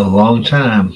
a long time.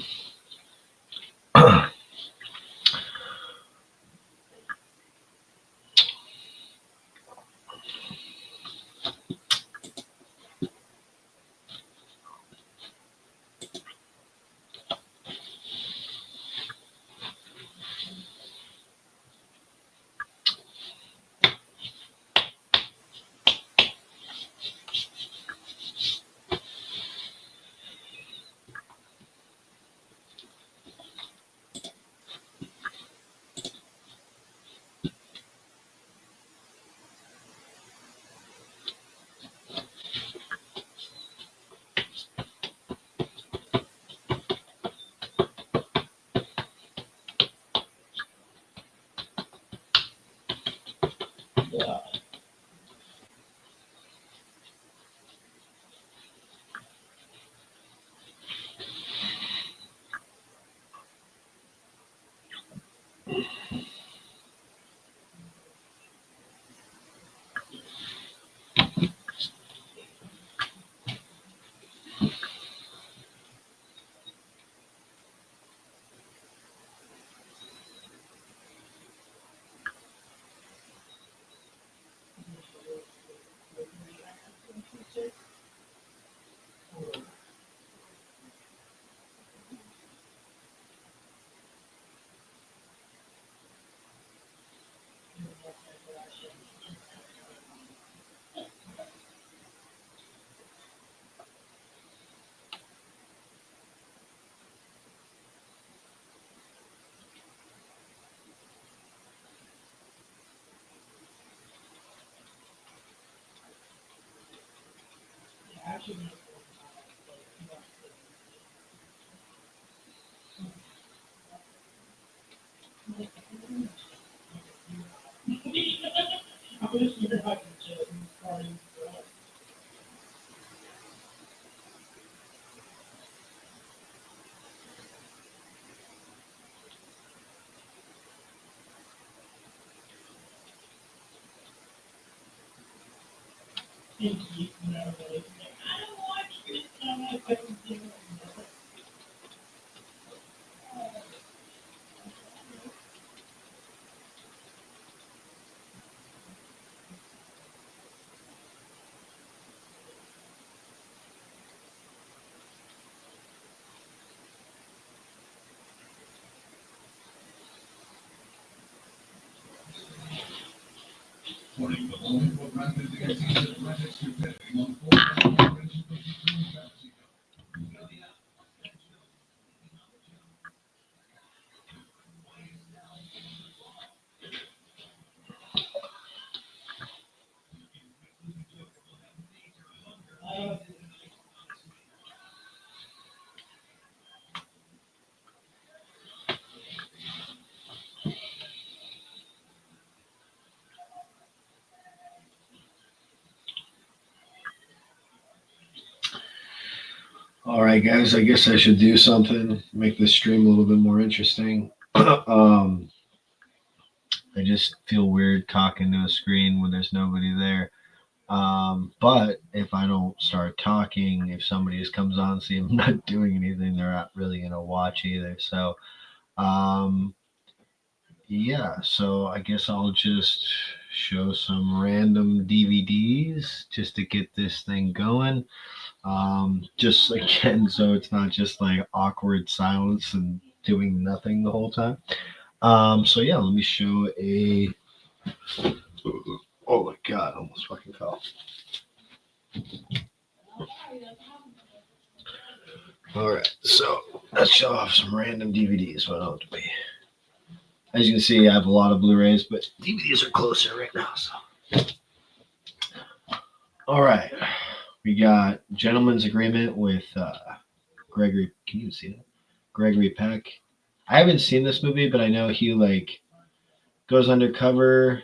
All right, guys. I guess I should do something, make this stream a little bit more interesting. I just feel weird talking to a screen when there's nobody there. But if I don't start talking, if somebody just comes on, see I'm not doing anything, they're not really gonna watch either. So, um, yeah. So I guess I'll just show some random DVDs just to get this thing going. Just again, so it's not just like awkward silence and doing nothing the whole time. So yeah, let me show a. Oh my god, I almost fucking fell. All right, so let's show off some random DVDs. What else be? As you can see, I have a lot of Blu-rays, but DVDs are closer right now. So, all right, we got Gentleman's Agreement with Gregory. Can you see it? Gregory Peck. I haven't seen this movie, but I know he like goes undercover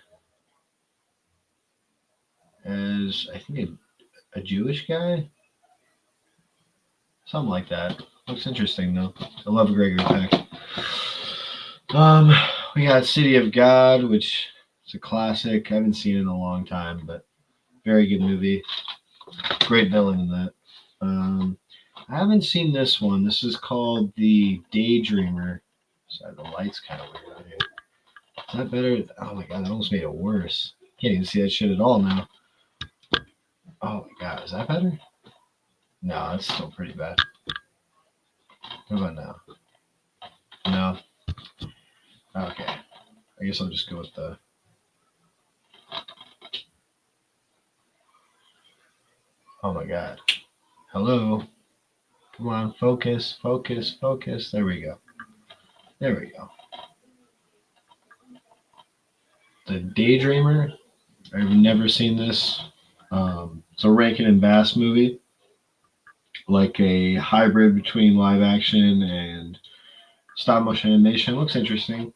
as I think a Jewish guy, something like that. Looks interesting though. I love Gregory Peck. We got City of God, which is a classic. I haven't seen it in a long time, but very good movie. Great villain in that. I haven't seen this one. This is called The Daydreamer. Sorry, the light's kind of weird on here. Is that better? Oh my god, that almost made it worse. Can't even see that shit at all now. Oh my god, is that better? No, that's still pretty bad. What about now? No. Okay. I guess I'll just go with the. Oh my god. Hello. Come on, focus, focus, focus. There we go. There we go. The Daydreamer. I've never seen this. It's a Rankin and Bass movie, like a hybrid between live action and stop motion animation. Looks interesting.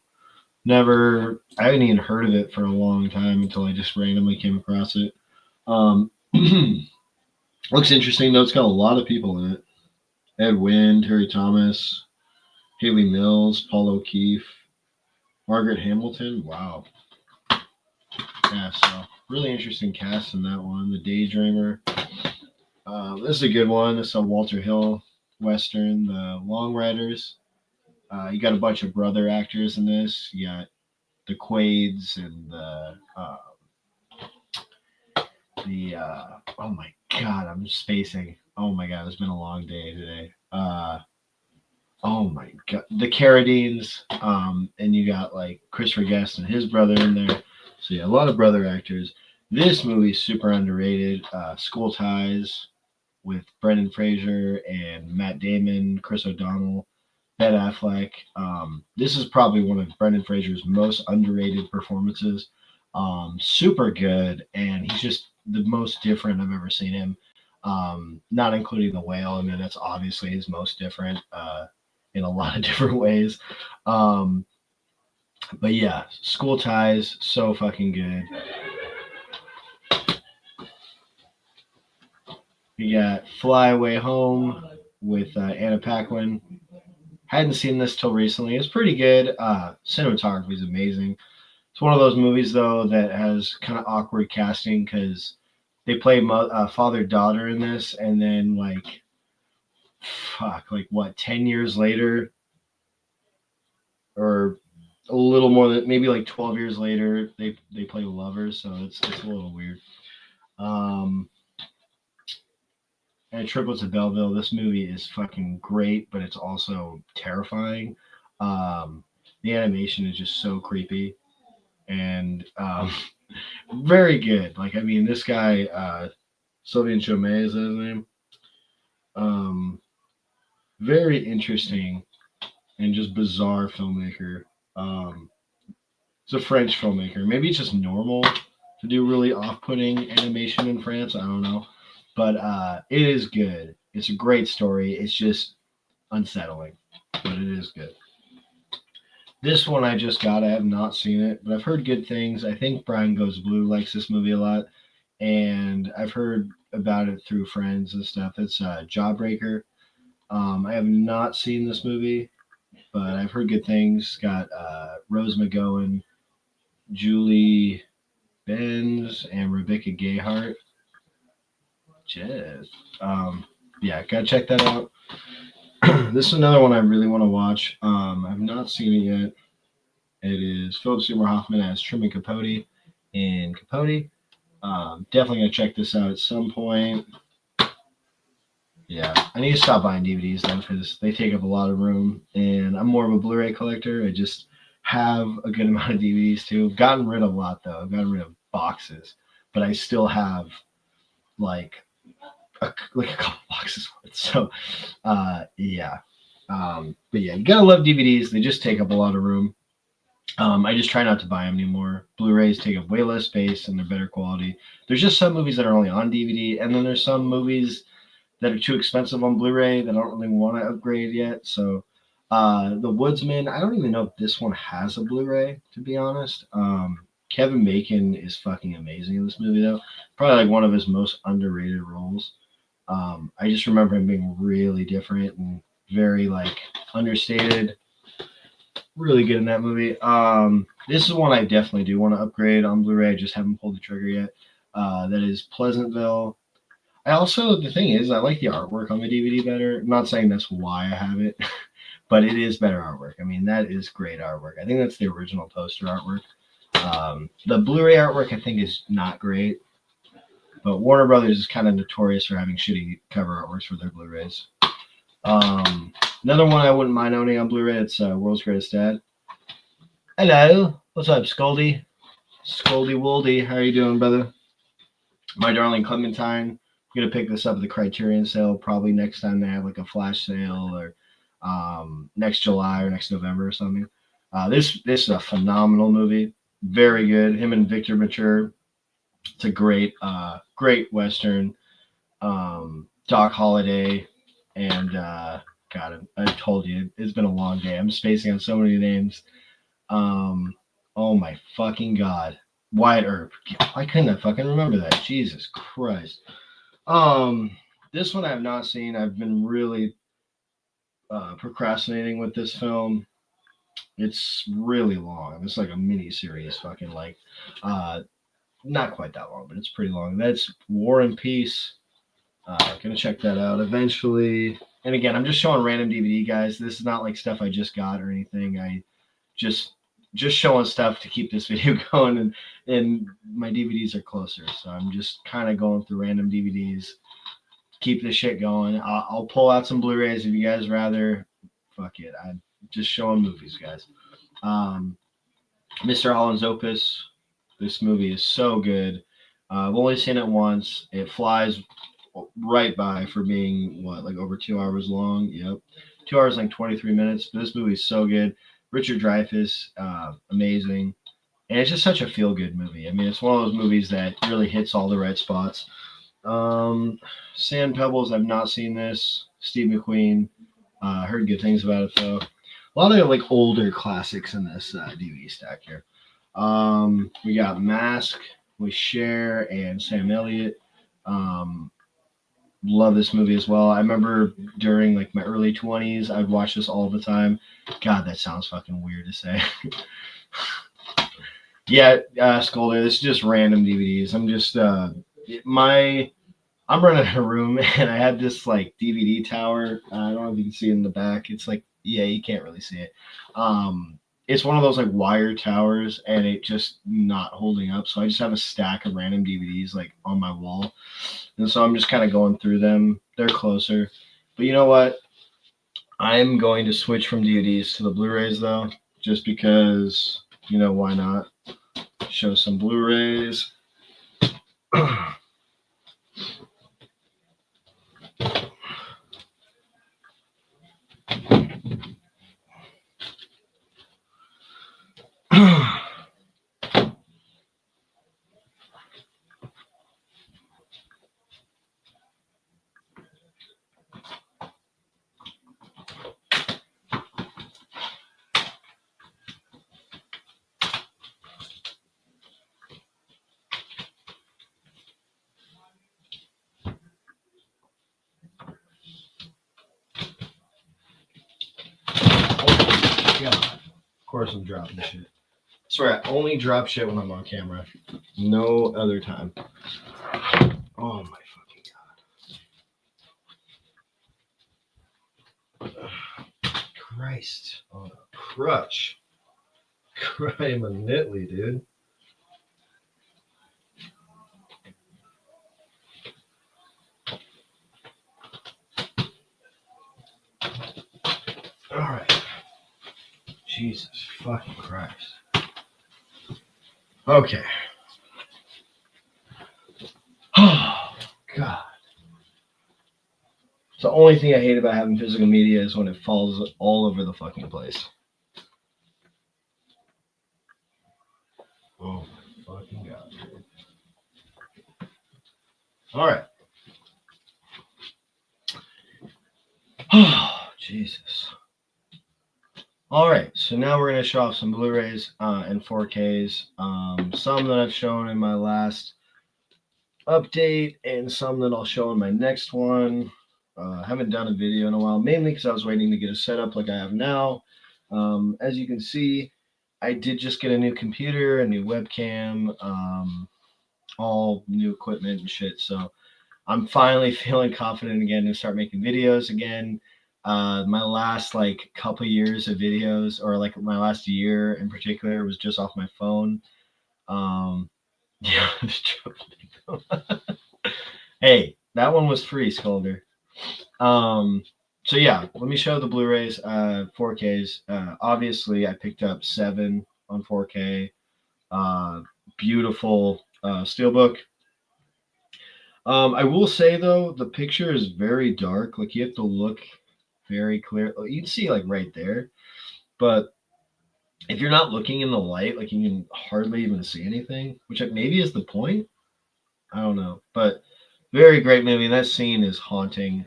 Never, I haven't even heard of it for a long time until I just randomly came across it. Um, looks interesting though. It's got a lot of people in it. Ed Wynn, Terry Thomas, Haley Mills, Paul O'Keefe, Margaret Hamilton. Wow. Yeah, so really interesting cast in that one. The Daydreamer. This is a good one. This is a Walter Hill Western, The Long Riders. You got a bunch of brother actors in this. You got the Quades and oh my god, I'm spacing. Oh my god, it's been a long day today. Oh my god, the Carradines, and you got like Christopher Guest and his brother in there. So yeah, a lot of brother actors. This movie's super underrated. School Ties with Brendan Fraser and Matt Damon, Chris O'Donnell, Ben Affleck. This is probably one of Brendan Fraser's most underrated performances. Super good, and he's just the most different I've ever seen him. Not including the whale. I mean, that's obviously his most different in a lot of different ways. Um, but yeah, School Ties, so fucking good. We got Fly Away Home with Anna Paquin. Hadn't seen this till recently. It's pretty good. Cinematography is amazing. It's one of those movies though that has kind of awkward casting because they play father daughter in this, and then like like what 10 years later, or a little more than maybe like 12 years later, they play lovers. So it's a little weird. Um, and Triple to Belleville. This movie is fucking great, but it's also terrifying. Um, the animation is just so creepy and very good. Like I mean, this guy Sylvain Chomet is his name. Um, very interesting and just bizarre filmmaker. Um, he's a French filmmaker. Maybe it's just normal to do really off-putting animation in France. I don't know, but it is good. It's a great story. It's just unsettling, but it is good. This one I just got. I have not seen it, but I've heard good things. I think Brian Goes Blue likes this movie a lot, and I've heard about it through friends and stuff. It's Jawbreaker. I have not seen this movie, but I've heard good things. It's got Rose McGowan, Julie Benz, and Rebecca Gayheart. Jazz. Yeah, gotta check that out. This is another one I really want to watch. I've not seen it yet. It is Philip Seymour Hoffman as Truman Capote in Capote. Definitely gonna check this out at some point. Yeah, I need to stop buying DVDs though because they take up a lot of room, and I'm more of a Blu-ray collector. I just have a good amount of DVDs too. I've gotten rid of a lot though. I've gotten rid of boxes, but I still have like like a couple boxes worth. So, yeah. But yeah, you gotta love DVDs. They just take up a lot of room. I just try not to buy them anymore. Blu-rays take up way less space and they're better quality. There's just some movies that are only on DVD, and then there's some movies that are too expensive on Blu-ray that I don't really want to upgrade yet. So, The Woodsman, I don't even know if this one has a Blu-ray, to be honest. Kevin Bacon is fucking amazing in this movie, though. Probably like one of his most underrated roles. I just remember him being really different and very like understated. Really good in that movie. This is one I definitely do want to upgrade on Blu-ray. I just haven't pulled the trigger yet. That is Pleasantville. I also, the thing is, I like the artwork on the DVD better. I'm not saying that's why I have it, but it is better artwork. I mean, that is great artwork. I think that's the original poster artwork. The Blu-ray artwork, I think, is not great, but Warner Brothers is kind of notorious for having shitty cover artworks for their Blu-rays. Another one I wouldn't mind owning on Blu-ray. It's World's Greatest Dad. Hello, what's up, Scoldy? Scoldy Woldy, how are you doing, brother? My darling Clementine. I'm gonna pick this up at the Criterion sale probably next time they have like a flash sale, or next July or next November or something. This is a phenomenal movie, very good. Him and Victor Mature. It's a great western. Doc Holliday and God, I told you it's been a long day. I'm spacing on so many names. Oh my fucking god, Wyatt Earp. Why couldn't I fucking remember that? Jesus Christ. This one I have not seen. I've been really procrastinating with this film. It's really long. It's like a mini series, fucking like, not quite that long, but it's pretty long. That's War and Peace. Gonna check that out eventually. And again, I'm just showing random DVD guys. This is not like stuff I just got or anything. I just showing stuff to keep this video going, and my DVDs are closer, so I'm just kind of going through random DVDs, keep this shit going. I'll pull out some Blu-rays if you guys rather. Fuck it, I'm just showing movies, guys. Mr. Holland's Opus. This movie is so good. I've only seen it once. It flies right by for being like over 2 hours long. Yep, 2 hours like 23 minutes. But this movie is so good. Richard Dreyfuss, amazing, and it's just such a feel good movie. I mean, it's one of those movies that really hits all the right spots. Sand Pebbles, I've not seen this. Steve McQueen, heard good things about it though. A lot of like older classics in this DVD stack here. We got Mask with Cher and Sam Elliott. Love this movie as well. I remember during like my early 20s, I'd watch this all the time. God, that sounds fucking weird to say. Yeah, Scolder, this is just random DVDs. I'm just I'm running a room and I have this like DVD tower. I don't know if you can see it in the back. It's like, yeah, you can't really see it. It's one of those like wire towers, and it just not holding up. So I just have a stack of random DVDs like on my wall, and so I'm just kind of going through them. They're closer, but you know what? I'm going to switch from DVDs to the Blu-rays though, just because, you know, why not? Show some Blu-rays. God. Of course I'm dropping shit. I swear, I only drop shit when I'm on camera. No other time. Oh my fucking god. Christ. On a crutch. I'm a Nitley, dude. Alright. Jesus fucking Christ. Okay. Oh, God. So the only thing I hate about having physical media is when it falls all over the fucking place. Oh my fucking god. Alright. Oh, Jesus. Alright, so now we're going to show off some Blu-rays and 4Ks. Some that I've shown in my last update, and some that I'll show in my next one. I haven't done a video in a while, mainly because I was waiting to get a setup like I have now. As you can see, I did just get a new computer, a new webcam, all new equipment and shit. So I'm finally feeling confident again to start making videos again. My last like couple years of videos, or like my last year in particular, was just off my phone. Um, yeah, it's true. Hey, that one was free, Scolder. Um, so yeah, let me show the Blu-rays, 4Ks. Obviously, I picked up 7 on 4K. Uh, Beautiful steelbook. I will say though, the picture is very dark. Like you have to look very clear. You can see like right there, but if you're not looking in the light, like you can hardly even see anything, which maybe is the point. I don't know, but very great movie. That scene is haunting.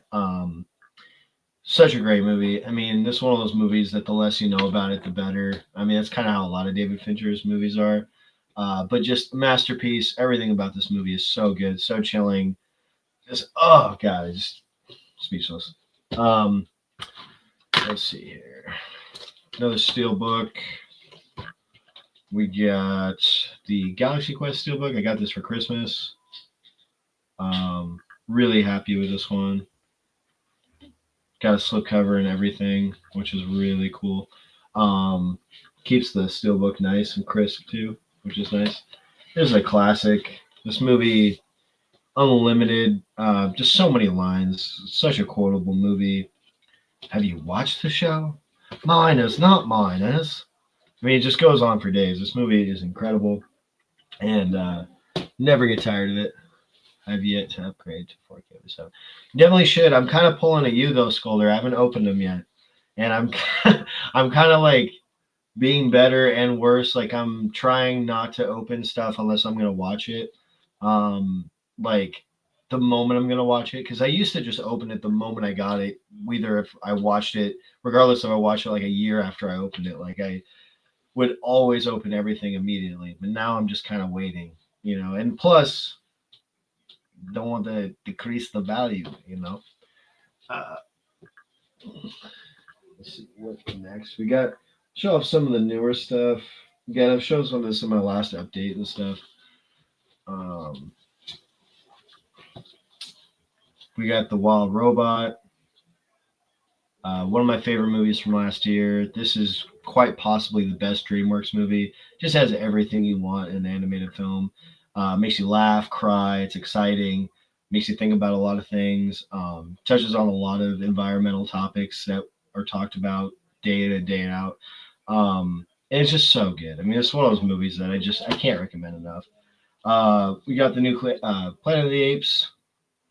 Such a great movie. I mean, this is one of those movies that the less you know about it, the better. I mean, that's kind of how a lot of David Fincher's movies are. But just masterpiece. Everything about this movie is so good, so chilling. Just oh god, it's just speechless. Um, let's see here. Another steelbook. We got the Galaxy Quest steelbook. I got this for Christmas. Really happy with this one. Got a slipcover and everything, which is really cool. Um, Keeps the steelbook nice and crisp too, which is nice. This is a classic. This movie, unlimited, just so many lines. Such a quotable movie. Have you watched the show? Mine is not mine is. I mean, it just goes on for days. This movie is incredible, and never get tired of it. I've yet to upgrade to 4K, so definitely should. I'm kind of pulling at you though, Scolder. I haven't opened them yet, and I'm I'm kind of like being better and worse. Like I'm trying not to open stuff unless I'm gonna watch it. Like the moment I'm gonna watch it, because I used to just open it the moment I got it, whether if I watched it, regardless if I watched it like a year after I opened it. Like I would always open everything immediately, but now I'm just kind of waiting, you know. And plus, don't want to decrease the value, you know. Uh, let's see what's next. We got show off some of the newer stuff. Again, I've shown some of this in my last update and stuff. Um, we got the Wild Robot, one of my favorite movies from last year. This is quite possibly the best DreamWorks movie. Just has everything you want in an animated film. Makes you laugh, cry. It's exciting. Makes you think about a lot of things. Touches on a lot of environmental topics that are talked about day in and day out. And it's just so good. I mean, it's one of those movies that I can't recommend enough. We got the new Planet of the Apes.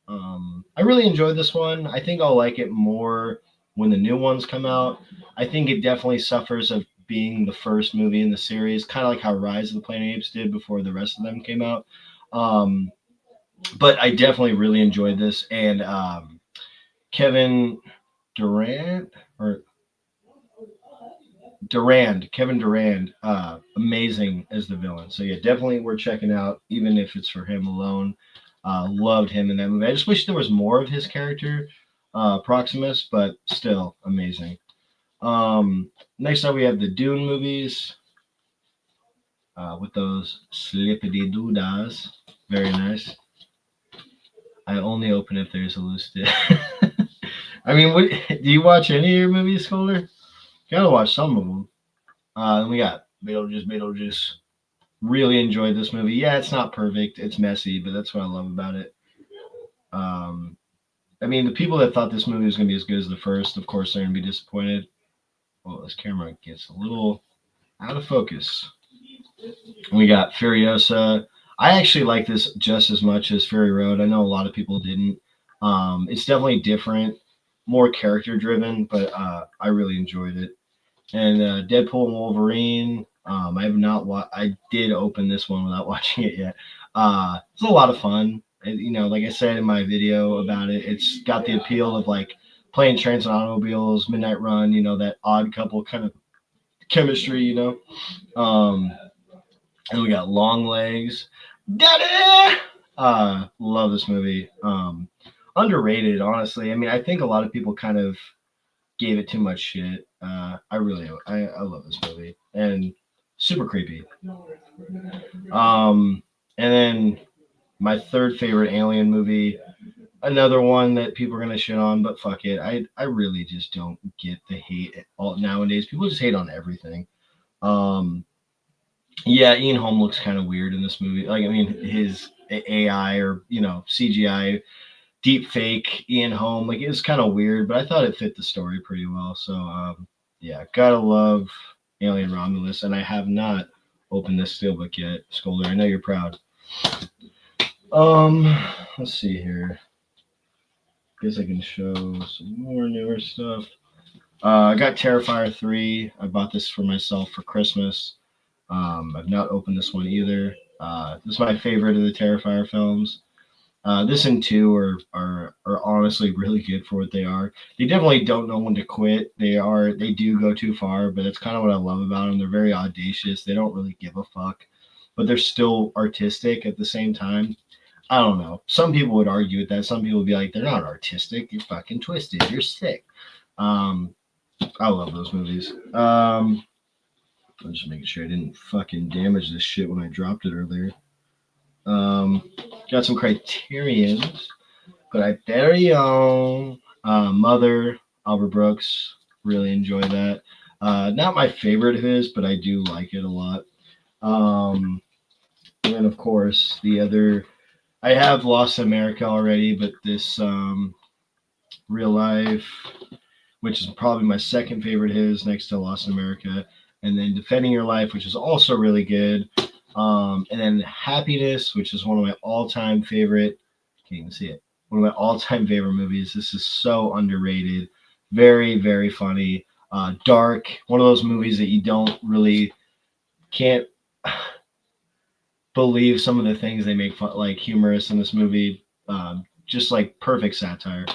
I really enjoyed this one. I think I'll like it more when the new ones come out. I think it definitely suffers of being the first movie in the series, kind of like how Rise of the Planet of the Apes did before the rest of them came out. Um, but I definitely really enjoyed this, and Kevin Durant or Kevin Durand, amazing as the villain. So yeah, definitely worth checking out, even if it's for him alone. Loved him in that movie. I just wish there was more of his character, Proximus, but still amazing. Next up, we have the Dune movies with those slippity doodas. Very nice. I only open if there's a loose disc. I mean, do you watch any of your movies, Scolder? You gotta watch some of them. Then we got Beetlejuice. Really enjoyed this movie. Yeah, it's not perfect. It's messy, but that's what I love about it. Um, I mean, the people that thought this movie was going to be as good as the first, of course, they're going to be disappointed. Well, this camera gets a little out of focus. We got Furiosa. I actually like this just as much as Fury Road. I know a lot of people didn't. It's definitely different, more character driven, but I really enjoyed it. And Deadpool and Wolverine. I have not. I did open this one without watching it yet. It's a lot of fun. You know, like I said in my video about it, it's got the appeal of like playing trains and automobiles, Midnight Run. You know, that odd couple kind of chemistry. You know, and we got Long Legs. Daddy. Love this movie. Underrated, honestly. I mean, I think a lot of people kind of gave it too much shit. I love this movie and super creepy. And then my third favorite Alien movie. another one that people are gonna shit on, but fuck it. I really just don't get the hate all nowadays. People just hate on everything. Um, yeah, Ian Holm looks kind of weird in this movie. Like, I mean, his AI or CGI deep fake Ian Holm, like it was kind of weird, but I thought it fit the story pretty well. So yeah, gotta love Alien Romulus, and I have not opened this steelbook yet, Skolder. I know you're proud. Um, let's see here. Guess I can show some more newer stuff. I got Terrifier 3. I bought this for myself for Christmas. I've not opened this one either. This is my favorite of the Terrifier films. This and 2 are honestly really good for what they are. They definitely don't know when to quit. They do go too far, but that's kind of what I love about them. They're very audacious. They don't really give a fuck, but they're still artistic at the same time. I don't know. Some people would argue with that. Some people would be like, they're not artistic. You're fucking twisted. You're sick. Um, I love those movies. I'm just making sure I didn't fucking damage this shit when I dropped it earlier. Um, got some Criterions. Criterion. Mother, Albert Brooks. Really enjoy that. Not my favorite of his, but I do like it a lot. And then, of course, the other. I have Lost America already, but this Real Life, which is probably my second favorite of his, next to Lost in America, and then Defending Your Life, which is also really good, and then Happiness, which is one of my all-time favorite. Can't even see it. One of my all-time favorite movies. This is so underrated, very very funny, dark. One of those movies that you don't really can't believe some of the things they make fun, like humorous in this movie. Just like perfect satire.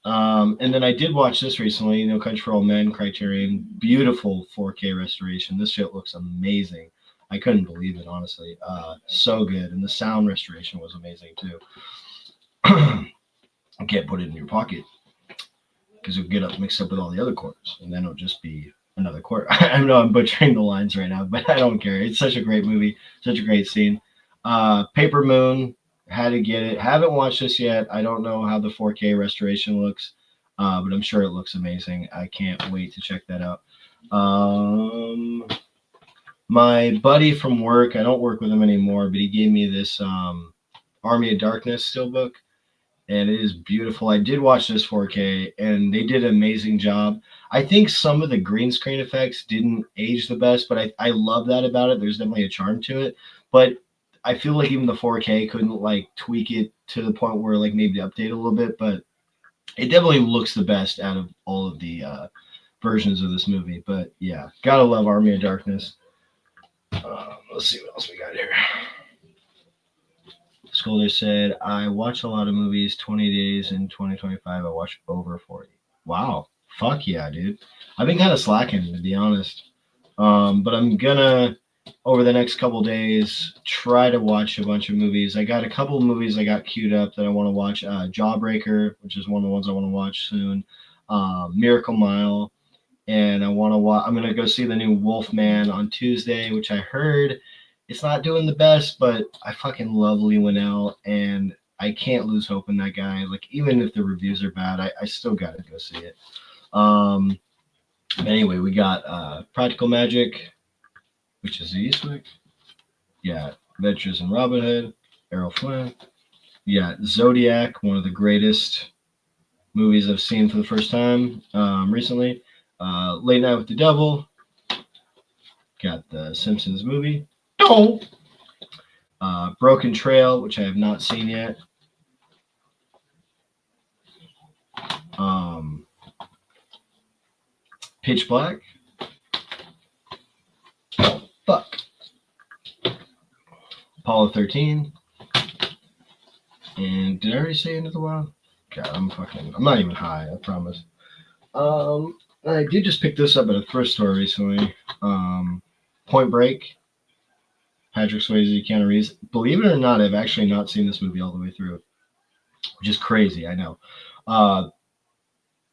And then I did watch this recently, No Country for Old Men, Criterion, beautiful 4K restoration. This shit looks amazing. I couldn't believe it, honestly. So good, and the sound restoration was amazing too. You can't put it in your pocket because it'll get up mixed up with all the other quarters, and then it'll just be another quarter. I know I'm butchering the lines right now, but I don't care. It's such a great movie, such a great scene. Paper Moon, had to get it. Haven't watched this yet. I don't know how the 4K restoration looks, but I'm sure it looks amazing. I can't wait to check that out. My buddy from work, I don't work with him anymore, but he gave me this Army of Darkness steelbook, and it is beautiful. I did watch this 4K, and they did an amazing job. I think some of the green screen effects didn't age the best, but I love that about it. There's definitely a charm to it, but I feel like even the 4K couldn't like tweak it to the point where like maybe update a little bit, but it definitely looks the best out of all of the versions of this movie. But yeah, gotta love Army of Darkness. Let's see what else we got here. Skolder said, I watch a lot of movies. 20 days in 2025, I watched over 40. Wow. Fuck yeah, dude. I've been kind of slacking, to be honest. But I'm gonna, over the next couple days, try to watch a bunch of movies. I got a couple of movies I got queued up that I want to watch. Jawbreaker, which is one of the ones I want to watch soon. Miracle Mile. And I want to watch. I'm gonna go see the new Wolfman on Tuesday, which I heard it's not doing the best, but I fucking love Lee Winnell, and I can't lose hope in that guy. Like even if the reviews are bad, I still gotta go see it. Anyway, we got Practical Magic, which is the Eastwick. Yeah, Adventures in Robin Hood, Errol Flynn. Yeah, Zodiac, one of the greatest movies I've seen for the first time recently. Late Night with the Devil. Got the Simpsons movie. No. Broken Trail, which I have not seen yet. Pitch Black. Oh, fuck. Apollo 13. And did I already say Into the Wild? God, I'm not even high, I promise. I did just pick this up at a thrift store recently. Point Break. Patrick Swayze, Keanu Reeves. Believe it or not, I've actually not seen this movie all the way through, which is crazy, I know.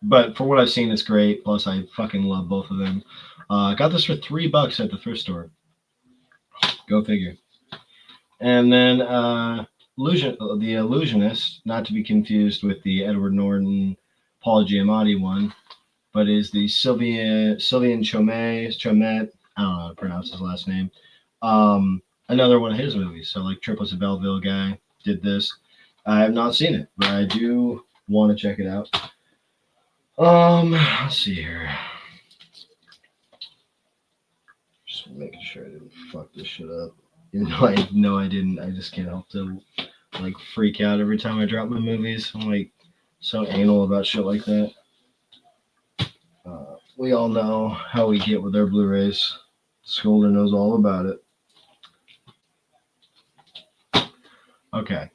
But for what I've seen, it's great. Plus, I fucking love both of them. Got this for $3 at the thrift store. Go figure. And then The Illusionist, not to be confused with the Edward Norton, Paul Giamatti one, but is the Sylvian Chomet. I don't know how to pronounce his last name. Another one of his movies. So like Triplets of Belleville guy did this. I have not seen it, but I do want to check it out. Let's see here. Just making sure I didn't fuck this shit up. Even though I know I didn't, I just can't help to like freak out every time I drop my movies. I'm like so anal about shit like that. We all know how we get with our Blu-rays. Skolder knows all about it. Okay.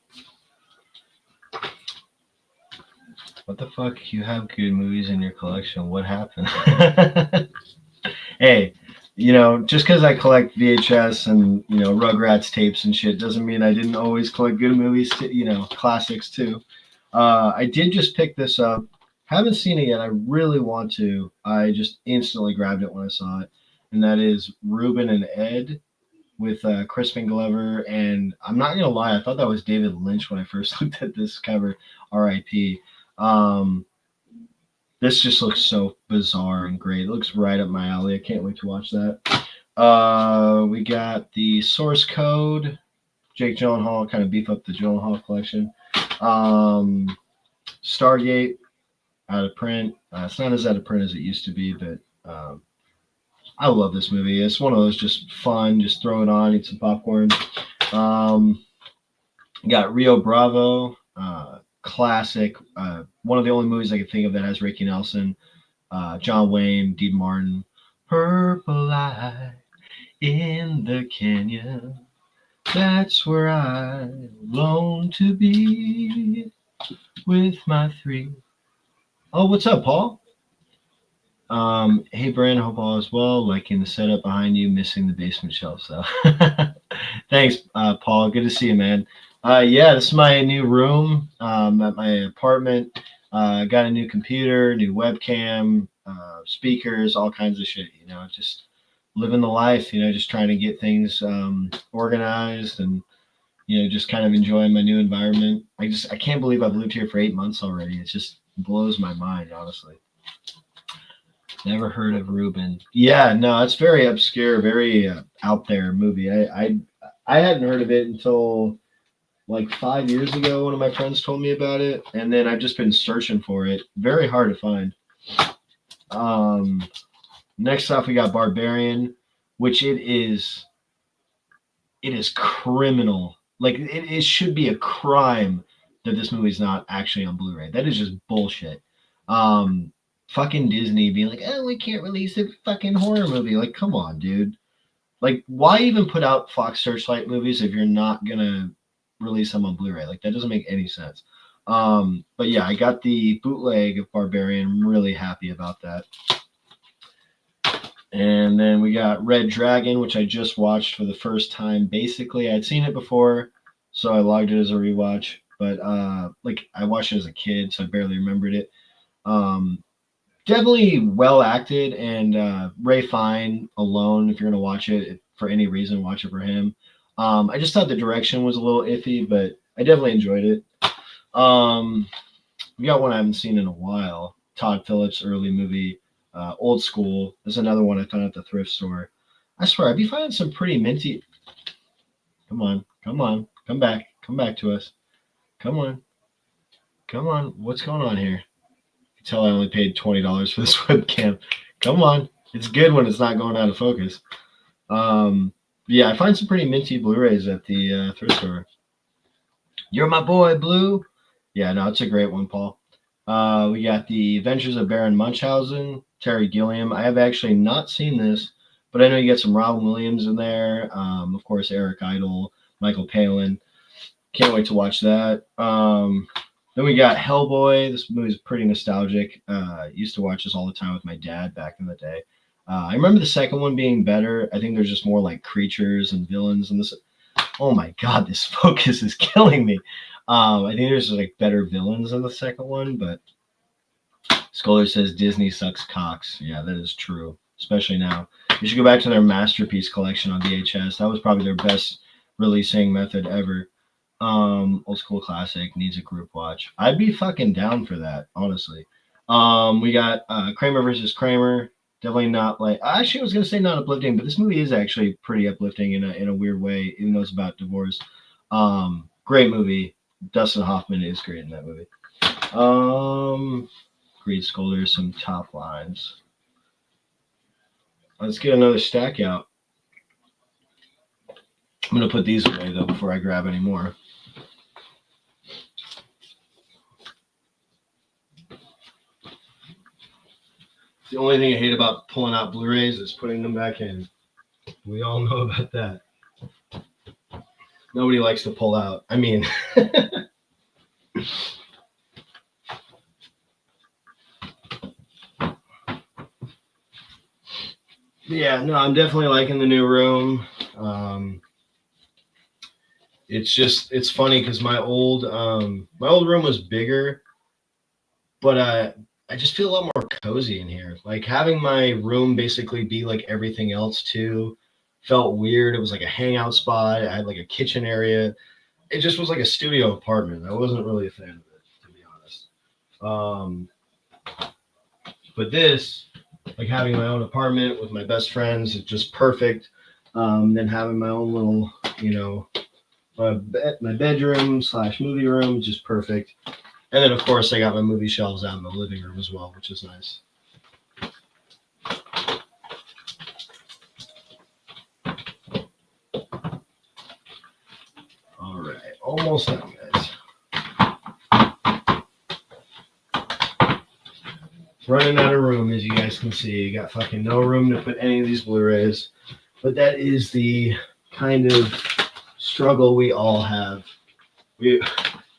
What the fuck? You have good movies in your collection. What happened? Hey, just because I collect VHS and, Rugrats tapes and shit doesn't mean I didn't always collect good movies, classics too. I did just pick this up. Haven't seen it yet. I really want to. I just instantly grabbed it when I saw it. And that is Ruben and Ed with Crispin Glover. And I'm not going to lie, I thought that was David Lynch when I first looked at this cover. R.I.P. This just looks so bizarre and great. It looks right up my alley. I can't wait to watch that. We got the Source Code. Jake Gyllenhaal, kind of beef up the Gyllenhaal collection. Stargate, out of print. It's not as out of print as it used to be, but I love this movie. It's one of those just fun, just throw it on, eat some popcorn. Got Rio Bravo, classic. One of the only movies I can think of that has Ricky Nelson, John Wayne, Dean Martin. Purple light in the canyon. That's where I long to be with my three. Oh, what's up, Paul? Hey, Brandon, hope all is well. Liking the setup behind you, missing the basement shelves, though. Thanks, Paul. Good to see you, man. Yeah, this is my new room at my apartment. Got a new computer, new webcam, speakers, all kinds of shit. Just living the life. Just trying to get things organized and just kind of enjoying my new environment. I can't believe I've lived here for 8 months already. It just blows my mind, honestly. Never heard of Ruben. Yeah, no, it's very obscure, very out there movie. I hadn't heard of it until like 5 years ago. One of my friends told me about it, and then I've just been searching for it. Very hard to find. Next off, we got Barbarian, which it is criminal. Like it should be a crime that this movie's not actually on Blu-ray. That is just bullshit. Fucking Disney being like, oh, we can't release a fucking horror movie. Like, come on, dude. Like, why even put out Fox Searchlight movies if you're not gonna release them on Blu-ray? Like, that doesn't make any sense. But yeah, I got the bootleg of Barbarian. I'm really happy about that. And then we got Red Dragon, which I just watched for the first time. Basically, I'd seen it before, so I logged it as a rewatch. But like, I watched it as a kid, so I barely remembered it. Definitely well acted, and Ray Fine alone, if you're going to watch it for any reason, watch it for him. I just thought the direction was a little iffy, but I definitely enjoyed it. We got one I haven't seen in a while, Todd Phillips' early movie, Old School. There's another one I found at the thrift store. I swear, I'd be finding some pretty minty. Come on, come back to us. Come on, what's going on here? Tell I only paid $20 for this webcam. Come on. It's good when it's not going out of focus. Yeah, I find some pretty minty Blu-rays at the thrift store. You're my boy, Blue. Yeah, no, it's a great one, Paul. We got The Adventures of Baron Munchausen, Terry Gilliam. I have actually not seen this, but I know you get some Robin Williams in there. Of course, Eric Idle, Michael Palin. Can't wait to watch that. Then we got Hellboy. This movie's pretty nostalgic. Used to watch this all the time with my dad back in the day. I remember the second one being better. I think there's just more like creatures and villains in this. Oh my god, this focus is killing me. I think there's like better villains in the second one, but Scholar says Disney sucks cocks. Yeah, that is true, especially now. You should go back to their Masterpiece collection on VHS. That was probably their best releasing method ever. Old school classic, needs a group watch. I'd be fucking down for that, honestly. We got Kramer versus Kramer. Definitely not like. Actually, I was gonna say not uplifting, but this movie is actually pretty uplifting in a weird way, even though it's about divorce. Great movie. Dustin Hoffman is great in that movie. Great Scolder, some top lines. Let's get another stack out. I'm gonna put these away though before I grab any more. The only thing I hate about pulling out Blu-rays is putting them back in. We all know about that. Nobody likes to pull out. I mean, yeah, no, I'm definitely liking the new room. It's funny because my old room was bigger, but I just feel a lot more cozy in here. Like having my room basically be like everything else too felt weird. It was like a hangout spot. I had like a kitchen area. It just was like a studio apartment. I wasn't really a fan of it, to be honest. Um, but this, like having my own apartment with my best friends, is just perfect. Then having my own little, my bedroom slash movie room, just perfect. And then, of course, I got my movie shelves out in the living room as well, which is nice. All right, almost done, guys. Running out of room, as you guys can see. You got fucking no room to put any of these Blu-rays. But that is the kind of struggle we all have. We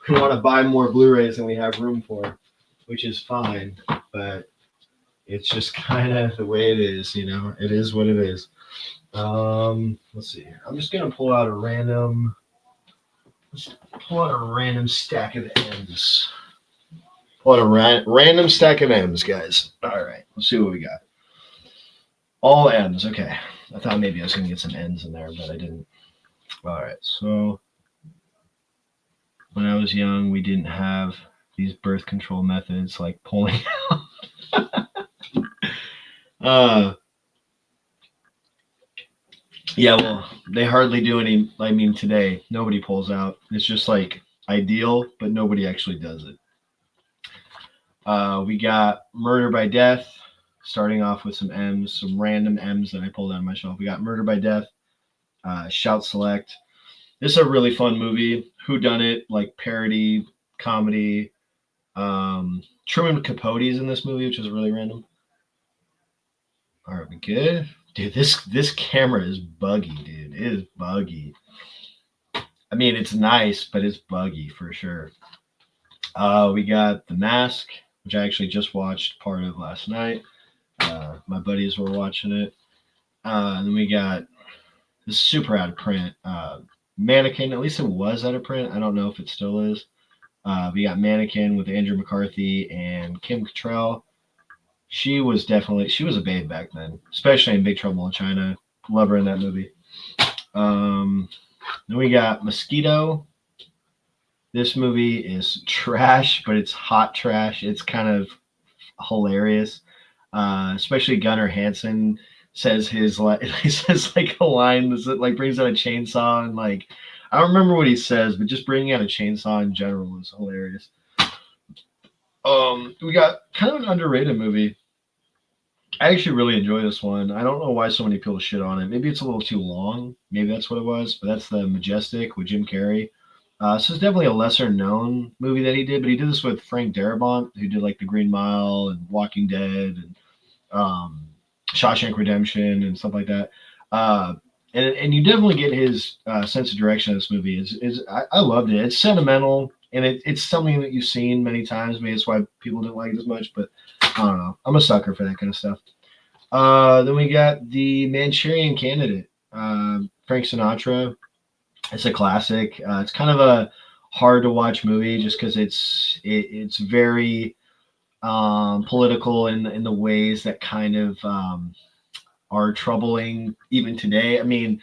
want to buy more Blu-rays than we have room for, which is fine, but it's just kind of the way it is, It is what it is. Let's see here. I'm just gonna pull out a random stack of M's. Pull out a random stack of M's, guys. All right, let's see what we got. All M's. Okay. I thought maybe I was gonna get some N's in there, but I didn't. All right. So when I was young, we didn't have these birth control methods like pulling out. Yeah, well, they hardly do any. I mean, today nobody pulls out. It's just like ideal, but nobody actually does it. We got Murder by Death, starting off with some M's, some random M's that I pulled out of my shelf. We got Murder by Death, Shout Select. This is a really fun movie. Who done it? Like parody comedy. Truman Capote's in this movie, which is really random. All right, we good? Dude, this camera is buggy, dude. It is buggy. I mean, it's nice, but it's buggy for sure. We got The Mask, which I actually just watched part of last night. My buddies were watching it. And then we got this super out of print. Mannequin, at least it was out of print. I don't know if it still is. We got Mannequin with Andrew McCarthy and Kim Cattrall. She was a babe back then, especially in Big Trouble in China. Love her in that movie. Then we got Mosquito. This movie is trash, but it's hot trash. It's kind of hilarious. Especially Gunnar Hansen says he says like a line that like brings out a chainsaw and like I don't remember what he says, but just bringing out a chainsaw in general is hilarious. We got kind of an underrated movie. I actually really enjoy this one. I don't know why so many people shit on it. Maybe it's a little too long. Maybe that's what it was. But that's The Majestic with Jim Carrey. So it's definitely a lesser known movie that he did, but he did this with Frank Darabont, who did like The Green Mile and Walking Dead and Shawshank Redemption and stuff like that. And you definitely get his sense of direction in this movie. I loved it. It's sentimental and it's something that you've seen many times. Maybe that's why people didn't like it as much, but I don't know. I'm a sucker for that kind of stuff. Then we got The Manchurian Candidate, Frank Sinatra. It's a classic. It's kind of a hard to watch movie just because it's very political in the ways that kind of are troubling even today. I mean,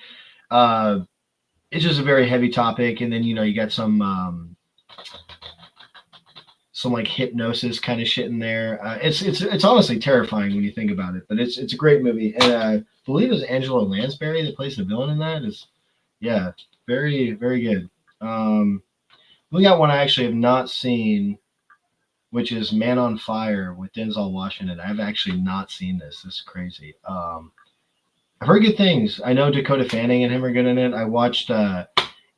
it's just a very heavy topic, and then you got some like hypnosis kind of shit in there. It's honestly terrifying when you think about it, but it's a great movie, and I believe it's Angela Lansbury that plays the villain in that. Is Yeah, very very good. Um, we got one I actually have not seen, which is Man on Fire with Denzel Washington. I've actually not seen this. This is crazy. I've heard good things. I know Dakota Fanning and him are good in it. I watched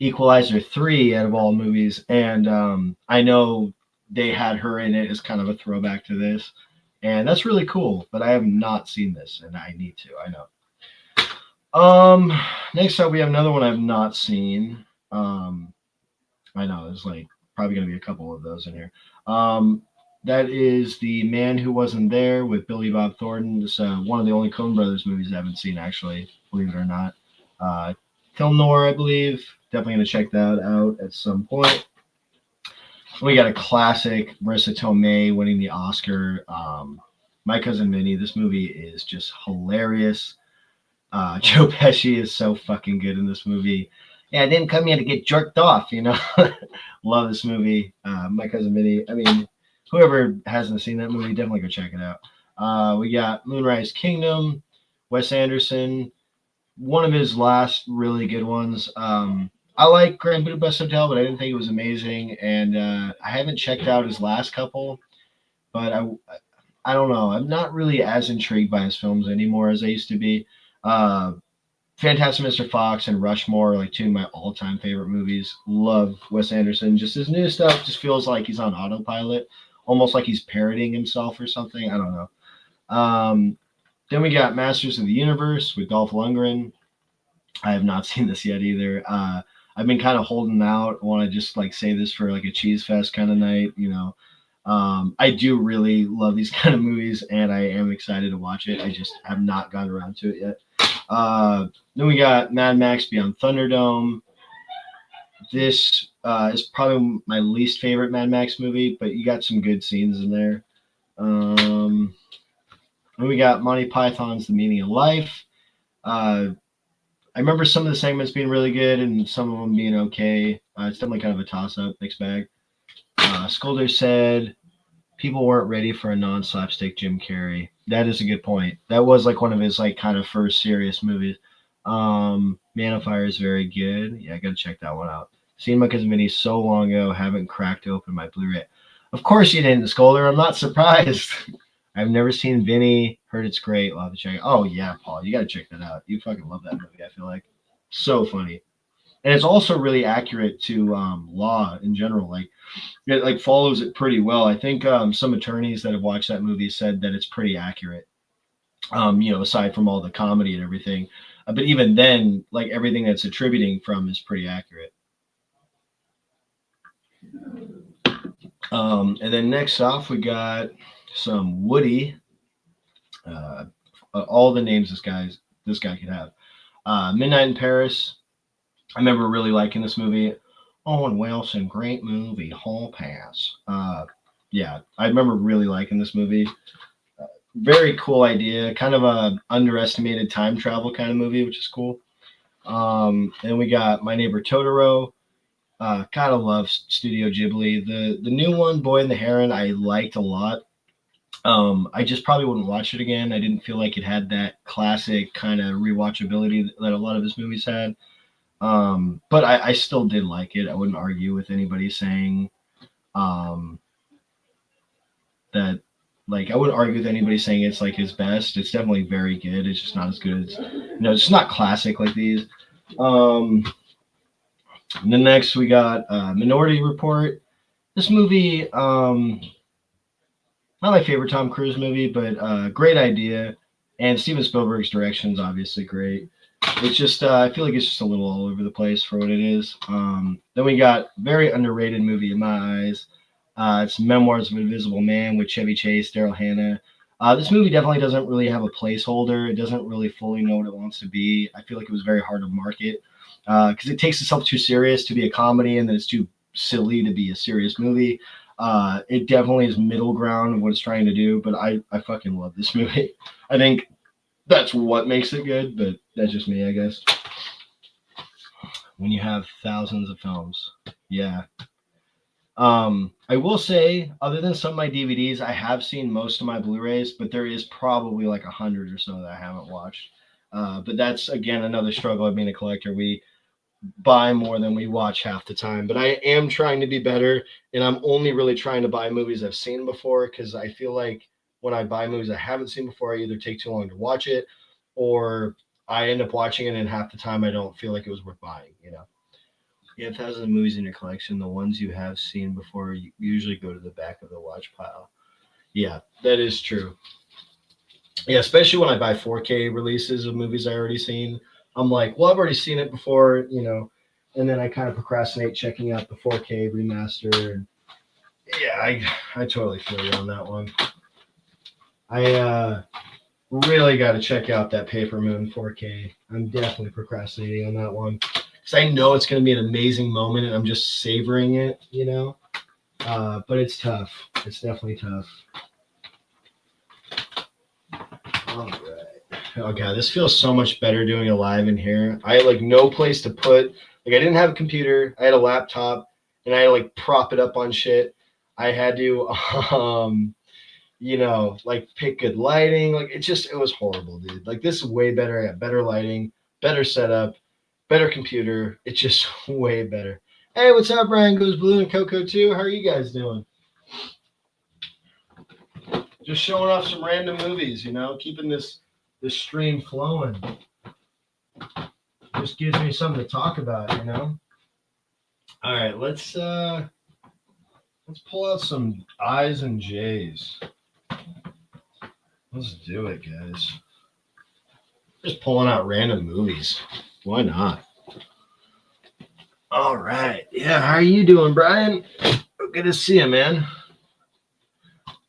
Equalizer 3 out of all movies, and I know they had her in it as kind of a throwback to this, and that's really cool. But I have not seen this, and I need to. I know. Next up we have another one I've not seen. I know there's like probably gonna be a couple of those in here. Um, that is The Man Who Wasn't There with Billy Bob Thornton. It's one of the only Coen Brothers movies I haven't seen, actually, believe it or not. Uh, Kilnor, I believe. Definitely gonna check that out at some point. We got a classic, Marissa Tomei winning the Oscar. My Cousin Vinny. This movie is just hilarious. Joe Pesci is so fucking good in this movie. Yeah, I didn't come here to get jerked off, you know. Love this movie. My Cousin Vinny. I mean, whoever hasn't seen that movie, definitely go check it out. We got Moonrise Kingdom, Wes Anderson, one of his last really good ones. I like Grand Budapest Hotel, but I didn't think it was amazing. And I haven't checked out his last couple, but I don't know. I'm not really as intrigued by his films anymore as I used to be. Uh, Fantastic Mr. Fox and Rushmore are like two of my all-time favorite movies. Love Wes Anderson. Just his new stuff just feels like he's on autopilot, almost like he's parodying himself or something. I don't know. Then we got Masters of the Universe with Dolph Lundgren. I have not seen this yet either. I've been kind of holding out. I want to just like save this for like a cheese fest kind of night, you know. I do really love these kind of movies, and I am excited to watch it. I just have not gotten around to it yet. Then we got Mad Max Beyond Thunderdome. This is probably my least favorite Mad Max movie, but you got some good scenes in there. Then we got Monty Python's The Meaning of Life. I remember some of the segments being really good and some of them being okay. It's definitely kind of a toss-up, mixed bag. Skolder said people weren't ready for a non-slapstick Jim Carrey. That is a good point. That was like one of his like kind of first serious movies. Man on Fire is very good. Yeah, I gotta check that one out. Seen My Cousin Vinny so long ago, haven't cracked open my Blu-ray. Of course you didn't, Skolder. I'm not surprised. I've never seen Vinny. Heard it's great. I'll have to check it. Oh yeah, Paul, you gotta check that out. You fucking love that movie. I feel like so funny, and it's also really accurate to law in general. Like it like follows it pretty well. I think some attorneys that have watched that movie said that it's pretty accurate. Aside from all the comedy and everything, but even then, like everything that's attributing from is pretty accurate. And then next off, we got some Woody. Uh, all the names this guy could have. Midnight in Paris. I remember really liking this movie. Owen Wilson, great movie. Hall Pass. Yeah, I remember really liking this movie. Very cool idea. Kind of a underestimated time travel kind of movie, which is cool. And we got My Neighbor Totoro. Gotta love Studio Ghibli. The new one, Boy and the Heron, I liked a lot. I just probably wouldn't watch it again. I didn't feel like it had that classic kind of rewatchability that a lot of his movies had. But I still did like it. I wouldn't argue with anybody saying that. Like, I wouldn't argue with anybody saying it's like his best. It's definitely very good. It's just not as good as, it's just not classic like these. And then next we got Minority Report. This movie, not my favorite Tom Cruise movie, but great idea. And Steven Spielberg's direction is obviously great. It's just, I feel like it's just a little all over the place for what it is. Then we got very underrated movie in my eyes. It's Memoirs of an Invisible Man with Chevy Chase, Daryl Hannah. This movie definitely doesn't really have a placeholder. It doesn't really fully know what it wants to be. I feel like it was very hard to market because it takes itself too serious to be a comedy, and then it's too silly to be a serious movie. It definitely is middle ground of what it's trying to do, but I fucking love this movie. I think that's what makes it good, but that's just me, I guess. when you have thousands of films. Yeah. I will say, other than some of my DVDs, I have seen most of my Blu-rays, but there is probably like 100 or so that I haven't watched. But that's again another struggle of being a collector. We buy more than we watch half the time. But I am trying to be better, and I'm only really trying to buy movies I've seen before because I feel like when I buy movies I haven't seen before, I either take too long to watch it, or I end up watching it, and half the time I don't feel like it was worth buying. You know. You have thousands of movies in your collection. The ones you have seen before usually go to the back of the watch pile. Yeah, that is true. Yeah, especially when I buy 4K releases of movies I already seen. I'm like, well, I've already seen it before, and then I kind of procrastinate checking out the 4K remaster. And yeah, I totally feel you on that one. I really got to check out that Paper Moon 4K. I'm definitely procrastinating on that one because I know it's going to be an amazing moment, and I'm just savoring it. But it's tough. It's definitely tough. All right. Oh god, this feels so much better doing it live in here. I had like no place to put. Like I didn't have a computer. I had a laptop, and I had to like prop it up on shit. I had to, like pick good lighting. Like it was horrible, dude. Like this is way better. I got better lighting, better setup, better computer. It's just way better. Hey, what's up, Brian Goes Blue and Coco too? How are you guys doing? Just showing off some random movies, keeping this stream flowing. Just gives me something to talk about. All right, let's pull out some I's and J's. Let's do it, guys. Just pulling out random movies. Why not? All right. Yeah, how are you doing, Brian? Good to see you, man.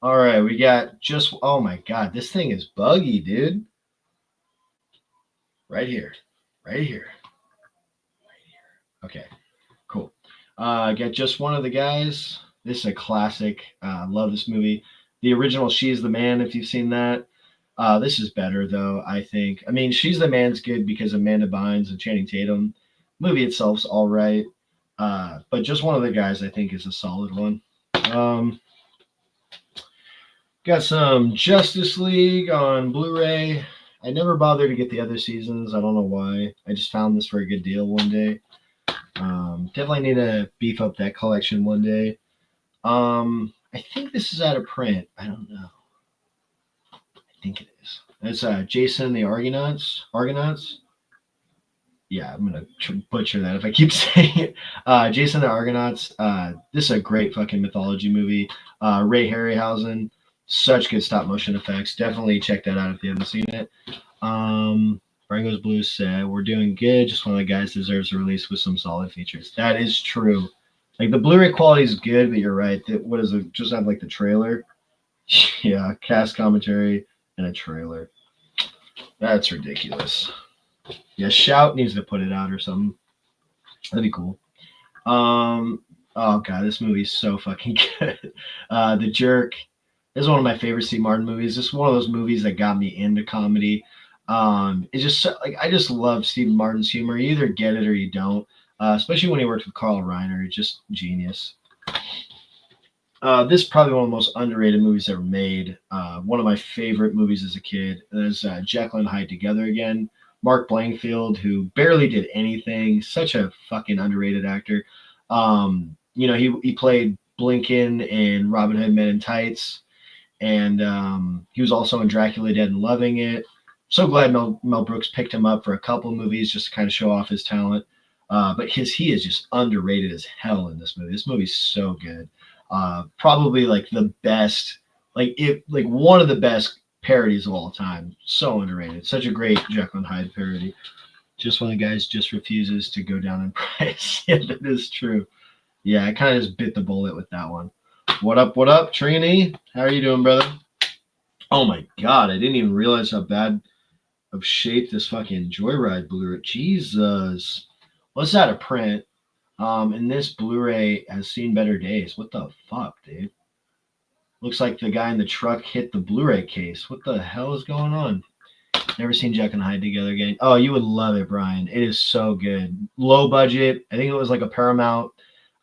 All right, we got oh my god, this thing is buggy, dude. Right here. Right here. Right here. Okay, cool. I got Just One of the Guys. This is a classic. I love this movie. The original She's the Man, if you've seen that. This is better, though, I think. I mean, She's the Man's good because of Amanda Bynes and Channing Tatum. Movie itself's all right. But Just One of the Guys, I think, is a solid one. Got some Justice League on Blu-ray. I never bothered to get the other seasons. I don't know why. I just found this for a good deal one day. Definitely need to beef up that collection one day. I think this is out of print. I don't know. I think it is. It's Jason and the Argonauts. Argonauts? Yeah, I'm gonna butcher that if I keep saying it. Jason and the Argonauts. This is a great fucking mythology movie. Ray Harryhausen. Such good stop motion effects. Definitely check that out if you haven't seen it. Brian Goes Blue said, we're doing good. Just One of the Guys deserves a release with some solid features. That is true. Like the Blu-ray quality is good, but you're right. What is it? Just have like the trailer. Yeah, cast commentary and a trailer. That's ridiculous. Yeah, Shout needs to put it out or something. That'd be cool. Oh god, this movie's so fucking good. The Jerk. This is one of my favorite Steve Martin movies. This is one of those movies that got me into comedy. It's just like I just love Steve Martin's humor. You either get it or you don't. Especially when he worked with Carl Reiner, just genius. This is probably one of the most underrated movies ever made. One of my favorite movies as a kid is Jekyll and Hyde Together Again. Mark Blankfield, who barely did anything, such a fucking underrated actor. He played Blinken in Robin Hood Men in Tights, and he was also in Dracula Dead and Loving It. So glad Mel Brooks picked him up for a couple movies just to kind of show off his talent. But he is just underrated as hell in this movie. This movie's so good. Probably like the best, like one of the best parodies of all time. So underrated. Such a great Jekyll and Hyde parody. Just One of the Guys just refuses to go down in price. Yeah, that is true. Yeah, I kind of just bit the bullet with that one. What up, Trini? How are you doing, brother? Oh my god, I didn't even realize how bad of shape this fucking Joyride Blu-ray. Jesus. What's that a print? And this Blu-ray has seen better days. What the fuck, dude? Looks like the guy in the truck hit the Blu-ray case. What the hell is going on? Never seen Jekyll and Hyde together again. Oh, you would love it, Brian. It is so good. Low budget. I think it was like a Paramount,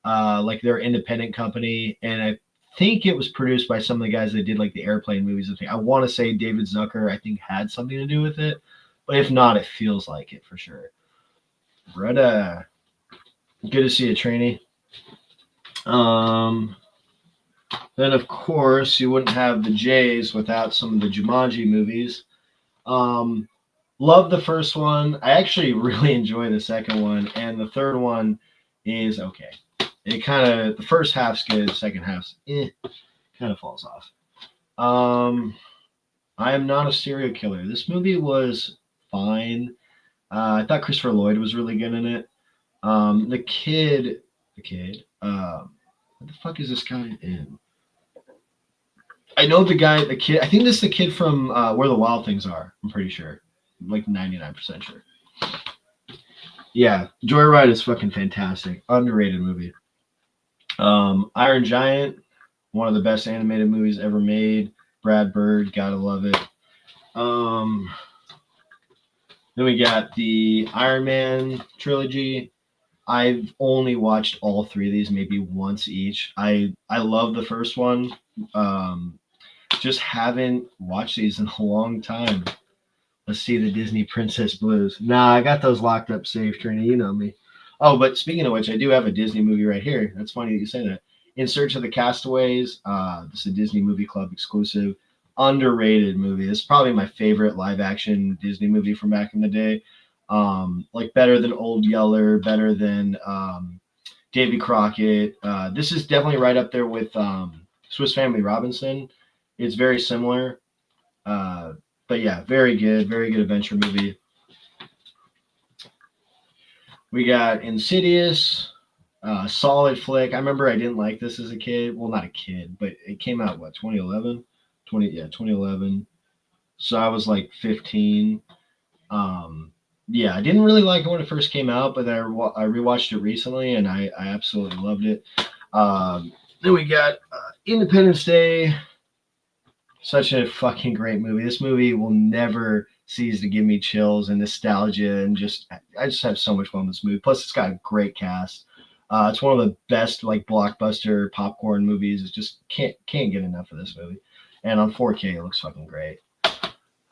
like their independent company, and I think it was produced by some of the guys that did like the airplane movies. I want to say David Zucker, I think, had something to do with it, but if not, it feels like it for sure. Brother, good to see you, trainee. Then of course you wouldn't have the Jays without some of the Jumanji movies. Um, Love the first one. I actually really enjoy the second one, and the third one is okay. It kind of the first half's good, second half's kind of falls off. I am not a serial killer. This movie was fine. I thought Christopher Lloyd was really good in it. The kid. What the fuck is this guy in? I know the guy, the kid. I think this is the kid from Where the Wild Things Are. I'm pretty sure, I'm like 99% sure. Yeah, Joyride is fucking fantastic. Underrated movie. Iron Giant, one of the best animated movies ever made. Brad Bird, gotta love it. Um, then we got the Iron Man trilogy. I've only watched all three of these maybe once each. I love the first one. Um, just haven't watched these in a long time. Let's see the Disney Princess Blues. Nah, I got those locked up safe, Trini. You know me. Oh, but speaking of which, I do have a Disney movie right here. That's funny that you say that. In Search of the Castaways. This is a Disney Movie Club exclusive. Underrated movie. This is probably my favorite live action Disney movie from back in the day. Like better than Old Yeller, better than Davy Crockett. This is definitely right up there with Swiss Family Robinson. It's very similar. Uh, but yeah, very good adventure movie. We got Insidious, solid flick. I remember I didn't like this as a kid. Well, not a kid, but it came out what 2011, 2011. So I was like 15. Yeah, I didn't really like it when it first came out, but I rewatched it recently and I absolutely loved it. Then we got Independence Day. Such a fucking great movie. This movie will never cease to give me chills and nostalgia, and just I just have so much fun with this movie. Plus, it's got a great cast. It's one of the best like blockbuster popcorn movies. It's just can't get enough of this movie. And on 4K, it looks fucking great.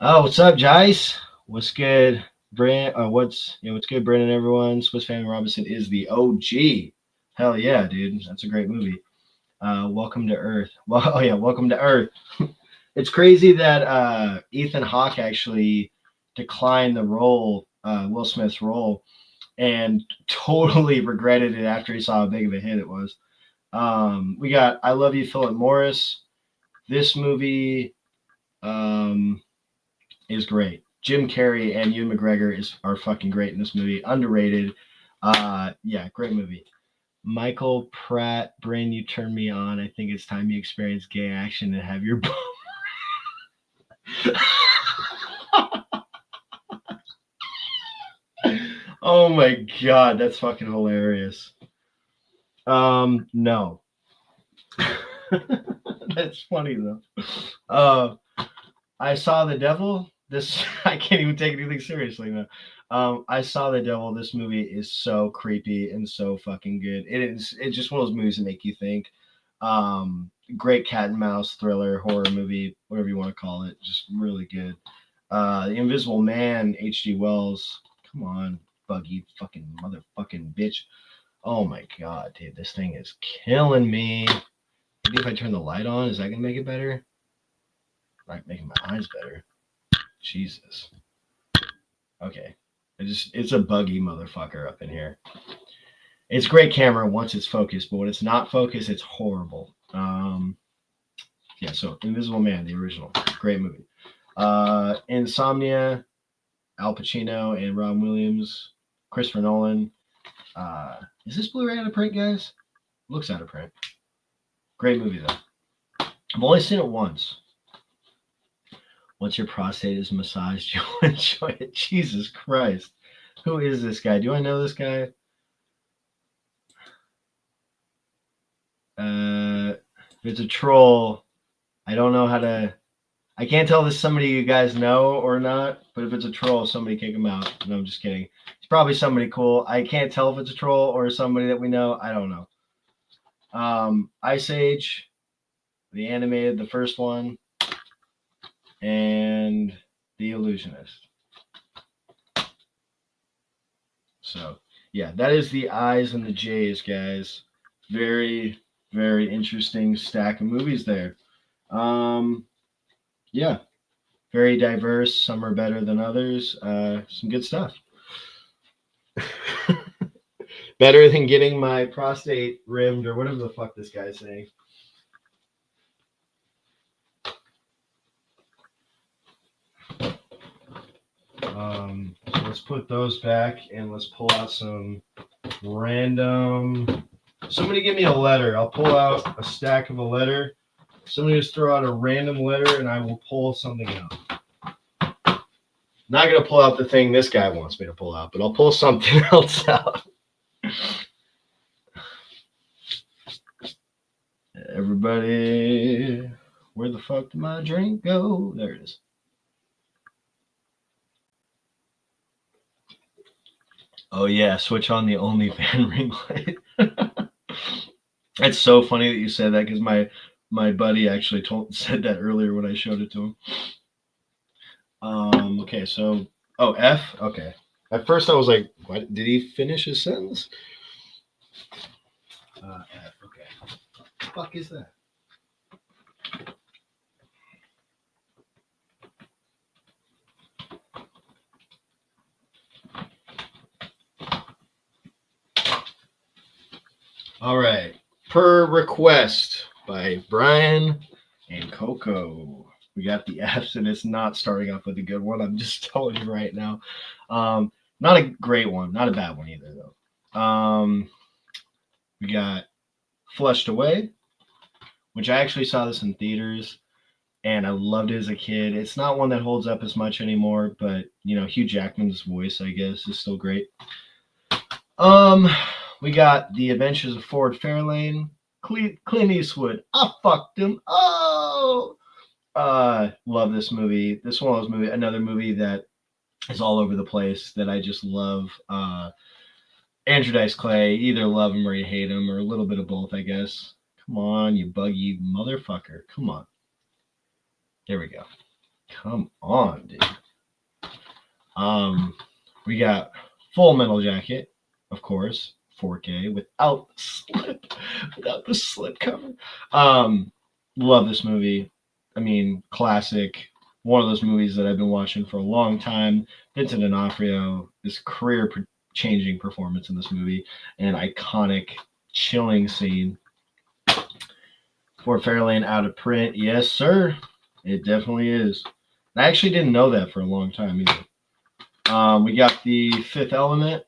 Oh, what's up, Jice? What's good, Brand? What's good, Brandon? Everyone, Swiss Family Robinson is the OG. Hell yeah, dude, that's a great movie. Welcome to Earth. Well, oh yeah, welcome to Earth. It's crazy that Ethan Hawke actually declined the role, Will Smith's role, and totally regretted it after he saw how big of a hit it was. We got I Love You, Philip Morris. This movie is great. Jim Carrey and Ewan McGregor are fucking great in this movie. Underrated. Yeah, great movie. Michael Pratt, Brain, you turn me on. I think it's time you experience gay action and have your Oh my god, that's fucking hilarious. No. That's funny though. I saw the devil. This I can't even take anything seriously now. I saw the devil. This movie is so creepy and so fucking good. It's just one of those movies that make you think. Great cat and mouse thriller horror movie, whatever you want to call it. Just really good. The Invisible Man, H.G. Wells. Come on, buggy fucking motherfucking bitch. Oh my god, dude, this thing is killing me. Maybe if I turn the light on, is that gonna make it better? Like making my eyes better. Jesus. Okay. It's a buggy motherfucker up in here. It's great camera once it's focused, but when it's not focused, it's horrible. Yeah, so Invisible Man, the original. Great movie. Insomnia, Al Pacino and Robin Williams, Christopher Nolan. Is this Blu-ray out of print, guys? Looks out of print. Great movie though. I've only seen it once. Once your prostate is massaged, you'll enjoy it. Jesus Christ. Who is this guy? Do I know this guy? If it's a troll, I don't know how to I can't tell if this is somebody you guys know or not, but if it's a troll, somebody kick him out. No, I'm just kidding. It's probably somebody cool. I can't tell if it's a troll or somebody that we know. I don't know. Ice Age, the animated, the first one, and The Illusionist. So, yeah, that is the I's and the J's, guys. Very, very interesting stack of movies there. Yeah, very diverse. Some are better than others. Some good stuff. Better than getting my prostate rimmed or whatever the fuck this guy's saying. So let's put those back and let's pull out some random. Somebody give me a letter. I'll pull out a stack of a letter. Somebody just throw out a random letter and I will pull something out. Not going to pull out the thing this guy wants me to pull out, but I'll pull something else out. Everybody, where the fuck did my drink go? There it is. Oh yeah, switch on the OnlyFans ring light. It's so funny that you said that because my buddy actually said that earlier when I showed it to him. Okay, so F. Okay. At first I was like, what? Did he finish his sentence? F. Okay. What the fuck is that? All right. Per request by Brian and Coco. We got the F's, and it's not starting off with a good one. I'm just telling you right now. Not a great one. Not a bad one either, though. We got Flushed Away, which I actually saw this in theaters, and I loved it as a kid. It's not one that holds up as much anymore, but, Hugh Jackman's voice, I guess, is still great. We got The Adventures of Ford Fairlane, Clint Eastwood. I fucked him. Oh! Love this movie. This is one of those movies, another movie that is all over the place that I just love. Andrew Dice Clay, either love him or you hate him, or a little bit of both, I guess. Come on, you buggy motherfucker. Come on. There we go. Come on, dude. We got Full Metal Jacket, of course, 4K without the slip cover. Love this movie. I mean, classic. One of those movies that I've been watching for a long time. Vincent D'Onofrio, this career-changing performance in this movie, an iconic, chilling scene. Ford Fairlane out of print. Yes, sir. It definitely is. I actually didn't know that for a long time either. We got The Fifth Element.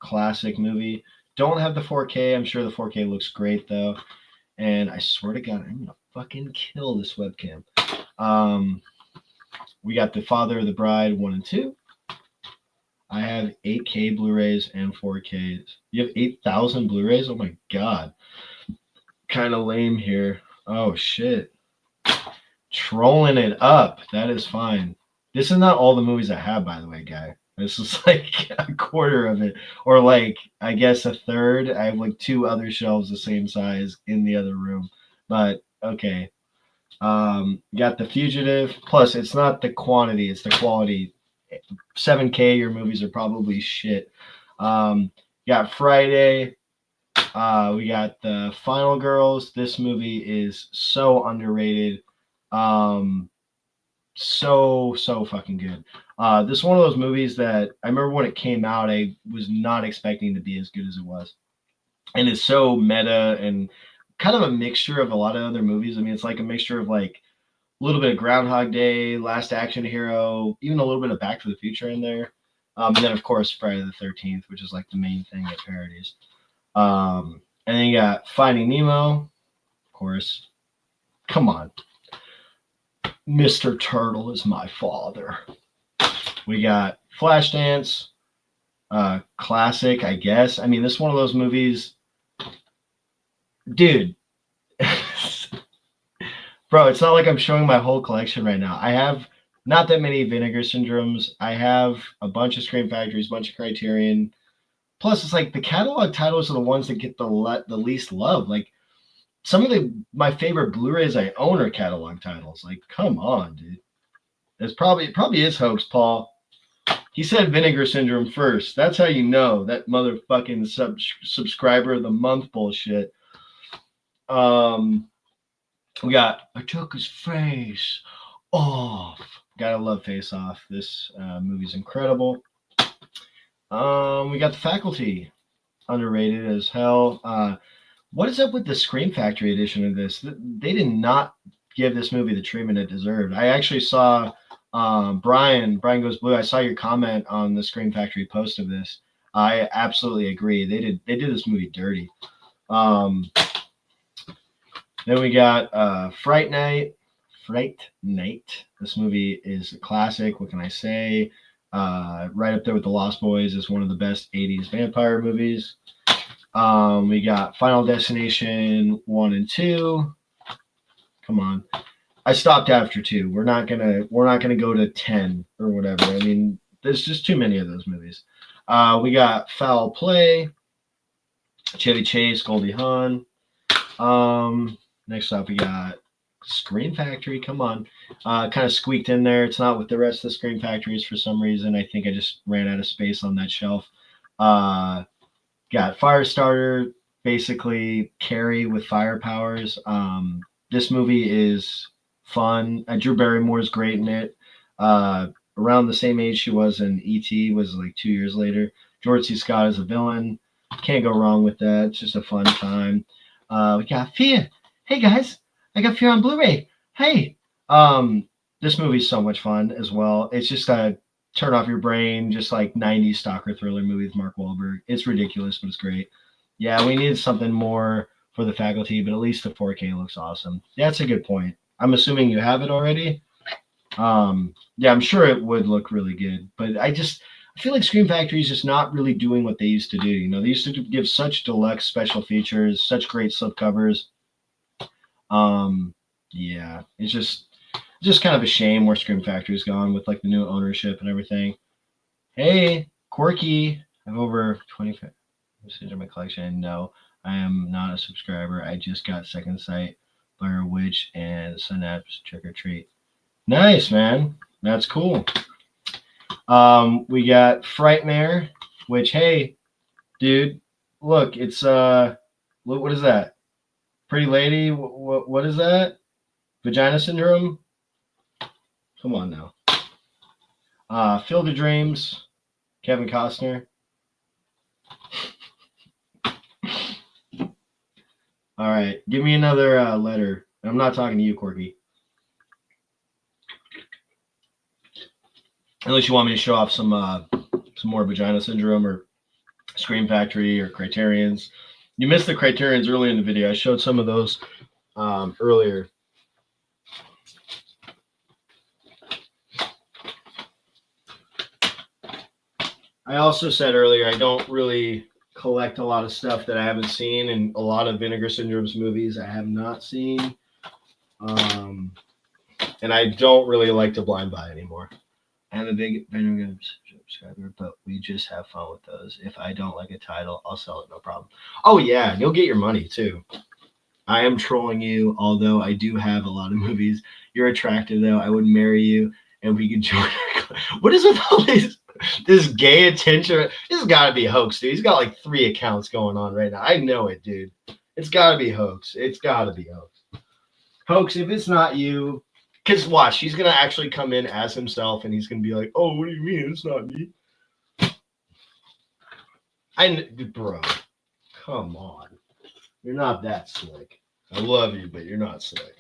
Classic movie. Don't have the 4K. I'm sure the 4K looks great, though. And I swear to God, I'm going to fucking kill this webcam. We got The Father of the Bride 1 and 2. I have 8K Blu-rays and 4Ks. You have 8,000 Blu-rays? Oh my God. Kind of lame here. Oh shit. Trolling it up. That is fine. This is not all the movies I have, by the way, guy. This is like a quarter of it. Or like, I guess a third. I have like 2 other shelves the same size in the other room. But okay. Got The Fugitive. Plus, it's not the quantity, it's the quality. 7K, your movies are probably shit. Got Friday. We got The Final Girls. This movie is so underrated. So fucking good. This is one of those movies that I remember when it came out, I was not expecting to be as good as it was. And it's so meta and kind of a mixture of a lot of other movies. I mean, it's like a mixture of like a little bit of Groundhog Day, Last Action Hero, even a little bit of Back to the Future in there. And then, of course, Friday the 13th, which is like the main thing it parodies. And then you got Finding Nemo, of course. Come on. Mr. Turtle is my father. We got Flashdance, classic, I guess. I mean, this is one of those movies. Dude. Bro, it's not like I'm showing my whole collection right now. I have not that many Vinegar Syndromes. I have a bunch of Scream Factories, a bunch of Criterion. Plus, it's like the catalog titles are the ones that get the least love. Like some of my favorite Blu-rays I own are catalog titles. Like, come on, dude. It probably is hoax, Paul. He said Vinegar Syndrome first. That's how you know that motherfucking subscriber of the month bullshit. We got I took his face off. Gotta love Face Off. This movie's incredible. We got The Faculty, underrated as hell. What is up with the Scream Factory edition of this? They did not give this movie the treatment it deserved. I actually saw Brian Goes Blue. I saw your comment on the Scream Factory post of this. I absolutely agree. They did this movie dirty. Then we got Fright Night. This movie is a classic. What can I say? Right up there with The Lost Boys is one of the best 80s vampire movies. We got Final Destination 1 and 2. Come on. I stopped after 2. We're not gonna go to 10 or whatever. I mean, there's just too many of those movies. We got Foul Play, Chevy Chase, Goldie Hawn. Next up we got Scream Factory. Come on. Kind of squeaked in there. It's not with the rest of the Scream Factories for some reason. I think I just ran out of space on that shelf. Got Firestarter, basically Carrie with fire powers. This movie is fun. Drew Barrymore's great in it. Around the same age she was in E.T. was like 2 years later. George C. Scott is a villain. Can't go wrong with that. It's just a fun time. We got Fear. Hey guys, I got Fear on Blu-ray. Hey. This movie's so much fun as well. It's just a turn off your brain, just like 90s stalker thriller movie with Mark Wahlberg. It's ridiculous, but it's great. Yeah, we needed something more for The Faculty, but at least the 4K looks awesome. Yeah, that's a good point. I'm assuming you have it already. Yeah, I'm sure it would look really good, but I feel like Scream Factory is just not really doing what they used to do. You know, they used to give such deluxe special features, such great slipcovers. Yeah, it's just kind of a shame where Scream Factory's gone with like the new ownership and everything. Hey, Quirky, I have over 25 percentage of my collection. No, I am not a subscriber. I just got Second Sight, Blair Witch, and Synapse Trick or Treat. Nice, man. That's cool. We got Frightmare, which, hey, dude, look, it's what is that? Pretty Lady? What is that? Vagina Syndrome? Come on now. Field of Dreams, Kevin Costner. All right, give me another letter. I'm not talking to you, Corky. Unless you want me to show off some more Vagina Syndrome or Scream Factory or Criterions. You missed the Criterions early in the video. I showed some of those earlier. I also said earlier I don't really collect a lot of stuff that I haven't seen, and a lot of Vinegar Syndrome's movies I have not seen. And I don't really like to blind buy anymore. I'm a big Vinegar subscriber, but we just have fun with those. If I don't like a title, I'll sell it, no problem. Oh yeah, you'll get your money too. I am trolling you, although I do have a lot of movies. You're attractive though. I would marry you, and we could join. What is with all this gay attention? This has got to be a hoax, dude. He's got like 3 accounts going on right now. I know it, dude. It's got to be hoax. It's got to be hoax. Hoax, if it's not you, because watch, he's going to actually come in as himself, and he's going to be like, oh, what do you mean? It's not me. Bro, come on. You're not that slick. I love you, but you're not slick.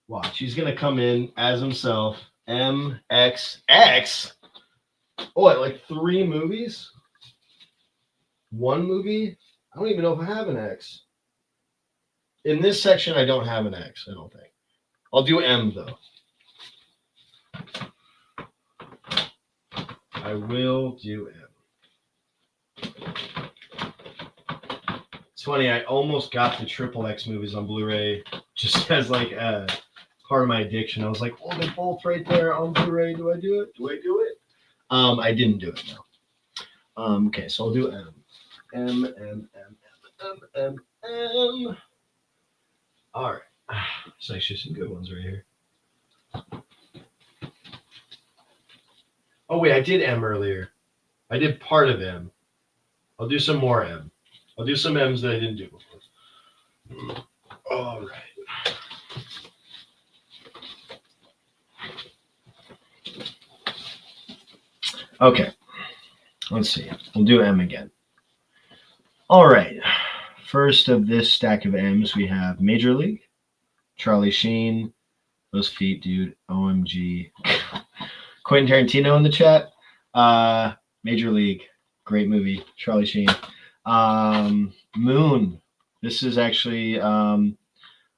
Watch, he's going to come in as himself. MXX? What, like 3 movies? 1 movie? I don't even know if I have an X. In this section, I don't have an X, I don't think. I'll do M, though. I will do M. It's funny. I almost got the Triple X movies on Blu-ray just as like part of my addiction. I was like, "Oh, they're both right there on Blu-ray. Do I do it? Do I do it?" I didn't do it. No. Okay, so I'll do M. M M M M M M M. All right. There's actually some good ones right here. Oh wait, I did M earlier. I did part of M. I'll do some more M. I'll do some M's that I didn't do before. All right. Okay. Let's see. We'll do M again. All right. First of this stack of M's, we have Major League, Charlie Sheen. Those feet, dude. OMG. Quentin Tarantino in the chat. Major League. Great movie. Charlie Sheen. Moon. This is actually a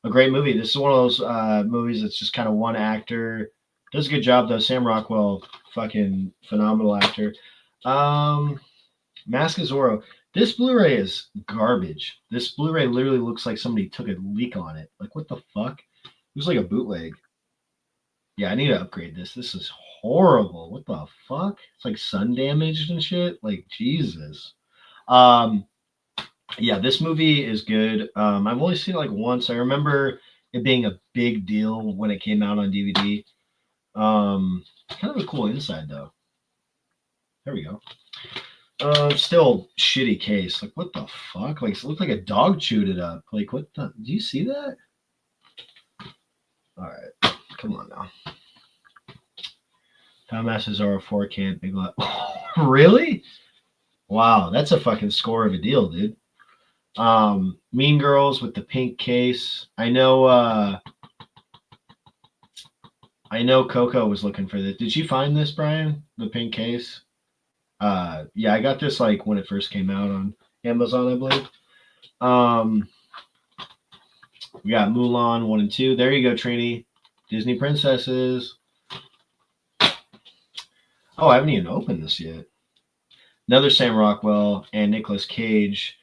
great movie. This is one of those movies that's just kind of one actor. Does a good job, though. Sam Rockwell, fucking phenomenal actor. Mask of Zorro. This Blu-ray is garbage. This Blu-ray literally looks like somebody took a leak on it. Like, what the fuck? It was like a bootleg. Yeah, I need to upgrade this. This is horrible. What the fuck? It's like sun damaged and shit. Like, Jesus. Yeah, this movie is good. I've only seen it like once. I remember it being a big deal when it came out on DVD. Kind of a cool inside though. There we go. Still shitty case. Like, what the fuck? Like, it looked like a dog chewed it up. Like, what the? Do you see that? All right, come on now. Townmasters are a 4K big lot. Really? Wow, that's a fucking score of a deal, dude. Mean Girls with the pink case. I know Coco was looking for this. Did you find this, Brian? The pink case? Yeah, I got this like when it first came out on Amazon, I believe. We got Mulan 1 and 2. There you go, Trini. Disney Princesses. Oh, I haven't even opened this yet. Another Sam Rockwell and Nicolas Cage.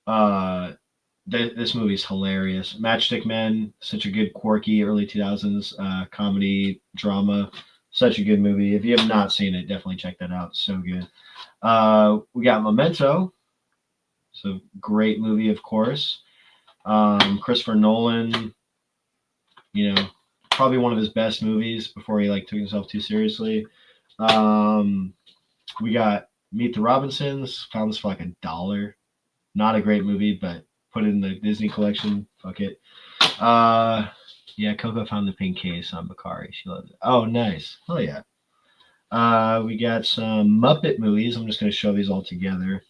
This movie is hilarious. Matchstick Men, such a good, quirky early 2000s comedy drama. Such a good movie. If you have not seen it, definitely check that out. So good. We got Memento. It's a great movie, of course. Christopher Nolan, you know, probably one of his best movies before he like took himself too seriously. We got Meet the Robinsons. Found this for like $1. Not a great movie, but put it in the Disney collection. Fuck it. Yeah, Coco found the pink case on Bakari. She loves it. Oh, nice. Oh yeah. We got some Muppet movies. I'm just gonna show these all together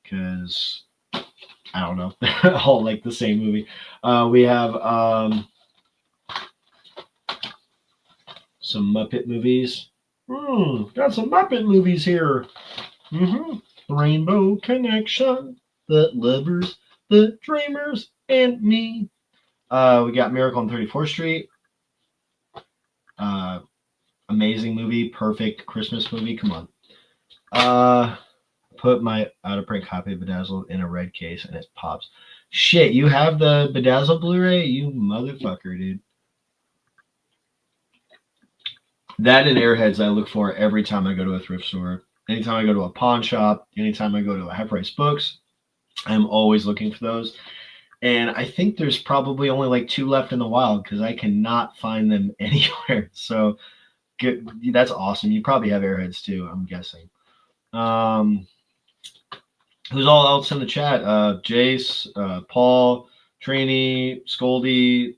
because I don't know, all like the same movie. We have some Muppet movies. Got some Muppet movies here. Rainbow Connection, the Lovers, the Dreamers, and me. We got Miracle on 34th Street. Amazing movie, perfect Christmas movie. Come on. Put my out of print copy of Bedazzled in a red case and it pops. Shit, you have the Bedazzled Blu-ray? You motherfucker, dude. That and Airheads I look for every time I go to a thrift store. Anytime I go to a pawn shop, anytime I go to a Half Price Books, I'm always looking for those. And I think there's probably only like 2 left in the wild because I cannot find them anywhere. So good, that's awesome. You probably have Airheads too, I'm guessing. Who's all else in the chat? Jace, Paul, Trini, Scoldy,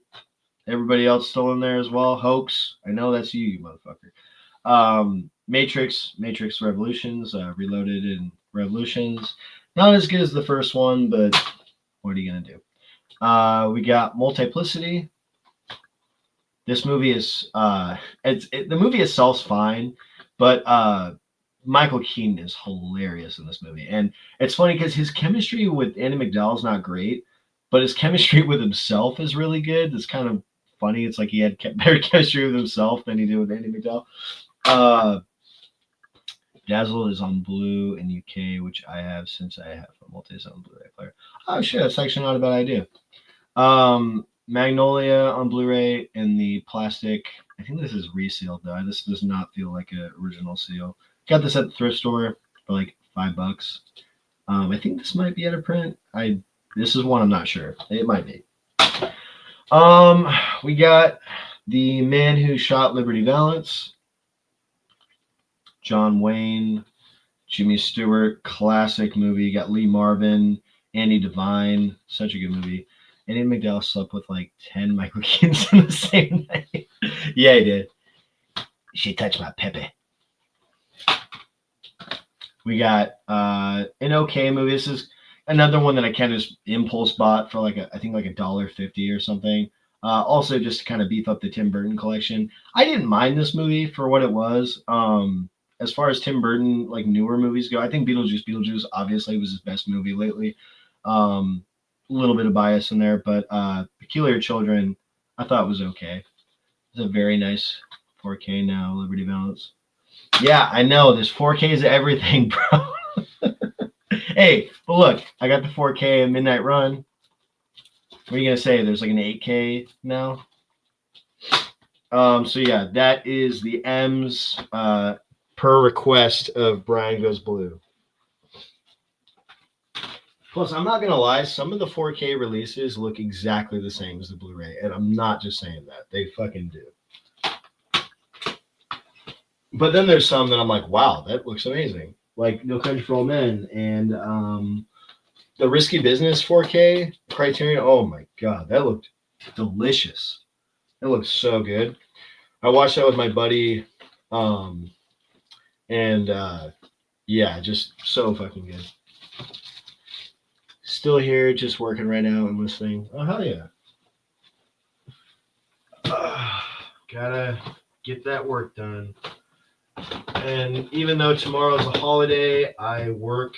everybody else still in there as well. Hoax, I know that's you, you motherfucker. Matrix Revolutions, Reloaded and Revolutions. Not as good as the first one, but what are you gonna do? We got Multiplicity. This movie is the movie itself's fine, but Michael Keaton is hilarious in this movie, and it's funny because his chemistry with Andy McDowell is not great, but his chemistry with himself is really good. It's kind of funny. It's like he had better chemistry with himself than he did with Andy McDowell. Dazzle is on Blue in UK, which I have since I have a multi-zone Blu-ray player. Oh shit, that's actually not a bad idea. Magnolia on Blu-ray in the plastic. I think this is resealed though. This does not feel like an original seal. Got this at the thrift store for like $5. I think this might be out of print. This is one I'm not sure. It might be. We got The Man Who Shot Liberty Valance. John Wayne, Jimmy Stewart, classic movie. You got Lee Marvin, Andy Devine, such a good movie. Andy McDowell slept with like 10 Michael Keatons in the same night. Yeah, he did. She touched my pepe. We got an okay movie. This is another one that I kind of just impulse bought for like I think like $1.50 or something. Also, just to kind of beef up the Tim Burton collection. I didn't mind this movie for what it was. As far as Tim Burton like newer movies go, I think Beetlejuice obviously was his best movie lately. A little bit of bias in there, but Peculiar Children I thought was okay. It's a very nice 4K now, Liberty Valance. Yeah, I know. This 4K is everything, bro. Hey, but look, I got the 4K at Midnight Run. What are you gonna say? There's like an 8K now. So yeah, that is the M's per request of Brian Goes Blue. Plus, I'm not gonna lie, some of the 4K releases look exactly the same as the Blu-ray, and I'm not just saying that; they fucking do. But then there's some that I'm like, wow, that looks amazing. Like No Country for Old Men and the Risky Business 4K Criterion. Oh my god, that looked delicious. It looked so good. I watched that with my buddy, and yeah, just so fucking good. Still here, just working right now and listening. Oh hell yeah! Gotta get that work done. And even though tomorrow's a holiday, I work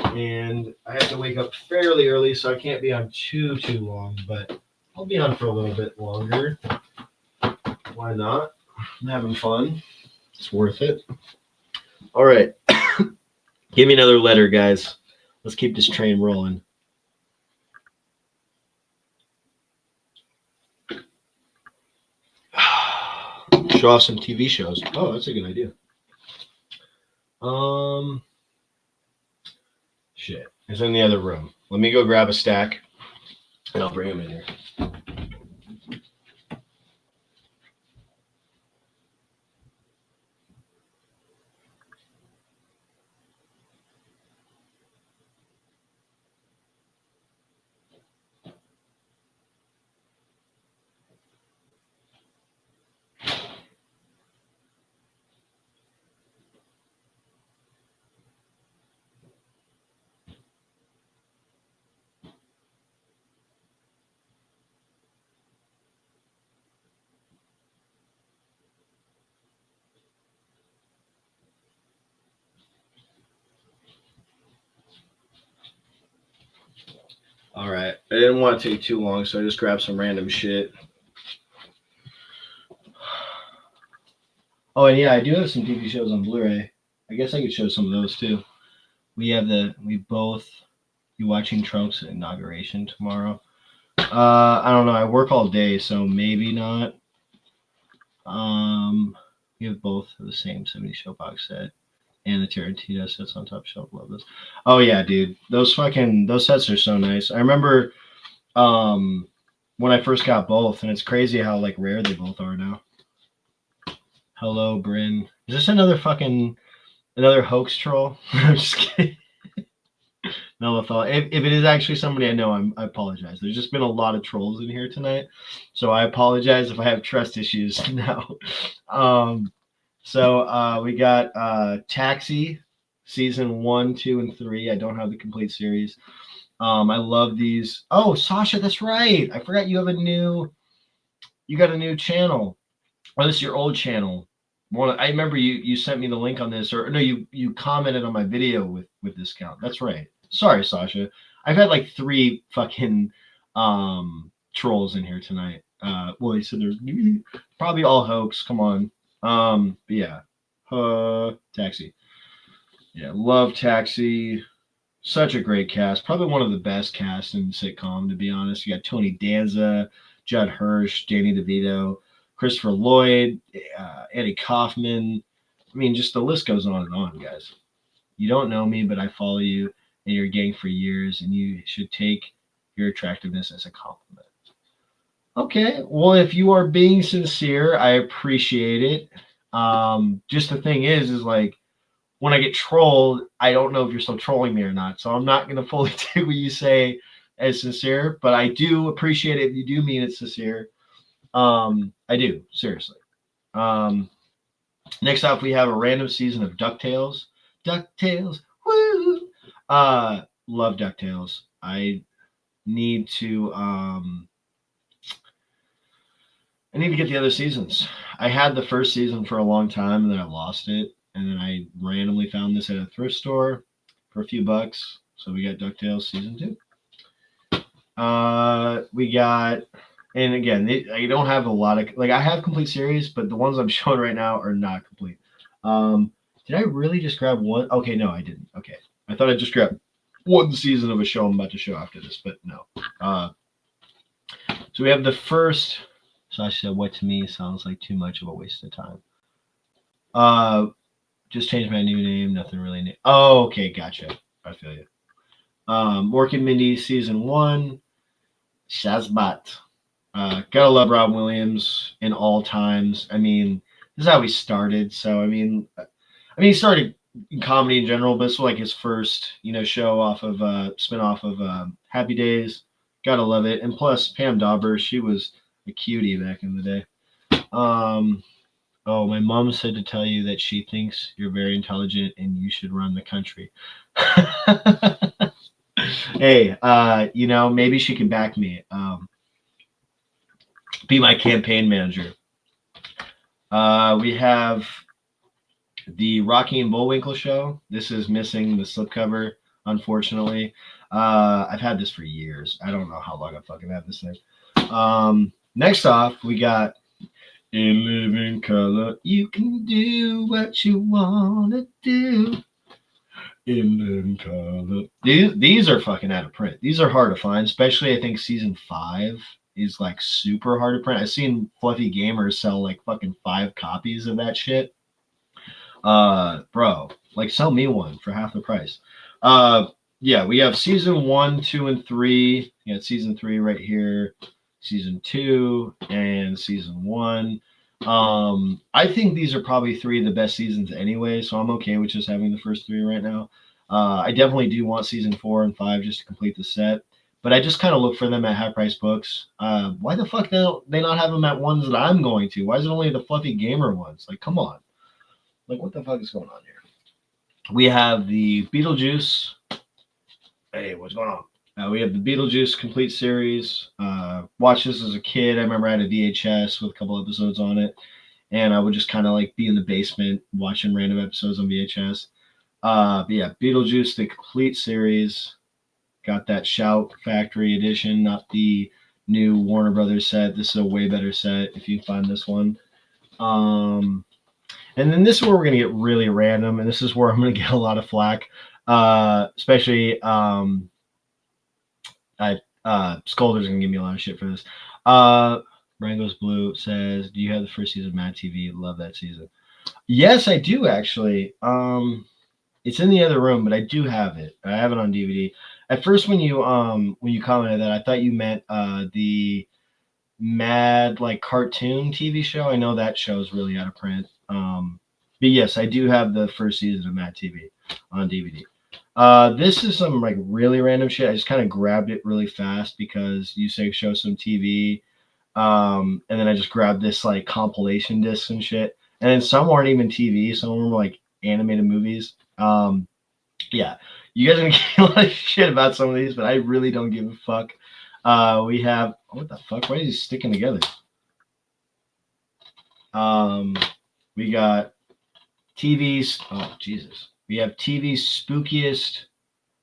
and I have to wake up fairly early, so I can't be on too long, but I'll be on for a little bit longer. Why not? I'm having fun. It's worth it. All right. Give me another letter, guys. Let's keep this train rolling. Show off some TV shows. Oh, that's a good idea. Shit. It's in the other room. Let me go grab a stack, and I'll bring them in here. All right. I didn't want to take too long, so I just grabbed some random shit. Oh, and yeah, I do have some TV shows on Blu-ray. I guess I could show some of those too. We both be watching Trump's inauguration tomorrow. I don't know. I work all day, so maybe not. We have both the same 70 show box set. And the Tarantino sets on top shelf. Love this. Oh yeah, dude. Those sets are so nice. I remember when I first got both, and it's crazy how like rare they both are now. Hello, Bryn. Is this another hoax troll? I'm just kidding. No, if it is actually somebody I know, I apologize. There's just been a lot of trolls in here tonight, so I apologize if I have trust issues now. So we got Taxi, season 1, 2, and 3. I don't have the complete series. I love these. Oh, Sasha, that's right. I forgot you got a new channel. Oh, this is your old channel. I remember you sent me the link on this, or no, you commented on my video with this count. That's right. Sorry, Sasha. I've had like 3 fucking trolls in here tonight. Well, they said there's probably all hoax. Come on. But yeah. Taxi. Yeah, love Taxi. Such a great cast. Probably one of the best casts in sitcom, to be honest. You got Tony Danza, Judd Hirsch, Danny DeVito, Christopher Lloyd, Eddie Kaufman. I mean, just the list goes on and on, guys. You don't know me, but I follow you and your gang for years, and you should take your attractiveness as a compliment. Okay, well, if you are being sincere, I appreciate it. Just the thing is like when I get trolled, I don't know if you're still trolling me or not. So I'm not gonna fully take what you say as sincere, but I do appreciate it if you do mean it sincere. I do seriously. Um, Next up, we have a random season of Ducktales. Ducktales, woo! Love Ducktales. Need to um, I need to get the other seasons. I had the first season for a long time, and then I lost it, and then I randomly found this at a thrift store for a few bucks. So we got Ducktales season 2. We got, and again, I don't have a lot of like I have complete series, but the ones I'm showing right now are not complete. Did I really just grab one? Okay, no, I didn't. Okay, I thought I just grabbed one season of a show I'm about to show after this, but no. So we have the first. So I said, what to me sounds like too much of a waste of time. Just changed my new name. Nothing really new. Oh, okay, gotcha. I feel you. Mork and Mindy season 1. Shazbot. Gotta love Rob Williams in all times. I mean, this is how he started. So he started in comedy in general, but this was like his first, show off of spin off of Happy Days. Gotta love it. And plus, Pam Dauber, she was a cutie back in the day. Oh, my mom said to tell you that she thinks you're very intelligent and you should run the country. Hey, maybe she can back me. Be my campaign manager. We have the Rocky and Bullwinkle show. This is missing the slipcover, unfortunately. I've had this for years. I don't know how long I fucking have this thing. Next off, we got In Living Color. You can do what you want to do. In Living Color. These are fucking out of print. These are hard to find, especially I think season 5 is like super hard to print. I've seen Fluffy Gamers sell like fucking 5 copies of that shit. Bro, like sell me one for half the price. Yeah, we have season 1, 2, and 3. You got season 3 right here, season 2, and season 1. I think these are probably 3 of the best seasons anyway, so I'm okay with just having the first 3 right now. I definitely do want season 4 and 5 just to complete the set, but I just kind of look for them at half price books. Why the fuck don't they not have them at ones that I'm going to? Why is it only the Fluffy Gamer ones? Like, come on. Like, what the fuck is going on here? We have the Beetlejuice. Hey, what's going on? We have the Beetlejuice complete series. Watched this as a kid. I remember I had a VHS with a couple episodes on it, and I would just kind of like be in the basement watching random episodes on VHS. But yeah, Beetlejuice, the complete series. Got that Shout Factory edition, not the new Warner Brothers set. This is a way better set if you find this one. And then this is where we're going to get really random, and this is where I'm going to get a lot of flack, especially Scolder's going to give me a lot of shit for this. Rango's Blue says, do you have the first season of Mad TV? Love that season. Yes, I do, actually. It's in the other room, but I do have it. I have it on DVD. At first, when you commented that, I thought you meant the Mad like cartoon TV show. I know that show is really out of print. But yes, I do have the first season of Mad TV on DVD. This is some like really random shit. I just kind of grabbed it really fast because you say show some TV. And then I just grabbed this like compilation discs and shit. And then some weren't even TV. Some of them were like animated movies. Yeah, you guys are gonna get a lot of shit about some of these, but I really don't give a fuck. We have what the fuck? Why is he sticking together? We got TV's. Oh Jesus, we have TV's spookiest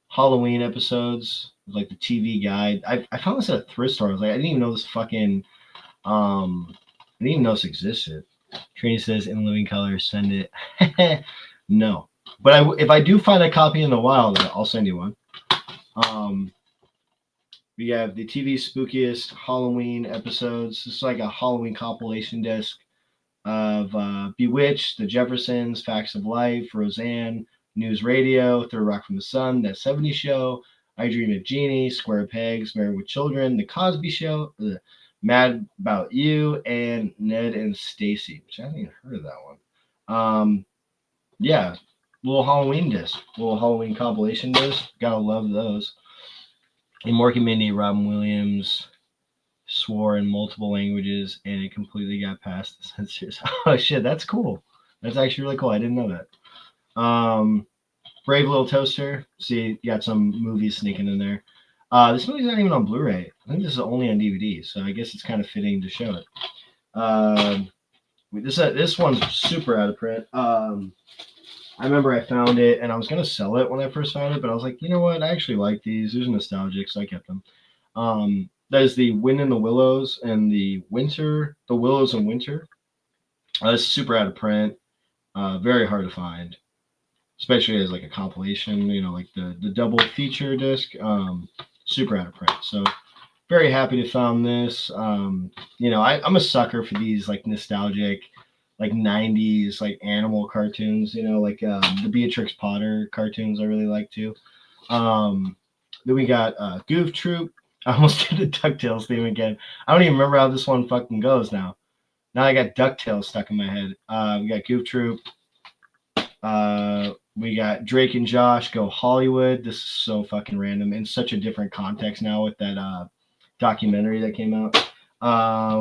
Halloween episodes, like the TV guide. I found this at a thrift store. I was like, I didn't even know this fucking. I didn't even know this existed. Trini says in living color, send it. No. But if I do find a copy in the wild, I'll send you one. We have the TV spookiest Halloween episodes. This is like a Halloween compilation disc of Bewitched, The Jeffersons, Facts of Life, Roseanne, News Radio, Third Rock from the Sun, That 70s Show, I Dream of Jeannie, Square Pegs, Married with Children, The Cosby Show, Mad About You, and Ned and Stacy, which I haven't even heard of that one. Yeah, little Halloween disc, little Halloween compilation disc. Gotta love those. And Morky Mindy, Robin Williams swore in multiple languages, and it completely got past the censors. Oh shit, that's cool. That's actually really cool. I didn't know that. Brave Little Toaster. See, you got some movies sneaking in there. This movie's not even on Blu-ray. I think this is only on DVD, so I guess it's kind of fitting to show it. This one's super out of print. I remember I found it, and I was gonna sell it when I first found it, but I was like, you know what? I actually like these. These are nostalgic, so I kept them. That is the Wind in the Willows and the Willows in Winter. It's super out of print. Very hard to find, especially as like a compilation. You know, like the double feature disc. Super out of print. So very happy to found this. You know, I'm a sucker for these like nostalgic, like 90s like animal cartoons. You know, like the Beatrix Potter cartoons I really like too. Then we got Goof Troop. I almost did a DuckTales theme again. I don't even remember how this one fucking goes now. Now I got DuckTales stuck in my head. We got Goof Troop. We got Drake and Josh Go Hollywood. This is so fucking random in such a different context now with that documentary that came out.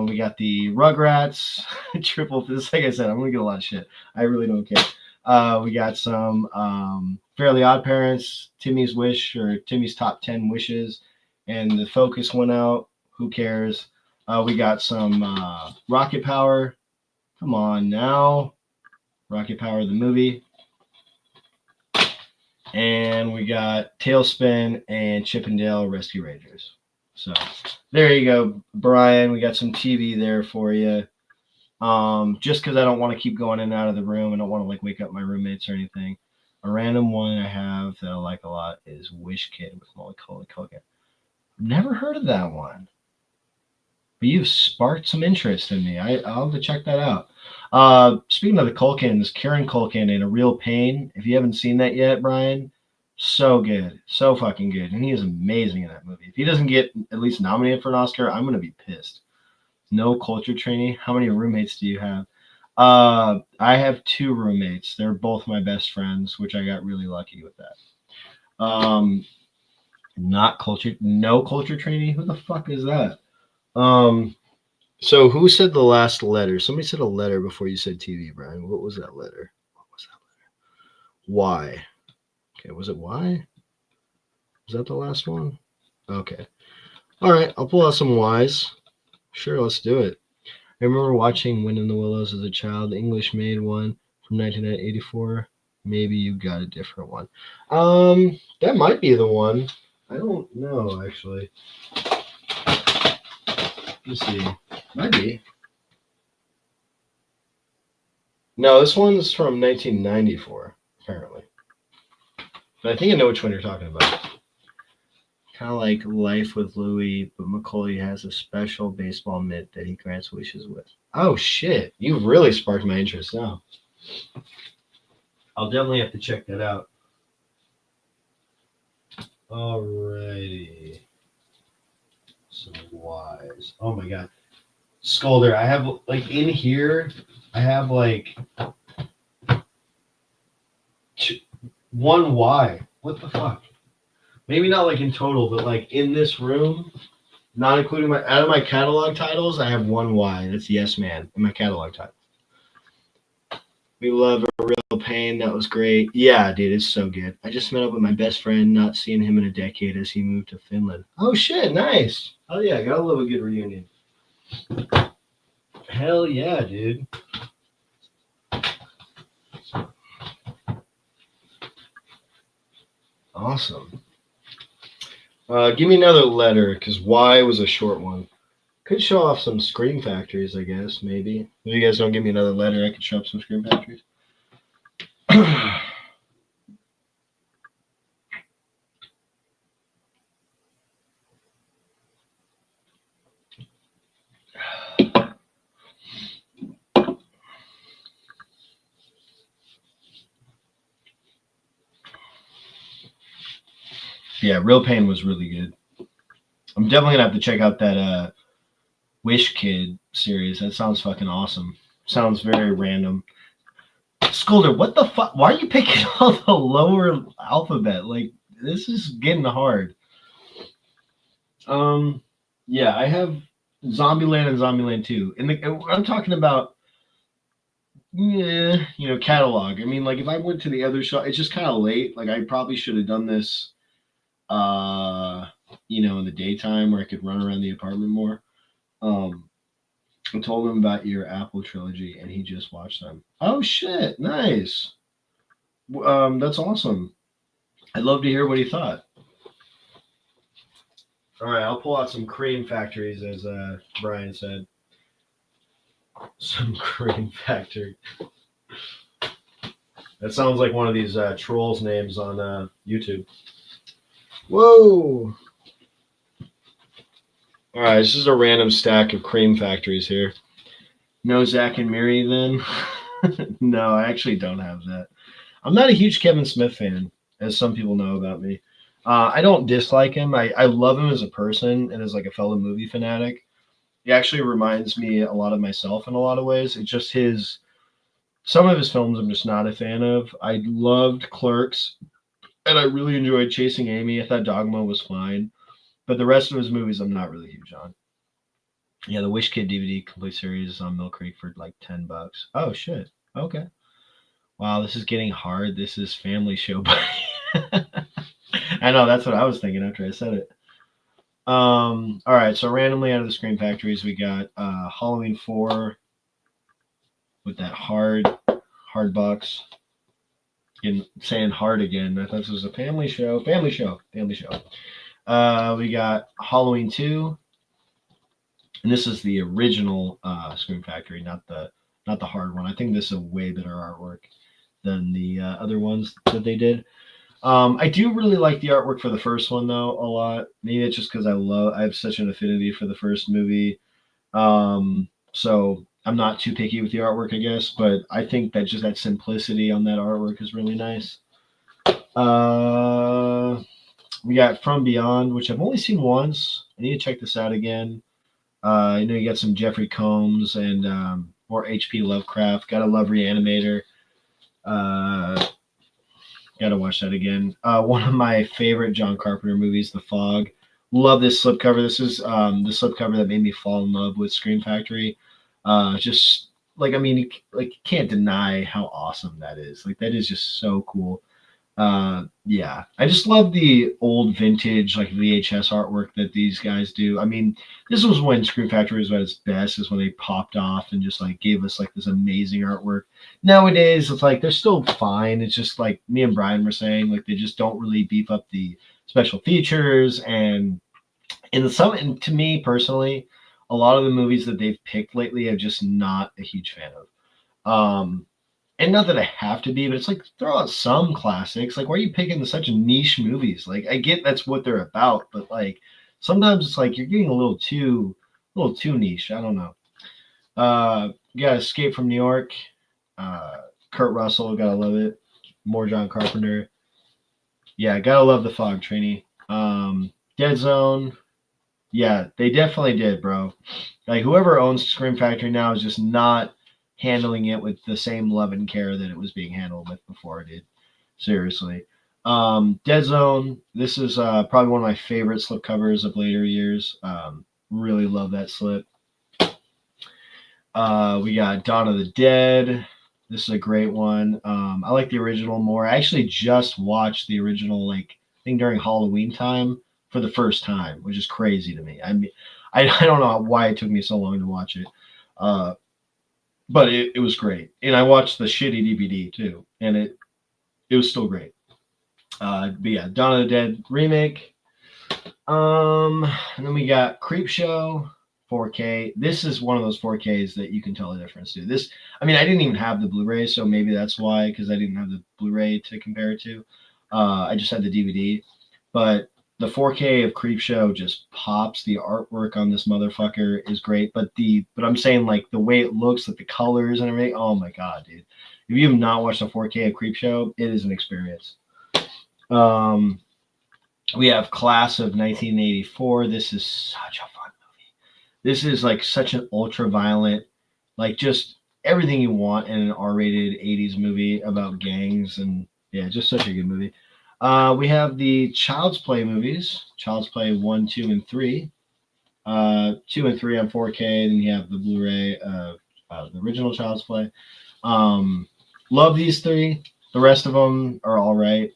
We got the Rugrats triple. This, like I said, I'm gonna get a lot of shit. I really don't care. We got some Fairly Odd Parents, Timmy's Wish or Timmy's Top 10 Wishes, and the focus went out. Who cares? We got some Rocket Power. Come on now. Rocket Power, the movie. And we got Tailspin and Chip and Dale Rescue Rangers. So there you go, Brian. We got some TV there for you. Just because I don't want to keep going in and out of the room. I don't want to like wake up my roommates or anything. A random one I have that I like a lot is Wish Kid with Macaulay Culkin. Never heard of that one. But you've sparked some interest in me. I'll have to check that out. Speaking of the Culkins, Kieran Culkin in A Real Pain. If you haven't seen that yet, Brian, so good. So fucking good. And he is amazing in that movie. If he doesn't get at least nominated for an Oscar, I'm going to be pissed. No culture training. How many roommates do you have? I have 2 roommates. They're both my best friends, which I got really lucky with that. No culture training? Who the fuck is that? So who said the last letter? Somebody said a letter before you said TV, Brian. What was that letter? Y. Okay, was it Y? Was that the last one? Okay. All right, I'll pull out some Ys. Sure, let's do it. I remember watching Wind in the Willows as a child. The English made one from 1984. Maybe you got a different one. That might be the one. I don't know, actually. Let's see. Might be. No, this one's from 1994, apparently. But I think I know which one you're talking about. Kind of like Life with Louie, but Macaulay has a special baseball mitt that he grants wishes with. Oh, shit. You've really sparked my interest now. I'll definitely have to check that out. Alrighty. Some Ys. Oh, my God. Scolder, I have, like, in here, I have, like, 1 Y. What the fuck? Maybe not, like, in total, but, like, in this room, not including out of my catalog titles, I have 1 Y. That's Yes Man in my catalog title. We love A Real Pain. That was great. Yeah, dude, it's so good. I just met up with my best friend, not seeing him in a decade as he moved to Finland. Oh, shit, nice. Oh, yeah, gotta love a good reunion. Hell yeah, dude. Awesome. Give me another letter, because Y was a short one. Could show off some Scream Factories, I guess, maybe. If you guys don't give me another letter, I could show up some Scream Factories. Yeah, Real Pain was really good. I'm definitely gonna have to check out that Wish Kid series. That sounds fucking awesome. Sounds very random. Scolder, what the fuck? Why are you picking all the lower alphabet? Like, this is getting hard. Um, yeah, I have Zombieland and Zombieland 2. I'm talking about, yeah, catalog. I mean, like, if I went to the other shop, it's just kind of late. Like, I probably should have done this, uh, in the daytime where I could run around the apartment more. Um, I told him about your Apple trilogy, and he just watched them. Oh shit! Nice. That's awesome. I'd love to hear what he thought. All right, I'll pull out some cream factories, as Brian said. Some cream factory. That sounds like one of these trolls' names on YouTube. Whoa! All right, this is a random stack of cream factories here. No Zach and Miri, then? No, I actually don't have that. I'm not a huge Kevin Smith fan, as some people know about me. I don't dislike him. I love him as a person and as like a fellow movie fanatic. He actually reminds me a lot of myself in a lot of ways. It's just some of his films I'm just not a fan of. I loved Clerks, and I really enjoyed Chasing Amy. I thought Dogma was fine, but the rest of his movies I'm not really huge on. Yeah, the Wish Kid DVD complete series is on Mill Creek for like $10. Oh shit. Okay. Wow, this is getting hard. This is family show. I know that's what I was thinking after I said it. All right, so randomly out of the Scream Factories, we got Halloween 4 with that hard box. Again, saying hard again. I thought this was a family show. Family show. Family show. We got Halloween 2, and this is the original Scream Factory, not the hard one. I think this is a way better artwork than the other ones that they did. I do really like the artwork for the first one though a lot. Maybe it's just because I have such an affinity for the first movie. So I'm not too picky with the artwork, I guess. But I think that just that simplicity on that artwork is really nice. We got From Beyond, which I've only seen once. I need to check this out again. You got some Jeffrey Combs and more H.P. Lovecraft. Gotta love Reanimator. Gotta watch that again. One of my favorite John Carpenter movies, The Fog. Love this slipcover. This is the slipcover that made me fall in love with Scream Factory. Just like, I mean, you can't deny how awesome that is. Like, that is just so cool. Yeah, I just love the old vintage like VHS artwork that these guys do. I mean, this was when Scream Factory was at its best, is when they popped off and just like gave us like this amazing artwork. Nowadays, it's like they're still fine. It's just like me and Brian were saying, like they just don't really beef up the special features, and and to me personally, a lot of the movies that they've picked lately, I'm just not a huge fan of. And not that I have to be, but it's like throw out some classics. Like, why are you picking such niche movies? Like, I get that's what they're about, but like sometimes it's like you're getting a little too niche. I don't know. You got Escape from New York. Kurt Russell, gotta love it. More John Carpenter. Yeah, gotta love The Fog, Trini. Dead Zone. Yeah, they definitely did, bro. Like whoever owns Scream Factory now is just not handling it with the same love and care that it was being handled with before it did. Seriously. Dead Zone. This is probably one of my favorite slip covers of later years. Really love that slip. We got Dawn of the Dead. This is a great one. I like the original more. I actually just watched the original, like I think during Halloween time for the first time, which is crazy to me. I mean, I don't know why it took me so long to watch it. But it was great. And I watched the shitty DVD too, and it was still great. But yeah, Dawn of the Dead remake. And then we got Creepshow 4K. This is one of those 4Ks that you can tell the difference to. This, I mean, I didn't even have the Blu-ray, so maybe that's why, because I didn't have the Blu-ray to compare it to. I just had the DVD, but the 4K of Creepshow just pops. The artwork on this motherfucker is great, but I'm saying like the way it looks, like the colors and everything. Oh my god, dude! If you have not watched the 4K of Creepshow, it is an experience. We have Class of 1984. This is such a fun movie. This is like such an ultra violent, like just everything you want in an R-rated 80s movie about gangs and yeah, just such a good movie. We have the Child's Play movies, Child's Play 1, 2, and 3. 2 and 3 on 4K, then you have the Blu-ray of the original Child's Play. Um, love these three. The rest of them are all right.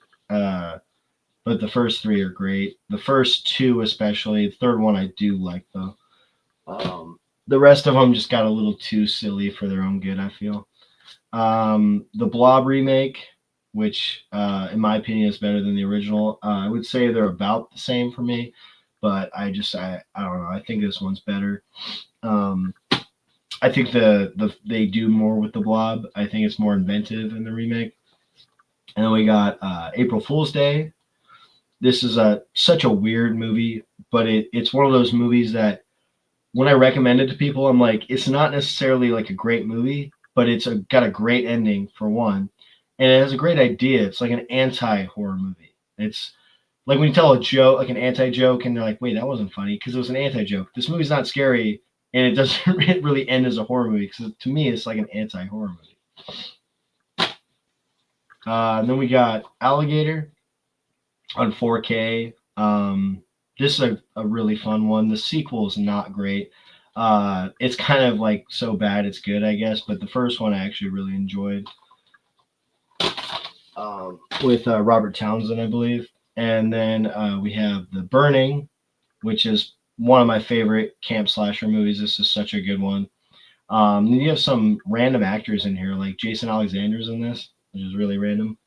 But the first three are great. The first two, especially. The third one, I do like, though. The rest of them just got a little too silly for their own good, I feel. The Blob remake, which, in my opinion, is better than the original. I would say they're about the same for me, but I don't know. I think this one's better. Um, I think they do more with the Blob. I think it's more inventive in the remake. And then we got April Fool's Day. This is such a weird movie, but it's one of those movies that when I recommend it to people, I'm like, it's not necessarily like a great movie, but it's got a great ending for one, and it has a great idea. It's like an anti-horror movie. It's like when you tell a joke, like an anti-joke, and they're like, wait, that wasn't funny because it was an anti-joke. This movie's not scary, and it doesn't really end as a horror movie because to me, it's like an anti-horror movie. And then we got Alligator on 4K. This is a really fun one. The sequel is not great. It's kind of like so bad it's good, I guess. But the first one I actually really enjoyed with Robert Townsend, I believe. And then we have The Burning, which is one of my favorite camp slasher movies. This is such a good one. You have some random actors in here, like Jason Alexander's in this, which is really random.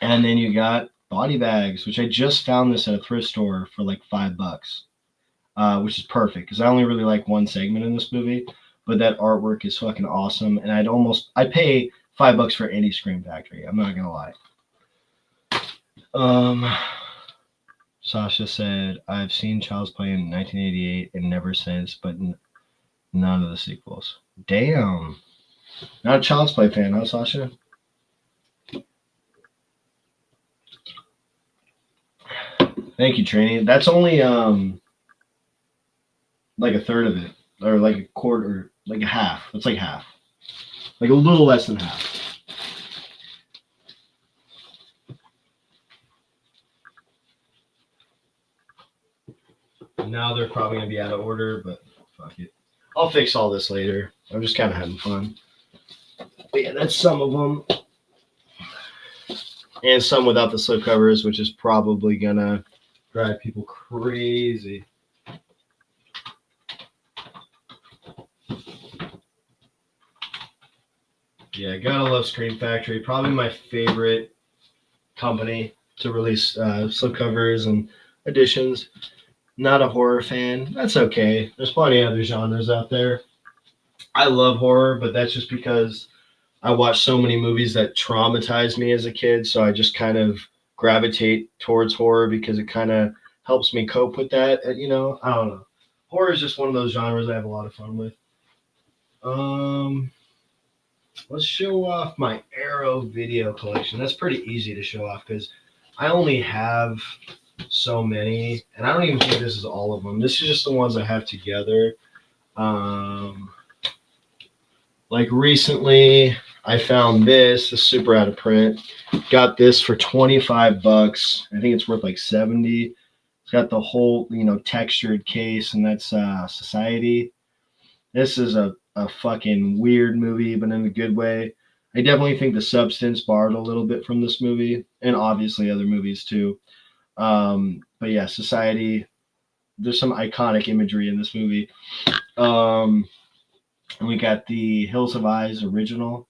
And then you got Body Bags, which I just found this at a thrift store for like $5, which is perfect because I only really like one segment in this movie, but that artwork is fucking awesome, and I pay $5 for any Scream Factory. I'm not gonna lie. Sasha said, "I've seen Child's Play in 1988 and never since, but none of the sequels." Damn, not a Child's Play fan, huh, Sasha? Thank you, Trini. That's only like a third of it, or like a quarter, like a half. It's like half, like a little less than half. Now they're probably gonna be out of order, but fuck it. I'll fix all this later. I'm just kind of having fun. But yeah, that's some of them, and some without the slip covers, which is probably gonna drive people crazy. Yeah, gotta love Scream Factory. Probably my favorite company to release slipcovers and editions. Not a horror fan. That's okay. There's plenty of other genres out there. I love horror, but that's just because I watched so many movies that traumatized me as a kid. So I just kind of gravitate towards horror because it kind of helps me cope with that. You know, I don't know. Horror is just one of those genres I have a lot of fun with. Let's show off my Arrow video collection. That's pretty easy to show off because I only have so many, and I don't even think this is all of them. This is just the ones I have together. Like recently, I found this. This is super out of print. Got this for $25. I think it's worth like 70. It's got the whole, textured case, and that's Society. This is a fucking weird movie, but in a good way. I definitely think the substance borrowed a little bit from this movie, and obviously other movies too. But yeah, Society. There's some iconic imagery in this movie. And we got the Hills of Eyes original.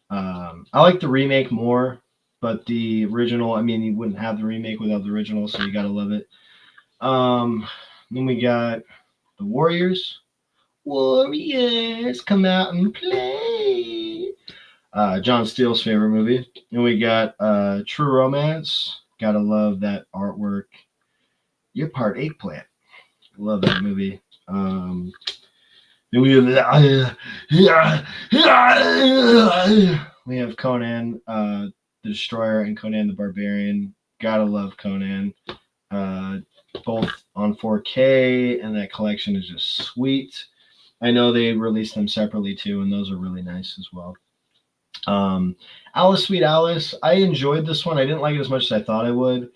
I like the remake more, but the original, I mean, you wouldn't have the remake without the original, so you gotta love it. Then we got the Warriors. Warriors, come out and play. John Steele's favorite movie. And we got True Romance. Gotta love that artwork. You're part eggplant. Love that movie. Then we have Conan the Destroyer and Conan the Barbarian. Gotta love Conan. Both on 4K, and that collection is just sweet. I know they released them separately too, and those are really nice as well. Alice, Sweet Alice, I enjoyed this one. I didn't like it as much as I thought I would,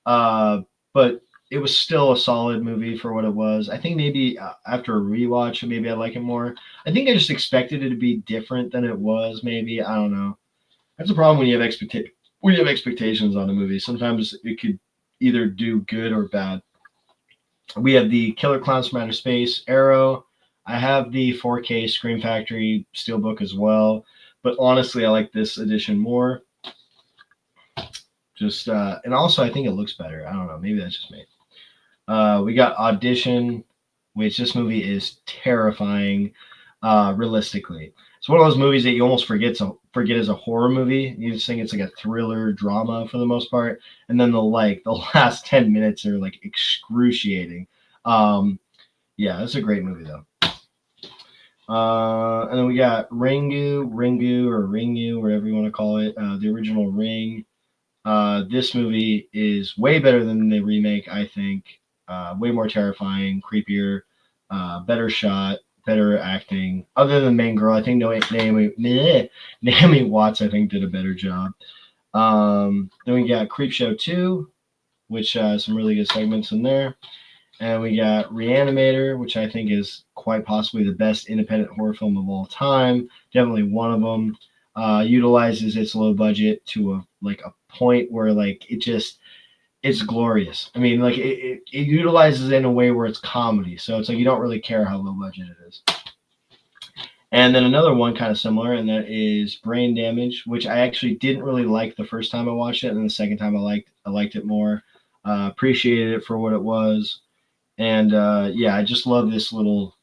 but it was still a solid movie for what it was. I think maybe after a rewatch, maybe I like it more. I think I just expected it to be different than it was. Maybe I don't know. That's a problem when you have expectations on a movie. Sometimes it could either do good or bad. We have the Killer Clowns from Outer Space, Arrow. I have the 4K Scream Factory Steelbook as well, but honestly, I like this edition more. Just and also I think it looks better. I don't know, maybe that's just me. We got Audition, which this movie is terrifying. Realistically, it's one of those movies that you almost forget as a horror movie. You just think it's like a thriller drama for the most part, and then the last 10 minutes are like excruciating. Yeah, it's a great movie though. And then we got Ringu, or Ringu, whatever you want to call it, the original Ring. This movie is way better than the remake, I think. Way more terrifying, creepier, better shot, better acting. Other than the main girl, I think Naomi Watts, I think, did a better job. Then we got Creepshow 2, which some really good segments in there. And we got Reanimator, which I think is quite possibly the best independent horror film of all time. Definitely one of them. Utilizes its low budget to a point where it's glorious. I mean, it utilizes it in a way where it's comedy, so it's like you don't really care how low budget it is. And then another one kind of similar, and that is Brain Damage, which I actually didn't really like the first time I watched it, and then the second time I liked it more. Appreciated it for what it was, and yeah, I just love this little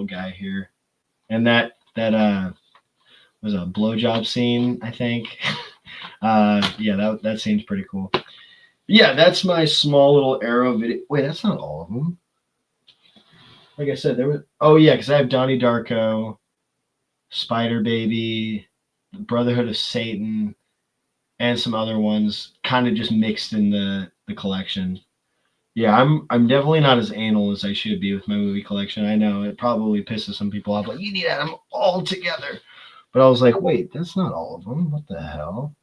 guy here, and that was a blowjob scene, I think. Yeah, that seems pretty cool. Yeah, that's my small little Arrow video. Wait, that's not all of them. Like I said, there was. Oh yeah, because I have Donnie Darko, Spider Baby, Brotherhood of Satan, and some other ones, kind of just mixed in the collection. Yeah, I'm definitely not as anal as I should be with my movie collection. I know it probably pisses some people off. Like, you need to have them all together. But I was like, wait, that's not all of them. What the hell?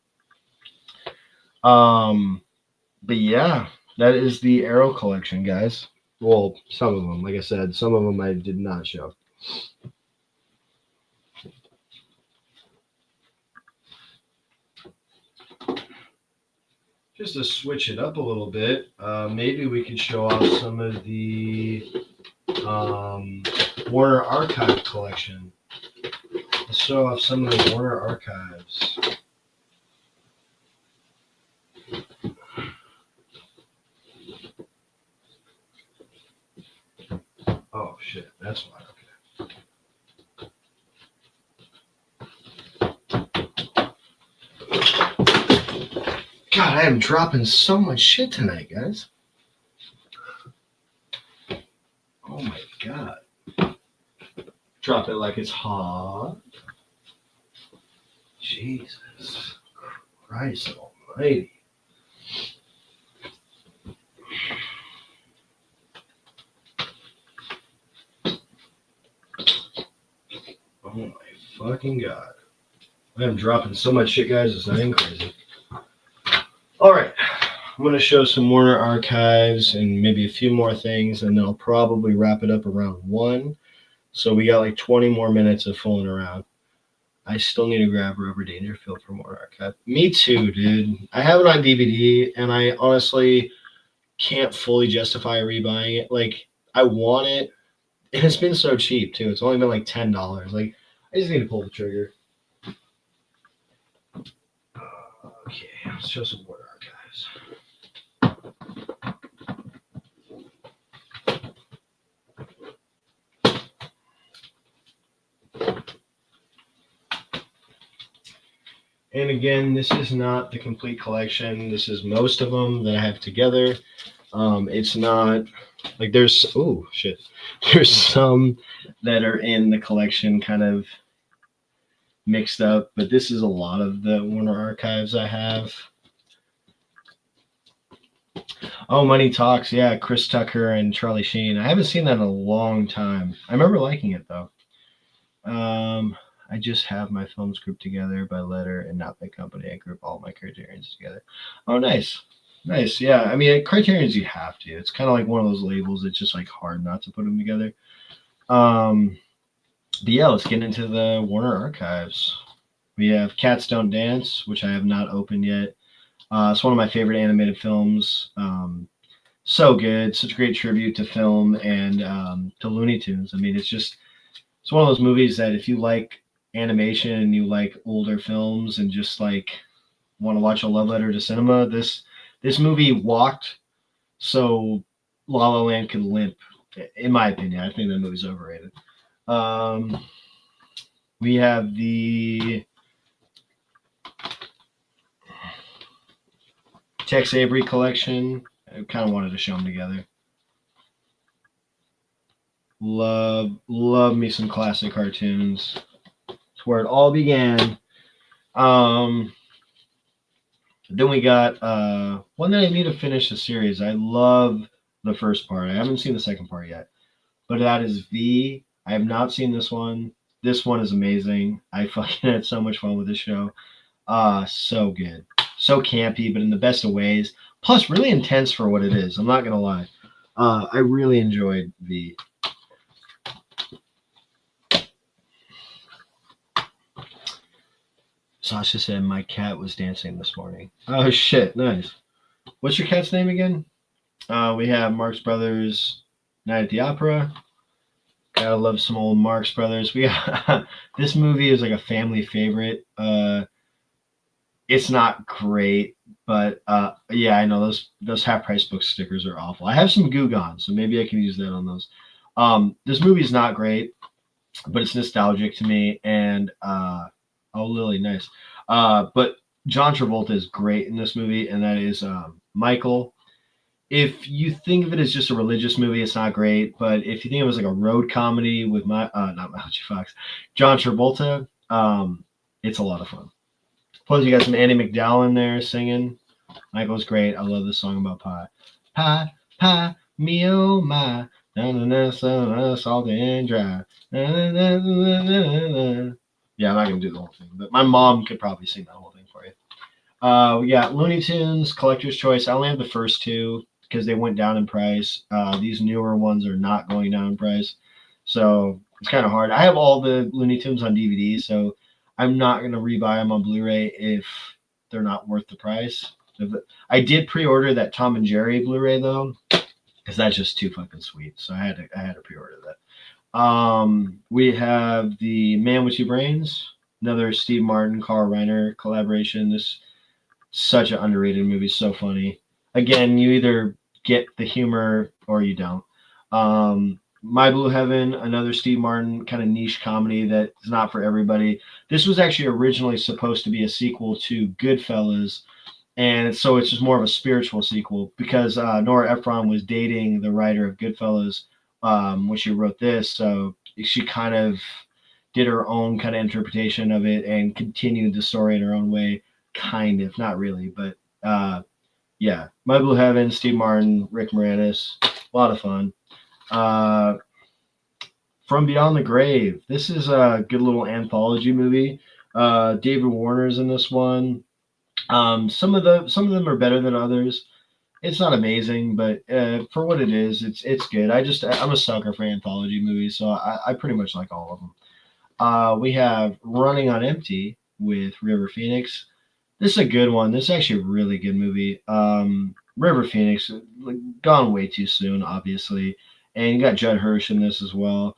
But yeah, that is the Arrow collection, guys. Well, some of them. Like I said, some of them I did not show. Just to switch it up a little bit, maybe we could show off some of the Warner Archive collection. Let's show off some of the Warner Archives. Oh shit, that's why. God, I am dropping so much shit tonight, guys. Oh my god. Drop it like it's hot. Jesus Christ almighty. Oh my fucking god. I am dropping so much shit, guys, it's not even crazy. Alright, I'm going to show some Warner Archives and maybe a few more things, and then I'll probably wrap it up around 1. So we got like 20 more minutes of fooling around. I still need to grab Rubber Dangerfield from Warner Archive. Me too, dude. I have it on DVD, and I honestly can't fully justify rebuying it. Like, I want it, and it's been so cheap, too. It's only been like $10. Like, I just need to pull the trigger. Okay, let's show some Warner Archives. And again, this is not the complete collection. This is most of them that I have together. It's not like there's there's some that are in the collection kind of mixed up, but this is a lot of the Warner Archives I have. Oh, Money Talks. Yeah, Chris Tucker and Charlie Sheen. I haven't seen that in a long time. I remember liking it though. Um, I just have my films grouped together by letter and not by company. I group all my criterions together. Oh, nice. Nice. Yeah. I mean, criterions you have to. It's kind of like one of those labels. It's just like hard not to put them together. Um, but yeah, let's get into the Warner Archives. We have Cats Don't Dance, which I have not opened yet. It's one of my favorite animated films. So good. Such a great tribute to film and to Looney Tunes. I mean, it's one of those movies that if you like animation and you like older films and just like want to watch a love letter to cinema, this movie walked so La La Land could limp. In my opinion, I think that movie's overrated. Um, we have the Tex Avery collection. I kind of wanted to show them together. Love me some classic cartoons. It's where it all began. Um, then we got one that I need to finish the series. I love the first part. I haven't seen the second part yet, but that is V. I have not seen this one. This one is amazing. I fucking had so much fun with this show. So good, so campy, but in the best of ways. Plus, really intense for what it is. I'm not gonna lie. I really enjoyed V. Sasha said my cat was dancing this morning. Oh shit, nice. What's your cat's name again? We have Marx Brothers Night at the Opera. Gotta love some old Marx Brothers. We got, this movie is like a family favorite. It's not great, but yeah, I know those half price book stickers are awful. I have some Goo Gone, so maybe I can use that on those. This movie's not great, but it's nostalgic to me. And oh, Lily, nice. But John Travolta is great in this movie, and that is Michael. If you think of it as just a religious movie, it's not great. But if you think of it as like a road comedy with my not Michael J. Fox, John Travolta, it's a lot of fun. Plus, you got some Annie McDowell in there singing. Michael's great. I love this song about pie. Pie, pie, me oh my, na na na, so salty and dry. Na, na, na, na, na, na. Yeah, I'm not gonna do the whole thing, but my mom could probably sing that whole thing for you. We got Looney Tunes, Collector's Choice. I only have the first two because they went down in price. These newer ones are not going down in price, so it's kind of hard. I have all the Looney Tunes on DVD, so I'm not gonna rebuy them on Blu-ray if they're not worth the price. I did pre-order that Tom and Jerry Blu-ray though, because that's just too fucking sweet. So I had to pre-order that. We have the Man with Two Brains, another Steve Martin, Carl Reiner collaboration. This such an underrated movie, so funny. Again, you either get the humor or you don't. My Blue Heaven, another Steve Martin kind of niche comedy that is not for everybody. This was actually originally supposed to be a sequel to Goodfellas, and so it's just more of a spiritual sequel because Nora Ephron was dating the writer of Goodfellas when she wrote this, so she kind of did her own kind of interpretation of it and continued the story in her own way, kind of, not really, but yeah. My Blue Heaven, Steve Martin, Rick Moranis, a lot of fun. From Beyond the Grave. This is a good little anthology movie. David Warner's in this one. Some of them are better than others. It's not amazing, but for what it is, it's good. I'm a sucker for anthology movies, so I pretty much like all of them. We have Running on Empty with River Phoenix. This is a good one. This is actually a really good movie. River Phoenix, gone way too soon, obviously, and you got Judd Hirsch in this as well.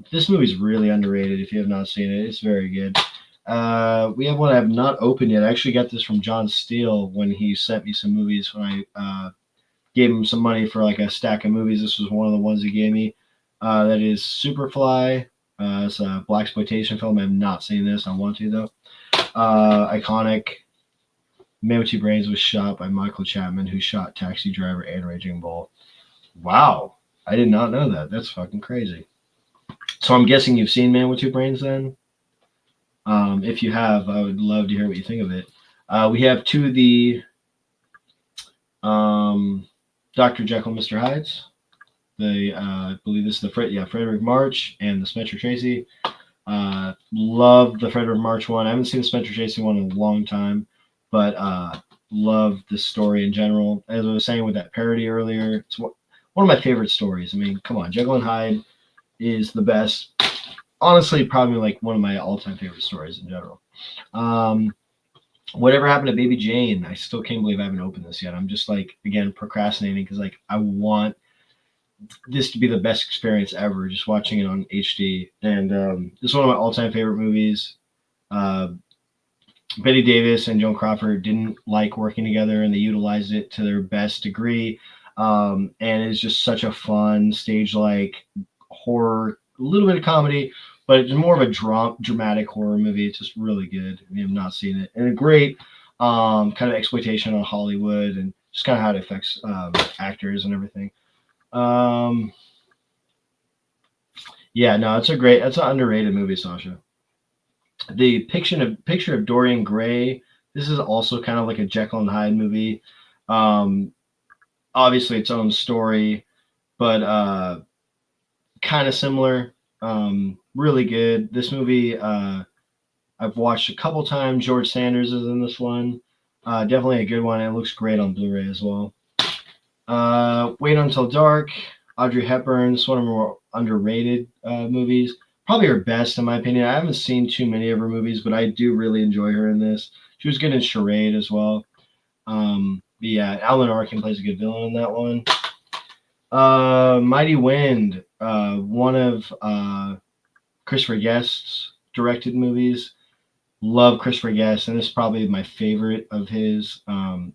This movie's really underrated. If you have not seen it, it's very good. We have one I have not opened yet. I actually got this from John Steele when he sent me some movies when I gave him some money for like a stack of movies. This was one of the ones he gave me. That is Superfly. It's a blaxploitation film. I have not seen this. I want to though. Iconic. Man with Two Brains was shot by Michael Chapman, who shot Taxi Driver and Raging Bull. Wow, I did not know that. That's fucking crazy. So I'm guessing you've seen Man with Two Brains then? If you have, I would love to hear what you think of it. We have to the Dr. Jekyll, Mr. Hyde's. I believe this is the Frederick March and the Spencer Tracy. Love the Frederick March one. I haven't seen the Spencer Tracy one in a long time, but love the story in general. As I was saying with that parody earlier, it's one of my favorite stories. I mean, come on, Jekyll and Hyde is the best. Honestly, probably like one of my all-time favorite stories in general. Um, Whatever happened to Baby Jane? I still can't believe I haven't opened this yet. I'm just like again procrastinating because like I want this to be the best experience ever, just watching it on HD. And this is one of my all-time favorite movies. Uh, Betty Davis and Joan Crawford didn't like working together, and they utilized it to their best degree. And it's just such a fun stage-like horror, a little bit of comedy, but it's more of a dramatic horror movie. It's just really good. I mean, I've not seen it, and a great kind of exploitation on Hollywood and just kind of how it affects actors and everything. Um, yeah, no, it's an underrated movie, Sasha. The picture of Dorian Gray. This is also kind of like a Jekyll and Hyde movie. Um, Obviously its own story, but kind of similar. Really good. This movie I've watched a couple times. George Sanders is in this one. Definitely a good one. It looks great on Blu-ray as well. Wait Until Dark. Audrey Hepburn's one of her more underrated movies. Probably her best, in my opinion. I haven't seen too many of her movies, but I do really enjoy her in this. She was good in Charade as well. But yeah, Alan Arkin plays a good villain in that one. Mighty Wind, one of Christopher Guest's directed movies. Love Christopher Guest, and this is probably my favorite of his.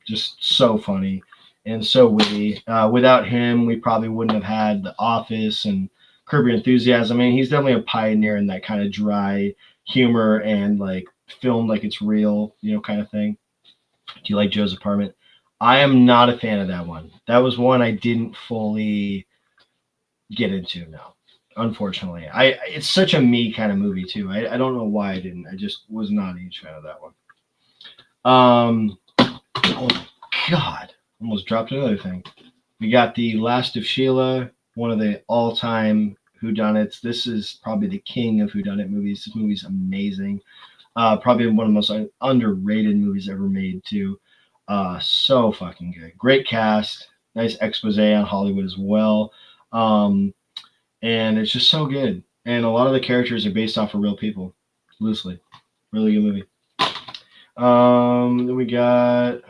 Just so funny and so witty. Without him, we probably wouldn't have had The Office and Curb Your Enthusiasm. I mean, he's definitely a pioneer in that kind of dry humor and like filmed like it's real, kind of thing. Do you like Joe's Apartment? I am not a fan of that one. That was one I didn't fully get into now. Unfortunately, it's such a me kind of movie too. I don't know why I didn't. I just was not a huge fan of that one. Oh my god, almost dropped another thing. We got The Last of Sheila, one of the all-time whodunits. This is probably the king of whodunit movies. This movie's amazing. Probably one of the most underrated movies ever made too. So fucking good. Great cast. Nice expose on Hollywood as well. And it's just so good. And a lot of the characters are based off of real people, loosely. Really good movie. Then we got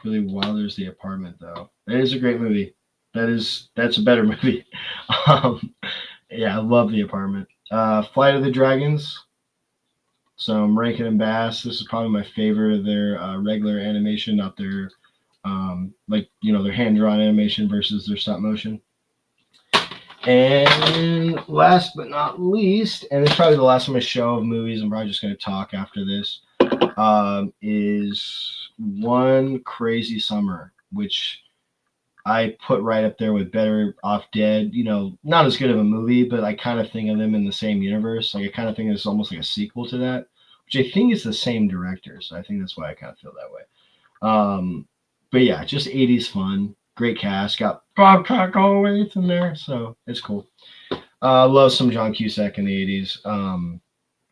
Billy Wilder's The Apartment, though. That is a great movie. That's a better movie. Yeah, I love The Apartment. Flight of the Dragons. So Rankin and Bass. This is probably my favorite of their regular animation, not their their hand drawn animation versus their stop motion. And last but not least, and it's probably the last of my show of movies, I'm probably just going to talk after this, is One Crazy Summer, which I put right up there with Better Off Dead. Not as good of a movie, but I kind of think of them in the same universe. Like I kind of think it's almost like a sequel to that, which I think is the same director. So I think that's why I kind of feel that way. But yeah, just 80s fun. Great cast. Got Bobcat Goldthwait in there, so it's cool. Love some John Cusack in the 80s.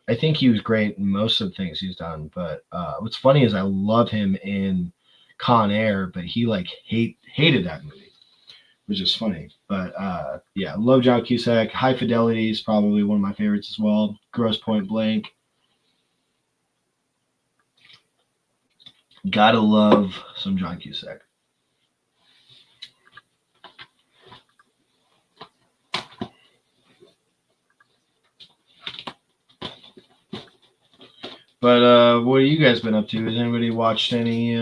I think he was great in most of the things he's done, but what's funny is I love him in Con Air, but he like hated that movie, which is funny. But yeah, love John Cusack. High Fidelity is probably one of my favorites as well. Gross Point Blank. Gotta love some John Cusack. But what have you guys been up to? Has anybody watched any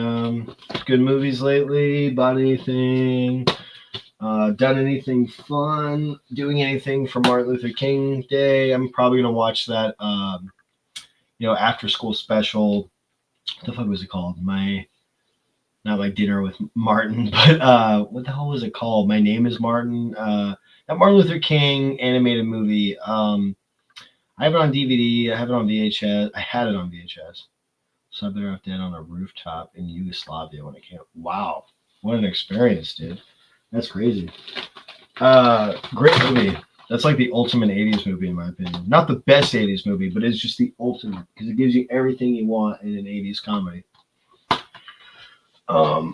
good movies lately? Bought anything? Done anything fun? Doing anything for Martin Luther King Day? I'm probably gonna watch that after school special. What the fuck was it called? Not like Dinner with Martin, but what the hell was it called? My Name is Martin. That Martin Luther King animated movie. I have it on DVD. I have it on VHS. I had it on VHS. So I Better Off Dead on a rooftop in Yugoslavia when it came. Wow. What an experience, dude. That's crazy. Great movie. That's like the ultimate 80s movie, in my opinion. Not the best 80s movie, but it's just the ultimate because it gives you everything you want in an 80s comedy. But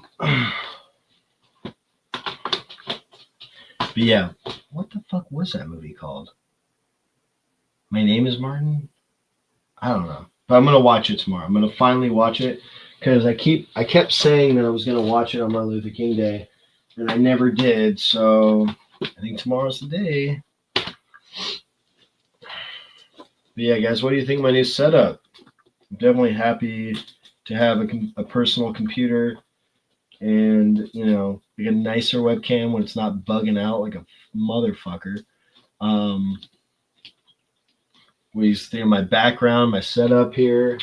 yeah, what the fuck was that movie called? My Name is Martin? I don't know. But I'm gonna watch it tomorrow. I'm gonna finally watch it because I kept saying that I was gonna watch it on Martin Luther King Day, and I never did. So I think tomorrow's the day. But yeah, guys, what do you think of my new setup? I'm definitely happy to have a personal computer and like a nicer webcam when it's not bugging out like a motherfucker. Um, we used to think of my background, my setup here.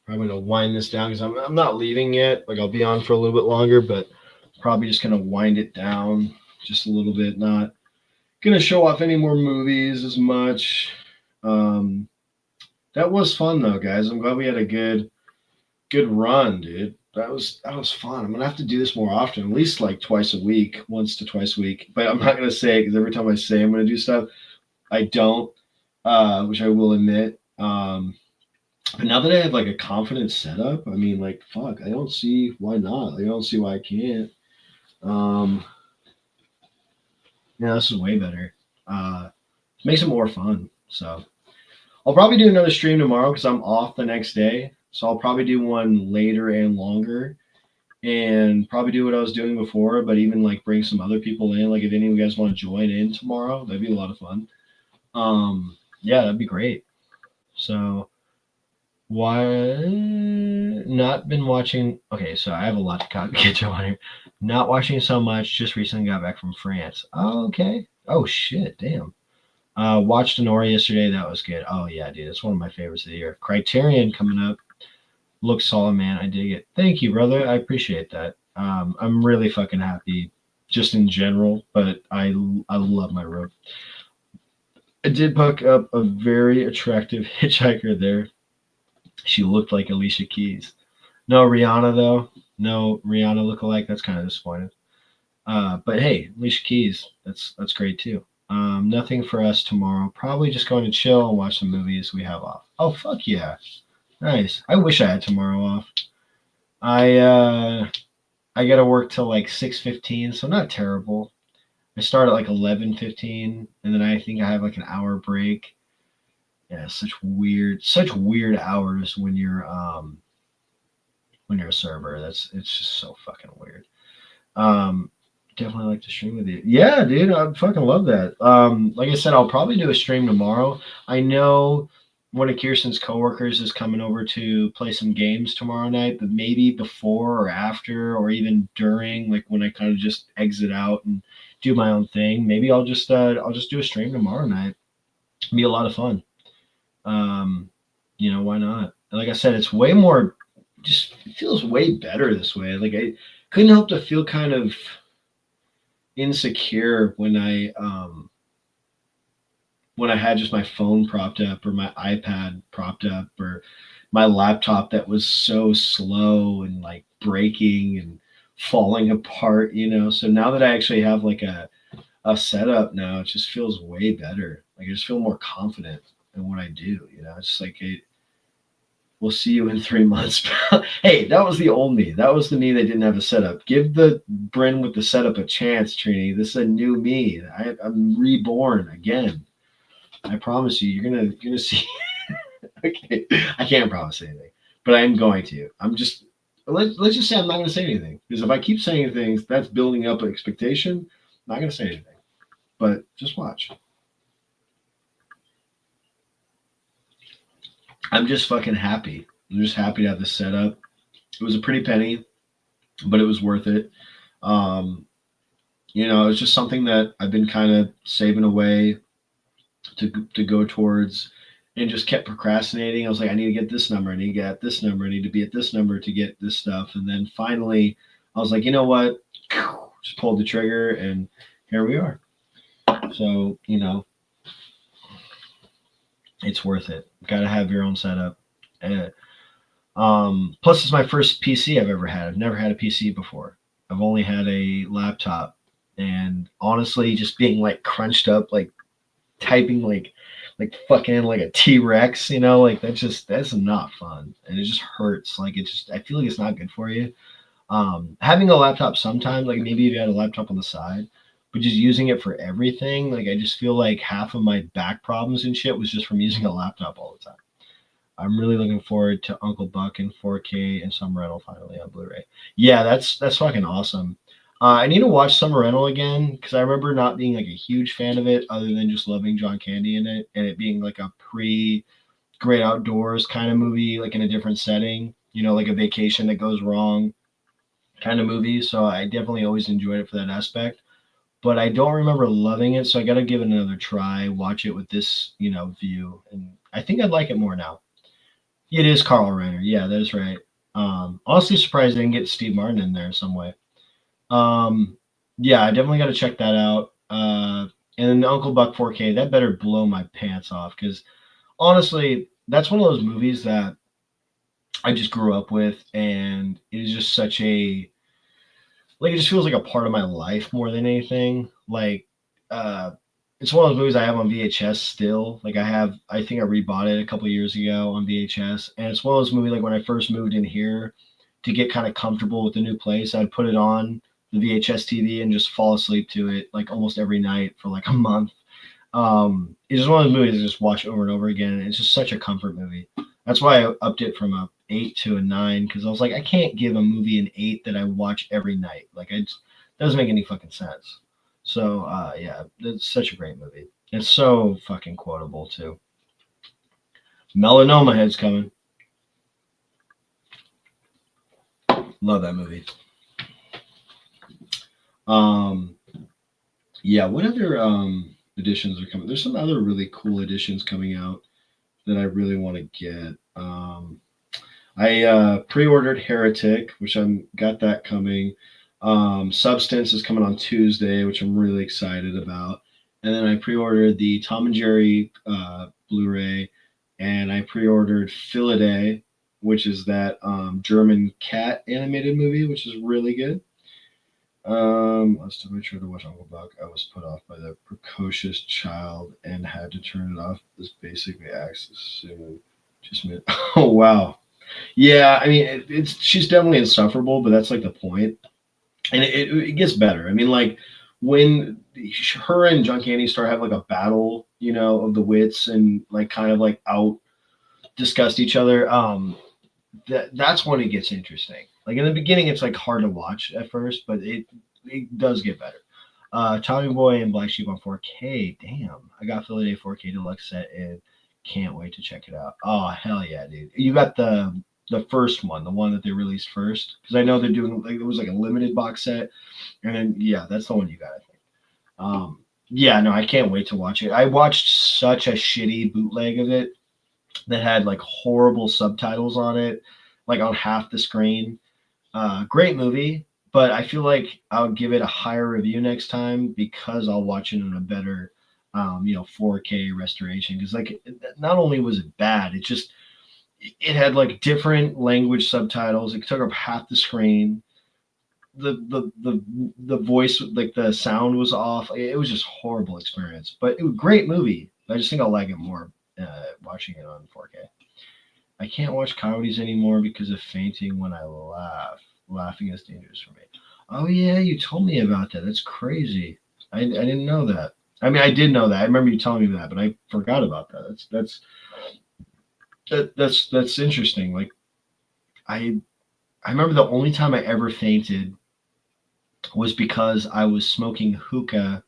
I'm gonna wind this down because I'm not leaving yet. Like I'll be on for a little bit longer, but probably just gonna wind it down just a little bit. Not gonna show off any more movies as much. Um, that was fun though, guys. I'm glad we had a good run, dude. That was fun. I'm gonna have to do this more often, at least like twice a week, once to twice a week. But I'm not gonna say it because every time I say I'm gonna do stuff, I don't, which I will admit. But now that I have like a confident setup, I mean, like, fuck, I don't see why not. Like, I don't see why I can't. Um, yeah, this is way better. It makes it more fun. So I'll probably do another stream tomorrow because I'm off the next day. So I'll probably do one later and longer, and probably do what I was doing before, but even like bring some other people in. Like if any of you guys want to join in tomorrow, that'd be a lot of fun. Yeah, that'd be great. So why not been watching? Okay, so I have a lot to catch up on here. Not watching so much. Just recently got back from France. Oh, okay. Oh shit, damn. Watched Honora yesterday. That was good. Oh yeah, dude, it's one of my favorites of the year. Criterion coming up. Looks solid, man. I dig it. Thank you, brother. I appreciate that. I'm really fucking happy, just in general. But I love my road. I did pick up a very attractive hitchhiker there. She looked like Alicia Keys. No Rihanna though. No Rihanna lookalike. That's kind of disappointing. But hey, Alicia Keys. That's great too. Nothing for us tomorrow. Probably just going to chill and watch some movies we have off. Oh fuck yeah. Nice. I wish I had tomorrow off. I gotta work till like 6:15, so not terrible. I start at like 11:15, and then I think I have like an hour break. Yeah, such weird hours when you're a server. It's just so fucking weird. Um, Definitely like to stream with you. Yeah, dude, I fucking love that. Like I said, I'll probably do a stream tomorrow. I know one of Kirsten's coworkers is coming over to play some games tomorrow night, but maybe before or after or even during, like when I kind of just exit out and do my own thing. Maybe I'll just do a stream tomorrow night. It'll be a lot of fun. Why not? Like I said, it's way more. Just it feels way better this way. Like I couldn't help to feel kind of insecure when I had just my phone propped up or my iPad propped up or my laptop that was so slow and like breaking and falling apart. So now that I actually have like a setup now, it just feels way better. Like I just feel more confident in what I do. It's just like we'll see you in 3 months. Hey, that was the old me. That was the me that didn't have a setup. Give the Bryn with the setup a chance, Trini. This is a new me. I'm reborn again. I promise you, you're gonna see. Okay, I can't promise anything, but I am going to. I'm just let's just say I'm not gonna say anything because if I keep saying things, that's building up an expectation. I'm not gonna say anything, but just watch. I'm just fucking happy. I'm just happy to have this set up. It was a pretty penny, but it was worth it. Um, it's just something that I've been kind of saving away to go towards and just kept procrastinating. I was like, I need to get this number. I need to get this number. I need to be at this number to get this stuff. And then finally, I was like, you know what? Just pulled the trigger, and here we are. So it's worth it. Got to have your own setup. And, plus, it's my first PC I've ever had. I've never had a PC before. I've only had a laptop, and honestly, just being like crunched up, like typing like fucking like a T Rex, like that's not fun, and it just hurts. Like it just, I feel like it's not good for you. Having a laptop sometimes, like maybe if you had a laptop on the side, but just using it for everything, like I just feel like half of my back problems and shit was just from using a laptop all the time. I'm really looking forward to Uncle Buck in 4K and Summer Rental finally on Blu-ray. Yeah, that's fucking awesome. I need to watch Summer Rental again because I remember not being like a huge fan of it, other than just loving John Candy in it and it being like a pre Great Outdoors kind of movie, like in a different setting. Like a vacation that goes wrong kind of movie. So I definitely always enjoyed it for that aspect. But I don't remember loving it, so I got to give it another try. Watch it with this, view, and I think I'd like it more now. It is Carl Reiner. Yeah, that is right. Honestly, surprised they didn't get Steve Martin in there in some way. Um, yeah, I definitely got to check that out. And then Uncle Buck 4K, that better blow my pants off because honestly, that's one of those movies that I just grew up with, and it is just such a like it just feels like a part of my life more than anything. Like, uh, it's one of those movies I have on VHS still. Like I think I rebought it a couple years ago on VHS, and it's one of those movies like when I first moved in here to get kind of comfortable with the new place, I'd put it on the VHS TV and just fall asleep to it like almost every night for like a month. It's just one of those movies I just watch over and over again. And it's just such a comfort movie. That's why I upped it from a 8 to a 9 because I was like, I can't give a movie an 8 that I watch every night. Like it doesn't make any fucking sense. So yeah, it's such a great movie. It's so fucking quotable too. Melanoma Head's coming. Love that movie. Um, yeah, what other editions are coming? There's some other really cool editions coming out that I really want to get. I pre-ordered Heretic, which I'm got that coming. Substance is coming on Tuesday, which I'm really excited about. And then I pre-ordered the Tom and Jerry Blu-ray, and I pre-ordered Philaday, which is that German cat animated movie, which is really good. Last time I tried to watch Uncle Buck, I was put off by the precocious child and had to turn it off. This basically acts as soon. Just minute. Oh wow. Yeah, I mean, it's she's definitely insufferable, but that's like the point, and it gets better. I mean, like when her and John Candy start having like a battle, of the wits and like kind of like out discuss each other. That's when it gets interesting. Like in the beginning, it's like hard to watch at first, but it does get better. Tommy Boy and Black Sheep on 4K. Damn, I got Philadelphia 4K deluxe set and can't wait to check it out. Oh hell yeah, dude! You got the first one, the one that they released first, because I know they're doing like it was like a limited box set, and then yeah, that's the one you got. I think. Yeah, no, I can't wait to watch it. I watched such a shitty bootleg of it that had like horrible subtitles on it, like on half the screen. Great movie, but I feel like I'll give it a higher review next time because I'll watch it in a better, 4K restoration. Because like, not only was it bad, it had like different language subtitles. It took up half the screen. The voice, like the sound was off. It was just horrible experience, but it was a great movie. I just think I'll like it more watching it on 4K. I can't watch comedies anymore because of fainting when I laugh. Laughing is dangerous for me. Oh yeah, you told me about that. That's crazy. I didn't know that. I mean, I did know that. I remember you telling me that, but I forgot about that. That's interesting. Like I remember the only time I ever fainted was because I was smoking hookah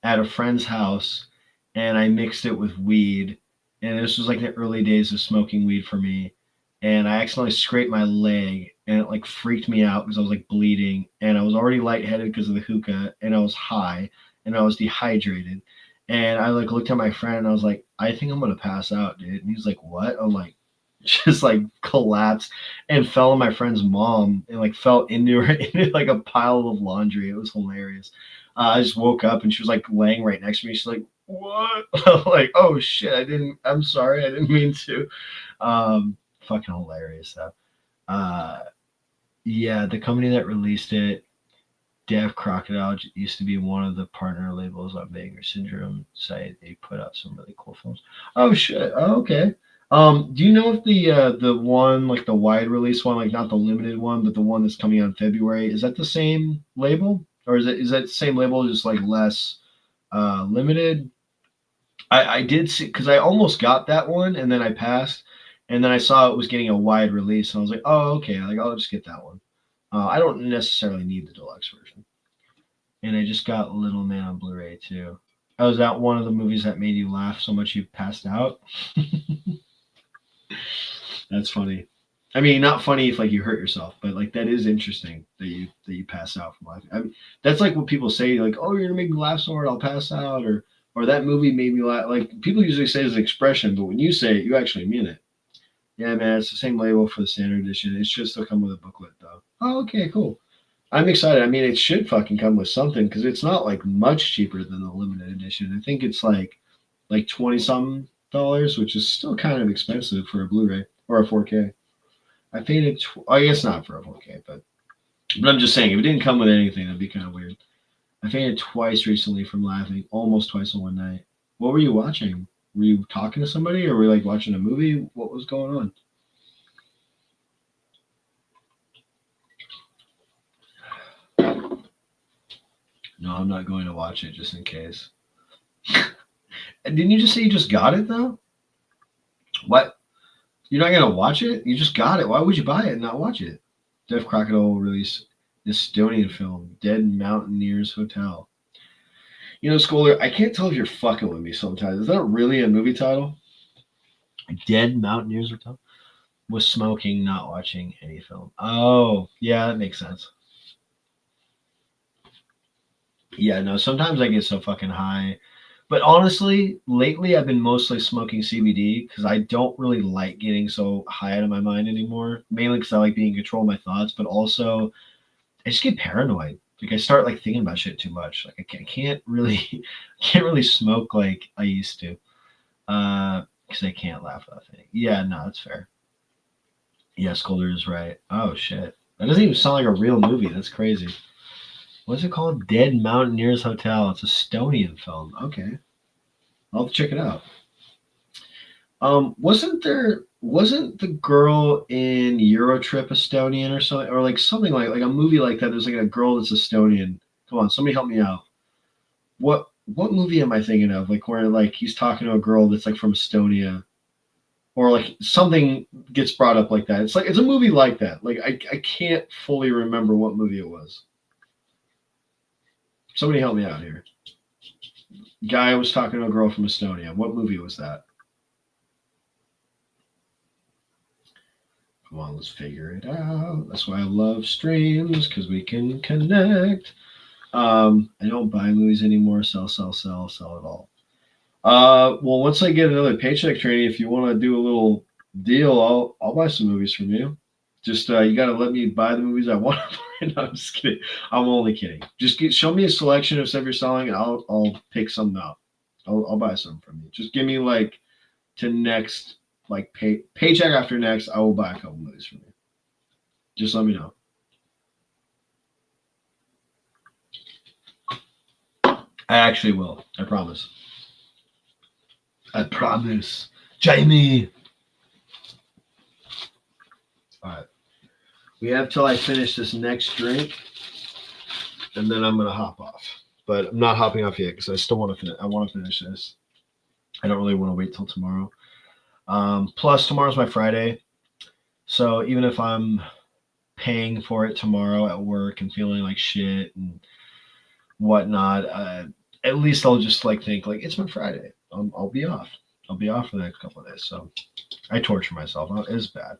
at a friend's house and I mixed it with weed. And this was like the early days of smoking weed for me. And I accidentally scraped my leg and it like freaked me out because I was like bleeding and I was already lightheaded because of the hookah and I was high and I was dehydrated. And I like looked at my friend and I was like, I think I'm gonna pass out, dude. And he's like, what? I'm like, just like collapsed and fell on my friend's mom and like fell into her into like a pile of laundry. It was hilarious. I just woke up and she was like laying right next to me. She's like, "What?" Like, "Oh shit, I'm sorry, I didn't mean to." Fucking hilarious though. Uh, yeah, the company that released it, Deaf Crocodile, used to be one of the partner labels on Banger Syndrome site. They put out some really cool films. Oh shit. Oh, okay. Do you know if the one like the wide release one, like not the limited one, but the one that's coming out in February, is that the same label, or is that the same label just like less limited? I did see because I almost got that one and then I passed, and then I saw it was getting a wide release, and I was like, oh okay, like I'll just get that one. I don't necessarily need the deluxe version. And I just got Little Man on Blu-ray too. Oh, was that one of the movies that made you laugh so much you passed out? That's funny. I mean, not funny if like you hurt yourself, but like that is interesting that you pass out from laughing. I mean, that's like what people say, like, "Oh, you're gonna make me laugh so hard, I'll pass out," or that movie made me laugh. Like people usually say it's an expression, but when you say it, you actually mean it. Yeah, man, it's the same label for the standard edition. It's just they'll come with a booklet though. Oh, okay, cool. I'm excited. I mean, it should fucking come with something because it's not like much cheaper than the limited edition. I think it's like 20 something dollars, which is still kind of expensive for a Blu-ray or a 4K. I paid it. I guess not for a 4K, but I'm just saying if it didn't come with anything, that'd be kind of weird. I fainted twice recently from laughing, almost twice in one night. What were you watching? Were you talking to somebody, or were you like watching a movie? What was going on? No, I'm not going to watch it just in case. Didn't you just say you just got it though? What? You're not gonna watch it? You just got it. Why would you buy it and not watch it? Deaf Crocodile will release Estonian film, Dead Mountaineers Hotel. You know, Scholar, I can't tell if you're fucking with me sometimes. Is that really a movie title? Dead Mountaineers Hotel? Was smoking, not watching any film. Oh, yeah, that makes sense. Yeah, no, sometimes I get so fucking high. But honestly, lately I've been mostly smoking CBD because I don't really like getting so high out of my mind anymore. Mainly because I like being in control of my thoughts, but also I just get paranoid. Like I start like thinking about shit too much. Like I can't really can't really smoke like I used to. Because I can't laugh without thinking. Yeah, no, that's fair. Yes, Colder is right. Oh shit. That doesn't even sound like a real movie. That's crazy. What's it called? Dead Mountaineers Hotel. It's a Estonian film. Okay. I'll have to check it out. Wasn't the girl in Eurotrip Estonian or something, or like something like a movie like that? There's like a girl that's Estonian. Come on, somebody help me out. What movie am I thinking of? Like where like he's talking to a girl that's like from Estonia, or like something gets brought up like that. It's like it's a movie like that. Like I can't fully remember what movie it was. Somebody help me out here. Guy was talking to a girl from Estonia. What movie was that? Come on, let's figure it out. That's why I love streams because we can connect. I don't buy movies anymore. Sell, sell, sell, sell it all. Well, once I get another paycheck training, if you want to do a little deal, I'll buy some movies from you. Just you got to let me buy the movies I want to buy. No, I'm just kidding. I'm only kidding. Just show me a selection of stuff you're selling, and I'll pick some out. I'll buy some from you. Just give me like to next like paycheck after next. I will buy a couple movies from you. Just let me know. I actually will. I promise. I promise. Jamie. All right. We have till I finish this next drink, and then I'm gonna hop off. But I'm not hopping off yet because I still want to finish. I want to finish this. I don't really want to wait till tomorrow. Plus, tomorrow's my Friday, so even if I'm paying for it tomorrow at work and feeling like shit and whatnot, at least I'll just like think like it's my Friday. I'll be off. I'll be off for the next couple of days. So I torture myself. It's bad,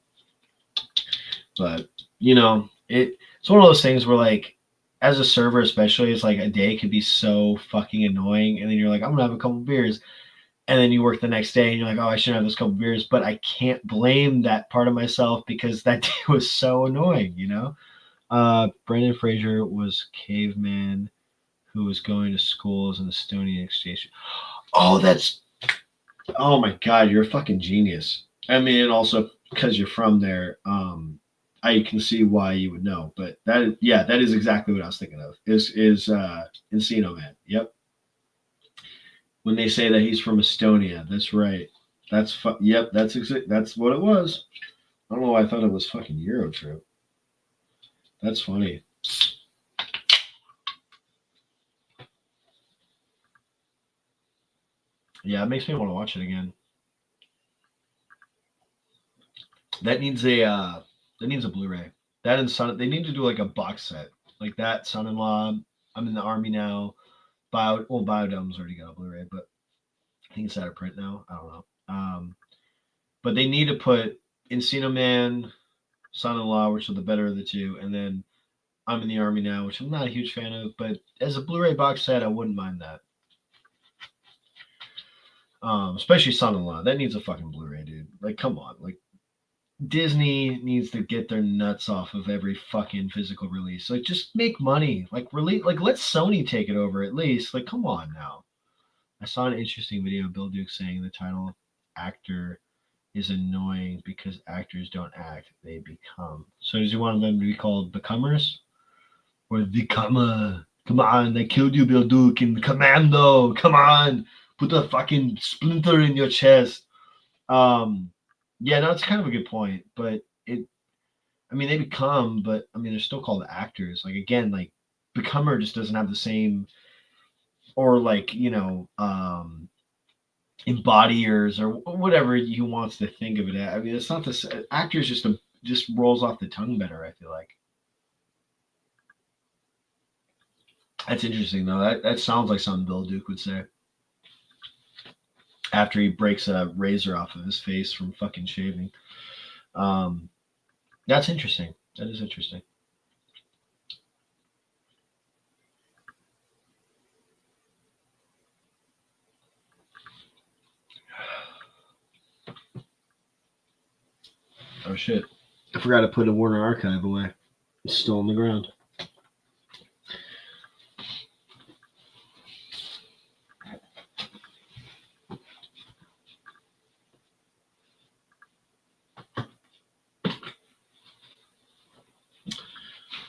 but you know, it's one of those things where like as a server especially, it's like a day could be so fucking annoying, and then you're like, I'm gonna have a couple beers, and then you work the next day and you're like, oh, I shouldn't have those couple beers, but I can't blame that part of myself because that day was so annoying, you know? Brendan Fraser was caveman who was going to school as an Estonian exchange. Oh, oh my God, you're a fucking genius. I mean, and also because you're from there, I can see why you would know. But that is exactly what I was thinking of. Is Encino Man? Yep. When they say that he's from Estonia, that's right. Yep. That's what it was. I don't know why I thought it was fucking Eurotrip. That's funny. Yeah, it makes me want to watch it again. That needs a Blu-ray. That and Son. They need to do like a box set, like that. Son-in-Law. I'm in the army now. Biodome's already got a Blu-ray, but I think it's out of print now. I don't know. But they need to put Encino Man, Son-in-Law, which are the better of the two, and then I'm in the army now, which I'm not a huge fan of. But as a Blu-ray box set, I wouldn't mind that. Especially Son-in-Law. That needs a fucking Blu-ray, dude. Like, come on, like. Disney needs to get their nuts off of every fucking physical release. Like, just make money. Like, let Sony take it over at least. Like, come on now. I saw an interesting video of Bill Duke saying the title actor is annoying because actors don't act, they become. So does he want them to be called becomers? Or becomer? Come on, they killed you, Bill Duke, in Commando. Come on. Put a fucking splinter in your chest. Yeah, no, it's kind of a good point, but I mean, they become, but I mean, they're still called actors. Like, again, like, becomer just doesn't have the same, or like, embodiers or whatever you wants to think of it as. I mean, it's not the actors just rolls off the tongue better, I feel like. That's interesting, though. That sounds like something Bill Duke would say. After he breaks a razor off of his face from fucking shaving. That's interesting. That is interesting. Oh shit. I forgot to put a Warner Archive away. It's still on the ground.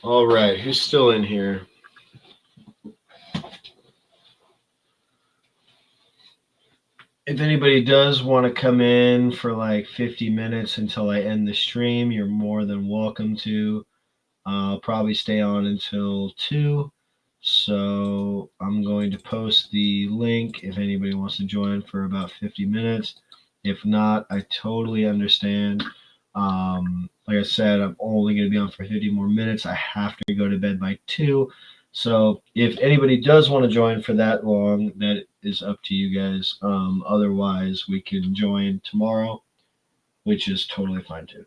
All right, who's still in here? If anybody does want to come in for like 50 minutes until I end the stream, you're more than welcome to. I'll probably stay on until 2. So I'm going to post the link if anybody wants to join for about 50 minutes. If not, I totally understand. Like I said, I'm only going to be on for 50 more minutes. I have to go to bed by 2. So if anybody does want to join for that long, that is up to you guys. Otherwise, we can join tomorrow, which is totally fine too.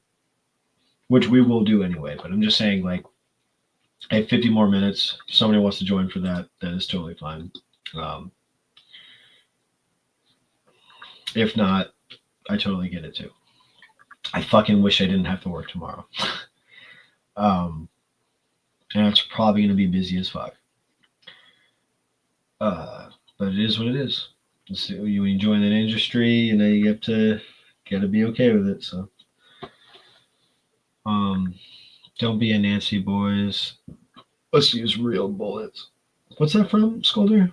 Which we will do anyway. But I'm just saying, like, I have 50 more minutes. If somebody wants to join for that, that is totally fine. If not, I totally get it too. I fucking wish I didn't have to work tomorrow. And it's probably going to be busy as fuck. But it is what it is. You join an industry, you have to gotta be okay with it. So, don't be a Nancy, boys. Let's use real bullets. What's that from, Scolder?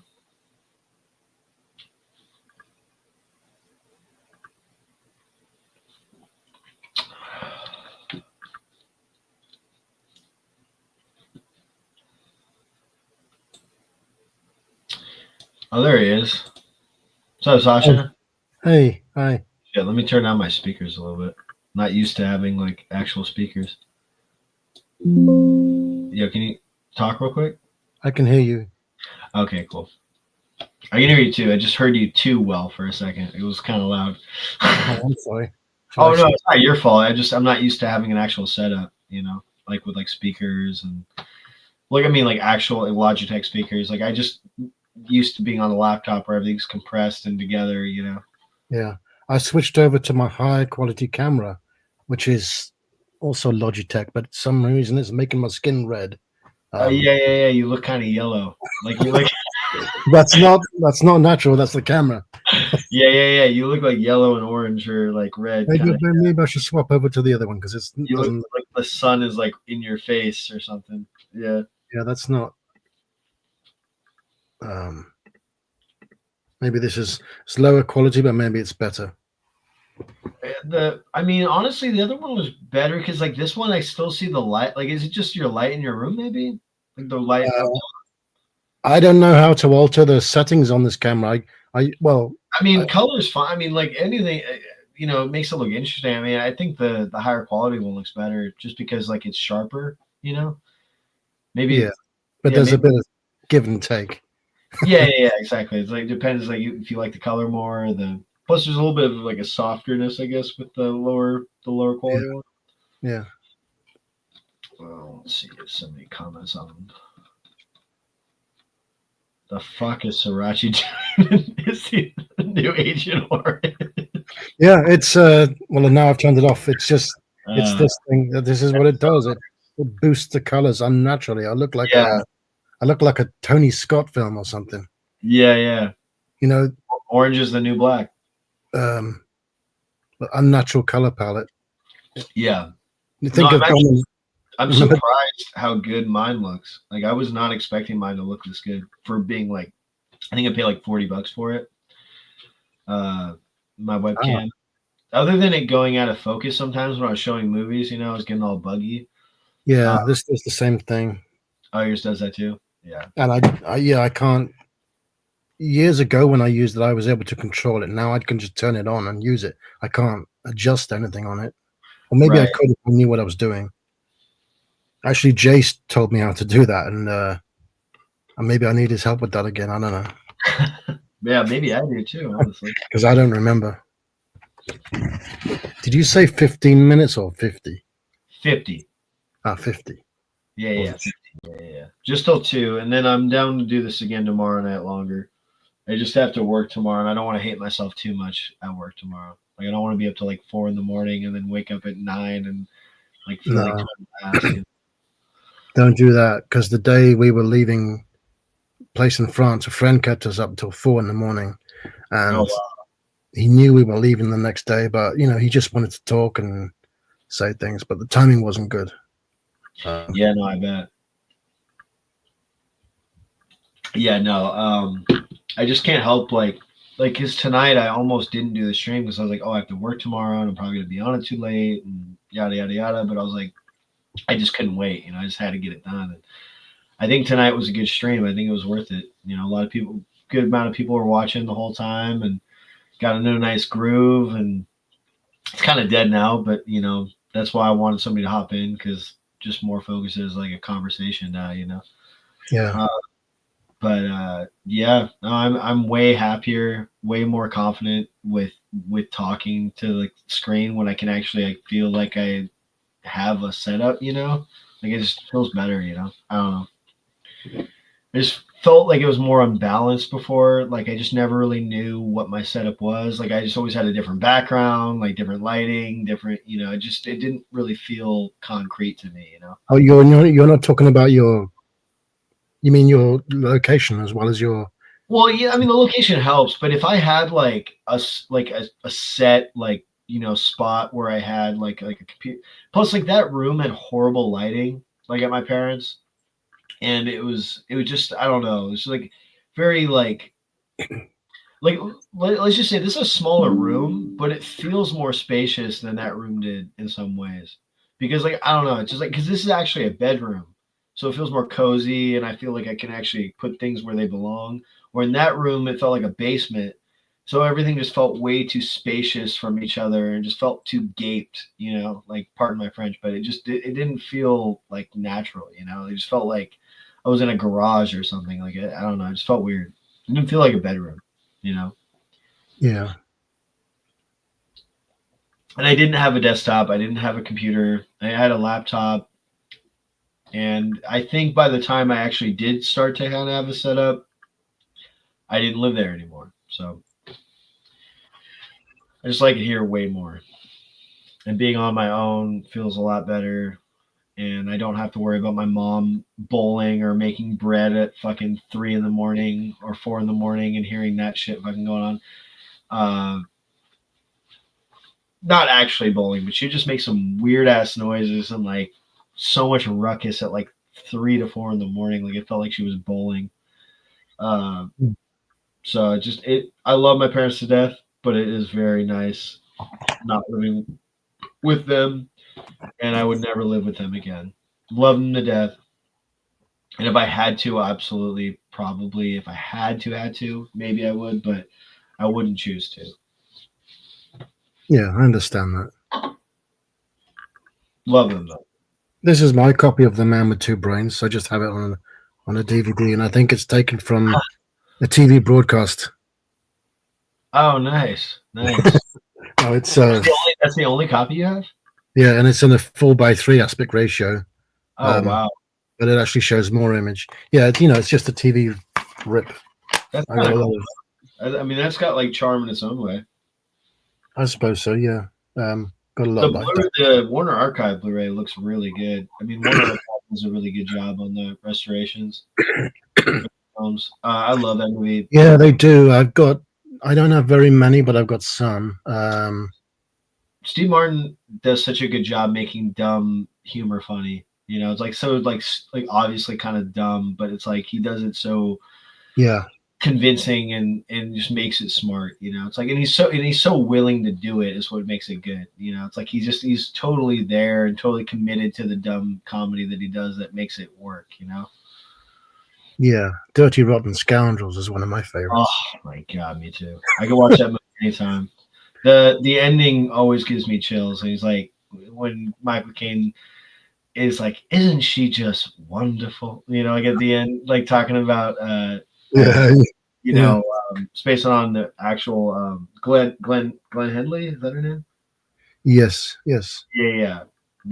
Oh, there he is. What's up, Sasha? Hey, hi. Yeah, let me turn down my speakers a little bit. I'm not used to having like actual speakers. Yeah, can you talk real quick? I can hear you. Okay, cool. I can hear you too. I just heard you too well for a second. It was kind of loud. Oh, I'm sorry. Oh no, it's not your fault. I'm not used to having an actual setup, like with like speakers and like actual Logitech speakers. Like I just used to being on a laptop where everything's compressed and together, you know. Yeah. I switched over to my high quality camera, which is also Logitech, but for some reason it's making my skin red. Yeah. You look kind of yellow. Like you like That's not natural. That's the camera. yeah. You look like yellow and orange or like red kind of. Maybe I should swap over to the other one because it You look doesn't. like the sun is like in your face or something. Yeah. Yeah, that's not. Maybe this is it's lower quality, but maybe it's better. I mean, honestly, the other one was better because like this one, I still see the light. Like, is it just your light in your room? Maybe like the light. I don't know how to alter the settings on this camera. I Color's fine. I mean, like anything, you know, it makes it look interesting. I mean, I think the higher quality one looks better just because like it's sharper. You know, maybe. Yeah, but there's a bit of give and take. Yeah, exactly. It's like depends like if you like the color more. Plus there's a little bit of like a softerness, I guess, with the lower quality one. Yeah. Well, let's see if somebody comments on the fuck is Sriracha doing? Is he the new Agent Orange? Yeah, it's well now I've turned it off. It's just it's this thing. This is what it does. It boosts the colors unnaturally. I look like a Tony Scott film or something. Yeah. You know, orange is the new black. Unnatural color palette. Yeah. You think I'm surprised how good mine looks. Like I was not expecting mine to look this good for being like I think I paid like $40 for it. My webcam. Other than it going out of focus sometimes when I was showing movies, you know, I was getting all buggy. Yeah, this does the same thing. Oh, yours does that too? Yeah. And I can't. Years ago when I used it, I was able to control it. Now I can just turn it on and use it. I can't adjust anything on it. Or maybe I could if I knew what I was doing. Actually, Jace told me how to do that, and maybe I need his help with that again. I don't know. Yeah, maybe I do too, honestly. Because I don't remember. Did you say 15 minutes or 50? 50. 50. Yeah. 50. Yeah. Just till 2, and then I'm down to do this again tomorrow night longer. I just have to work tomorrow, and I don't want to hate myself too much at work tomorrow. Like I don't want to be up till like 4 in the morning and then wake up at 9 and like feel like asking. Don't do that, because the day we were leaving place in France, a friend kept us up until 4 in the morning, and he knew we were leaving the next day, but you know, he just wanted to talk and say things, but the timing wasn't good. Yeah, no, I bet. Yeah, no, I just can't help like because tonight I almost didn't do the stream because I was like, oh, I have to work tomorrow and I'm probably gonna be on it too late and yada yada yada. But I was like, I just couldn't wait. You know, I just had to get it done. And I think tonight was a good stream. I think it was worth it. You know, a lot of people, good amount of people were watching the whole time and got into a nice groove. And it's kind of dead now, but you know, that's why I wanted somebody to hop in because just more focuses like a conversation now. You know. Yeah. Yeah, no, I'm way happier, way more confident with talking to like the screen when I can actually like feel like I have a setup, you know, like it just feels better, you know. I don't know. I just felt like it was more unbalanced before. Like I just never really knew what my setup was. Like I just always had a different background, like different lighting, different, you know. It didn't really feel concrete to me, you know. Oh, you're not talking about you mean your location as well as your? Well, yeah, I mean the location helps, but if I had like a set like you know spot where I had like a computer, plus like that room had horrible lighting, like at my parents', and it was just I don't know, it's like very like let's just say this is a smaller room, but it feels more spacious than that room did in some ways because like I don't know, it's just like because this is actually a bedroom. So it feels more cozy, and I feel like I can actually put things where they belong. Or in that room, it felt like a basement. So everything just felt way too spacious from each other and just felt too gaped, you know, like pardon my French, but it didn't feel like natural, you know. It just felt like I was in a garage or something. Like I don't know, it just felt weird. It didn't feel like a bedroom, you know. Yeah. And I didn't have a desktop. I didn't have a computer. I had a laptop. And I think by the time I actually did start to kind of have a setup, I didn't live there anymore, so I just like it here way more. And being on my own feels a lot better. And I don't have to worry about my mom bowling or making bread at fucking 3 in the morning or 4 in the morning and hearing that shit fucking going on. Uh, Not actually bowling, but she just makes some weird ass noises and like so much ruckus at like 3 to 4 in the morning. Like it felt like she was bowling. Uh, so I love my parents to death, but it is very nice not living with them, and I would never live with them again. Love them to death. And if I had to, absolutely, probably, if I had to, maybe I would, but I wouldn't choose to. Yeah, I understand that. Love them though. This is my copy of The Man with Two Brains. So I just have it on a DVD, and I think it's taken from a TV broadcast. Oh, nice, nice. Oh, it's That's the only copy you have. yeah, and it's in a 4:3 aspect ratio. Oh wow, But it actually shows more image. Yeah, it's just a TV rip. that's I kind got of a lot cool. of, I mean, that's got like charm in its own way. I suppose so. Yeah, got a lot like that. The Warner Archive Blu-ray looks really good. I mean, Warner Archive does a really good job on the restorations. Films. I love that movie. Yeah, they do. I don't have very many, but I've got some. Steve Martin does such a good job making dumb humor funny. You know, it's like so like obviously kind of dumb, but it's like he does it so Yeah, convincing and just makes it smart. You know, it's like and he's so willing to do it is what makes it good. You know, it's like he's totally there and totally committed to the dumb comedy that he does that makes it work. You know. yeah. Dirty Rotten Scoundrels is one of my Oh favorites. my god, me too. I can watch that movie anytime. The ending always gives me chills. And he's like when Michael Caine is like, "Isn't she just wonderful?" You know, like at the end, like talking about Yeah, you yeah, know, it's based on the actual Glenn Headley. Is that her name? yes, yes, Yeah, yeah.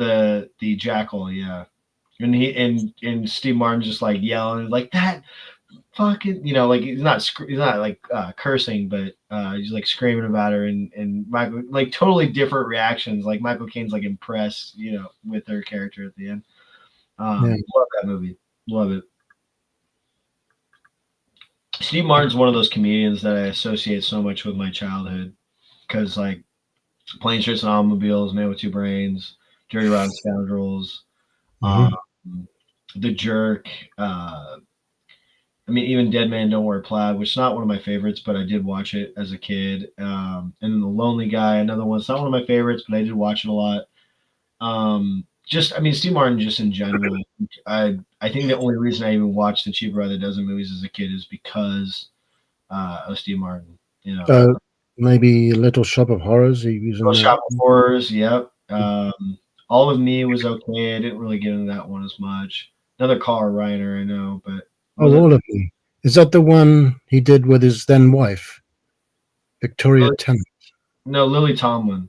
The jackal, yeah. And Steve Martin just like yelling like that fucking, you know, like he's not like cursing, but he's like screaming about her, and Michael like totally different reactions. Like Michael Caine's like impressed, you know, with her character at the end. yeah, Love that movie, love it. Steve Martin's one of those comedians that I associate so much with my childhood because like Planes, Shirts, and Automobiles, Man with Two Brains, Dirty Rotten Scoundrels, um, hmm The Jerk. I mean, even Dead Man Don't Wear Plaid, which is not one of my favorites, but I did watch it as a kid. And then The Lonely Guy, another one. It's not one of my favorites, but I did watch it a lot. I mean, Steve Martin, just in general. I think the only reason I even watched the Cheaper by the Dozen movies as a kid is because of Steve Martin. You know, maybe Little Shop of Horrors. He was in Little that. Shop of Horrors. Yep. All of Me was okay. I didn't really get into that one as much. Another Carl Reiner, I know, but Oh, was it? all of them. Is that the one he did with his then wife, Victoria Tennant? No, Lily Tomlin.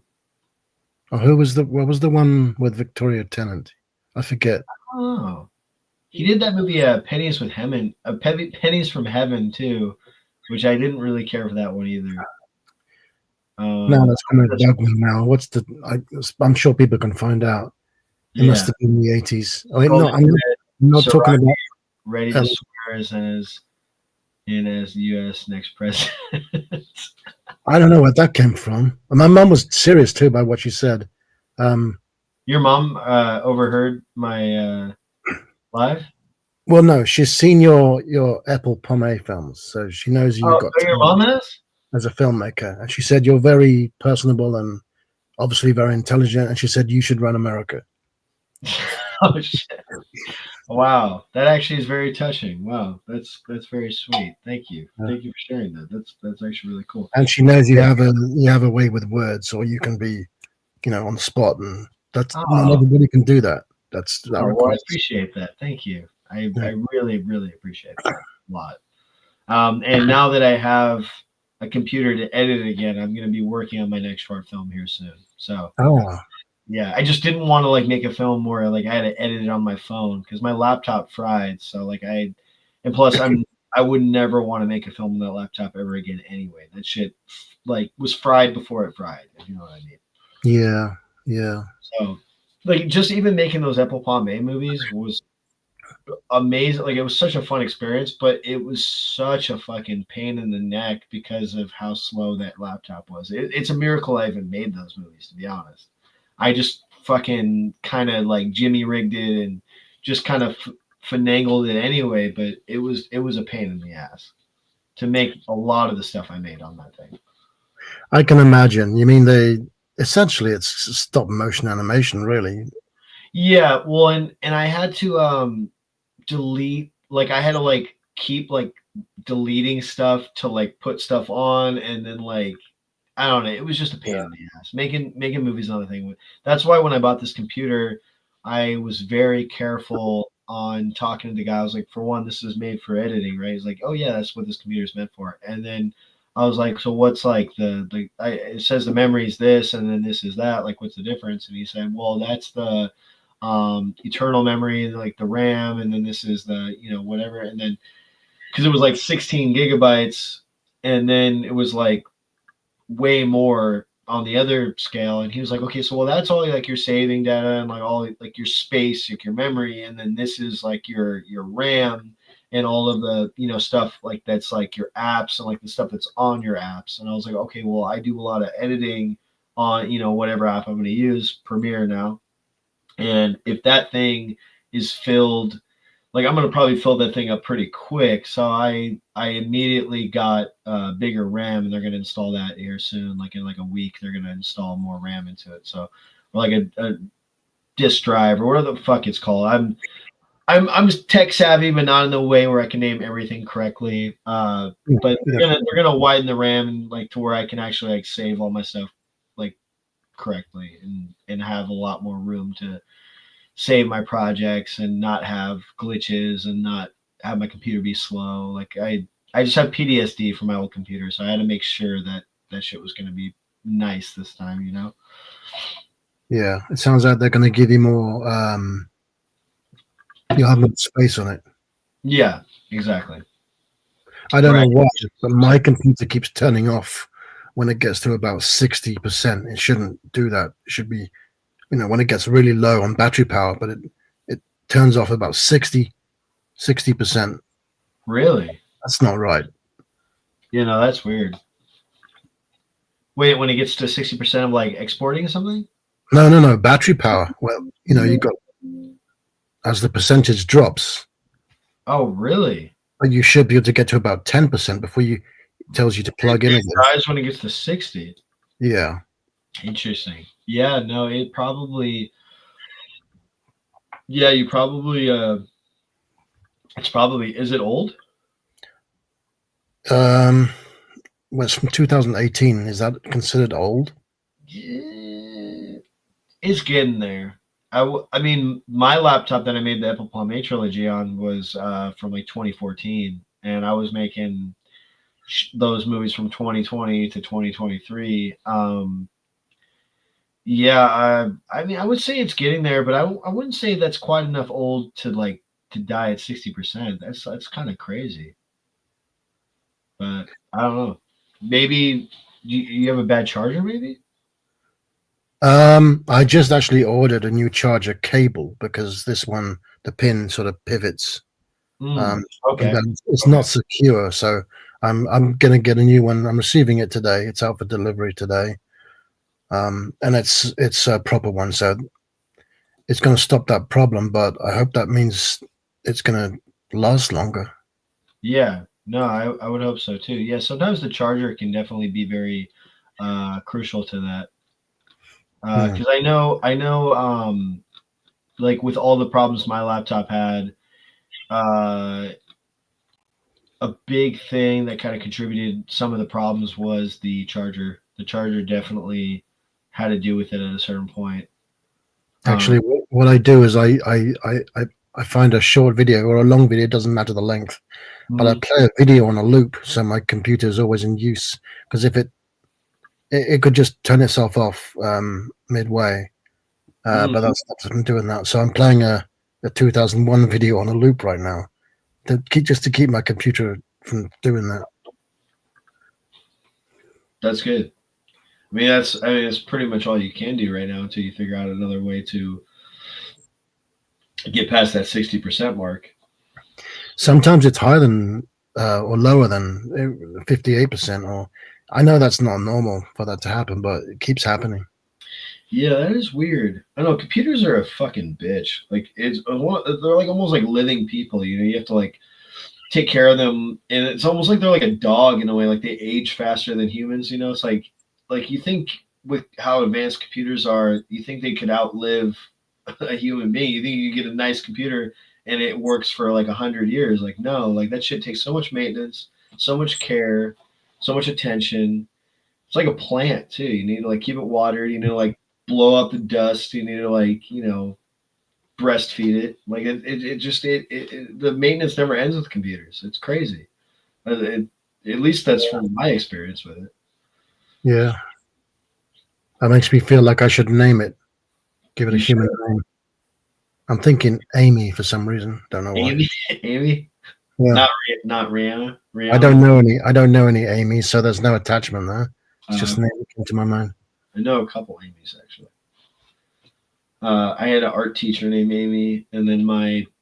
Oh, what was the one with Victoria Tennant? I forget. Oh, he did that movie, Pennies with Heaven, Pennies from Heaven too, which I didn't really care for that one either. No, that's going to That's- bug me now. I'm sure people can find out. It must yeah, have been the 80s. Oh, wait, Golden no, I'm not talking Sirach, about. Ready to Swear as U.S. next president. I don't know where that came from. And my mum was serious too by what she said. Um, Your mom overheard my live. well, no, she's seen your Apple Pommet films, so she knows you've Oh, got your talent mom has. as a filmmaker. And she said you're very personable and obviously very intelligent. And she said you should run America. Oh shit! Wow, that actually is very touching. Wow, that's very sweet. Thank you for sharing that. That's actually really cool. And she knows Yeah. you have a way with words, or you can be, on the spot, and that's not Oh, everybody can do that. That oh, well, I requires. appreciate that. Thank you. Yeah. I really, really appreciate that a lot. And now that I have a computer to edit it again, I'm going to be working on my next short film here soon. So Oh, yeah, I just didn't want to like make a film where like I had to edit it on my phone because my laptop fried. So like and plus I would never want to make a film on that laptop ever again. Anyway, that shit like was fried before it fried. If you know what I mean. Yeah, yeah. So, like, just even making those Apple Pomade movies was amazing. Like, it was such a fun experience, but it was such a fucking pain in the neck because of how slow that laptop was. It's a miracle I even made those movies, to be honest. I just fucking kind of like Jimmy rigged it and just kind of finagled it anyway. But it was a pain in the ass to make a lot of the stuff I made on that thing. I can imagine. You mean they essentially it's stop motion animation, really? Yeah, well, and I had to delete, like I had to like keep like deleting stuff to like put stuff on, and then like I don't know, it was just a pain Yeah. in the ass. Making movies on the thing. That's why when I bought this computer, I was very careful on talking to the guy. I was like, for one, this is made for editing, right? He's like, oh yeah, that's what this computer's meant for. And then I was like, so what's like it says the memory is this, and then this is that. Like, what's the difference? And he said, well, that's the eternal memory, like the RAM, and then this is the whatever, and then because it was like 16 gigabytes, and then it was like way more on the other scale, and he was like, okay, so well that's all like your saving data and like all like your space, like your memory, and then this is like your RAM and all of the stuff like that's like your apps and like the stuff that's on your apps. And I was like, okay, well I do a lot of editing on whatever app I'm going to use, Premiere now. And if that thing is filled, like I'm gonna probably fill that thing up pretty quick. So I immediately got bigger RAM, and they're gonna install that here soon. Like in like a week, they're gonna install more RAM into it. So like a disk drive or whatever the fuck it's called. I'm tech savvy, but not in the way where I can name everything correctly. But they're gonna widen the RAM and like to where I can actually like save all my stuff like correctly and have a lot more room to save my projects and not have glitches and not have my computer be slow. Like I just have PTSD from my old computer, so I had to make sure that that shit was going to be nice this time, Yeah, it sounds like they're going to give you more. You'll have more space on it. Yeah, exactly. I don't know why, but my computer keeps turning off when it gets to about 60%. It shouldn't do that. It should be, when it gets really low on battery power, but it turns off about 60%. Really? That's not right. That's weird. Wait, when it gets to 60% of like exporting or something? No, battery power. Well, you got as the percentage drops. Oh, really? But you should be able to get to about 10% before it tells you to plug in again. It dies when it gets to 60. Yeah. Interesting. Yeah, no, it probably. Yeah, you probably. It's probably. Is it old? Well, it's from 2018. Is that considered old? Yeah, it's getting there. I mean, my laptop that I made the Apple Pomade trilogy on was from like 2014, and I was making those movies from 2020 to 2023. Yeah, I mean, I would say it's getting there, but I wouldn't say that's quite enough old to like to die at 60%. That's kind of crazy. But I don't know. Maybe you have a bad charger, maybe? I just actually ordered a new charger cable because this one, the pin sort of pivots. Okay. It's not secure, so I'm gonna get a new one. I'm receiving it today. It's out for delivery today. And it's a proper one, so it's going to stop that problem. But I hope that means it's going to last longer. Yeah, no, I would hope so too. Yeah, sometimes the charger can definitely be very crucial to that. Because I know, like with all the problems my laptop had, a big thing that kind of contributed some of the problems was the charger. The charger definitely had to do with it at a certain point. Actually, what I do is I find a short video or a long video, it doesn't matter the length, but I play a video on a loop so my computer is always in use, because if it could just turn itself off midway. But that's not I'm doing that. So I'm playing a 2001 video on a loop right now, just to keep my computer from doing that. That's good. I mean, that's pretty much all you can do right now until you figure out another way to get past that 60% mark. Sometimes it's higher than or lower than 58%. Or I know that's not normal for that to happen, but it keeps happening. Yeah, that is weird. I know computers are a fucking bitch. Like they're like almost like living people. You know, you have to like take care of them, and it's almost like they're like a dog in a way. Like they age faster than humans. You know, it's like you think with how advanced computers are, you think they could outlive a human being. You think you get a nice computer and it works for like 100 years. Like no, like that shit takes so much maintenance, so much care, so much attention. It's like a plant too. You need to like keep it watered. You need to like blow up the dust. You need to like breastfeed it. Like the maintenance never ends with computers. It's crazy. At least that's from my experience with it. Yeah, that makes me feel like I should name it. Give it a You human name. I'm thinking Amy for some reason. Don't know why. Amy, Amy, Yeah, not Rihanna. I Rihanna. don't know any. I don't know any Amy, so there's no attachment there. It's just Uh, a name that came to my mind. I know a couple Amy's actually. I had an art teacher named Amy, and then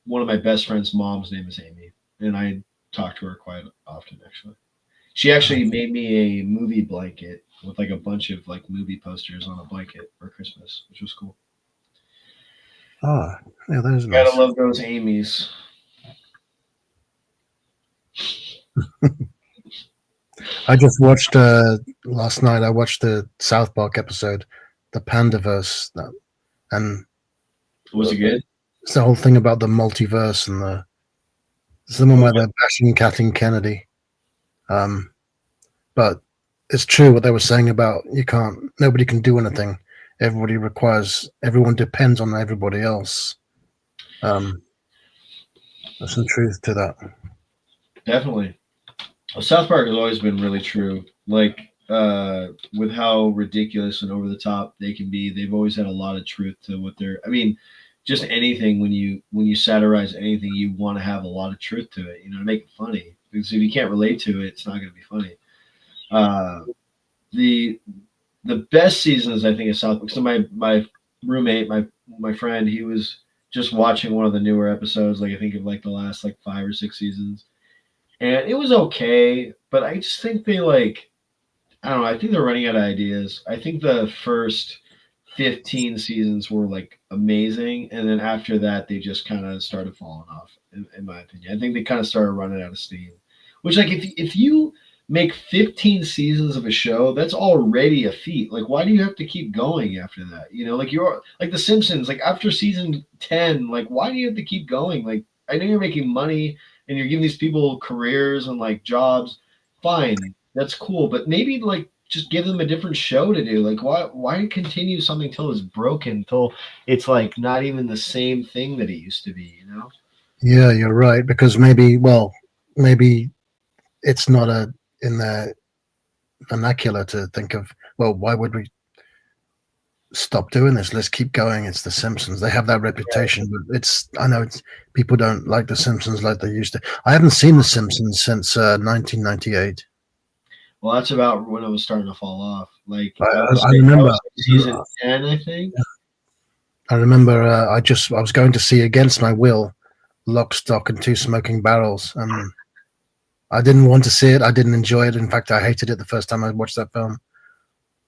one of my best friend's mom's name is Amy, and I talk to her quite often actually. She actually made me a movie blanket with like a bunch of like movie posters on a blanket for Christmas, which was cool. Oh, yeah, that is Gotta nice. love those Amy's. I just watched last night. I watched the South Park episode, the Pandaverse, and Was it good? it's the whole thing about the multiverse and it's the one where they're bashing Kathleen Kennedy. But it's true what they were saying about nobody can do anything. Everyone depends on everybody else. There's some truth to that. Definitely. Well, South Park has always been really true. Like with how ridiculous and over the top they can be, they've always had a lot of truth to what they're. I mean, just anything when you satirize anything, you want to have a lot of truth to it. You know, to make it funny. Because if you can't relate to it, it's not going to be funny. The the best seasons I think of South Park. So my roommate, my friend, he was just watching one of the newer episodes. Like I think of like the last like 5 or 6 seasons, and it was okay. But I just think they like I don't know. I think they're running out of ideas. I think the first 15 seasons were like amazing, and then after that, they just kind of started falling off. In my opinion, I think they kind of started running out of steam. Which, like, if you make 15 seasons of a show, that's already a feat. Like, why do you have to keep going after that? You know, like you're like The Simpsons. Like after season 10, like why do you have to keep going? Like, I know you're making money and you're giving these people careers and like jobs. Fine, that's cool, but maybe like just give them a different show to do. Like why continue something till it's broken, till it's like not even the same thing that it used to be, you know? Yeah, you're right. Because maybe it's not in the vernacular to think of. Well, why would we stop doing this? Let's keep going. It's The Simpsons. They have that reputation, but I know people don't like The Simpsons like they used to. I haven't seen The Simpsons since 1998. Well, that's about when it was starting to fall off. Like I, I would I say that remember. was like season 10, I think. I remember. I was going to see against my will, Lock, Stock, and Two Smoking Barrels, and I didn't want to see it. I didn't enjoy it. In fact, I hated it the first time I watched that film.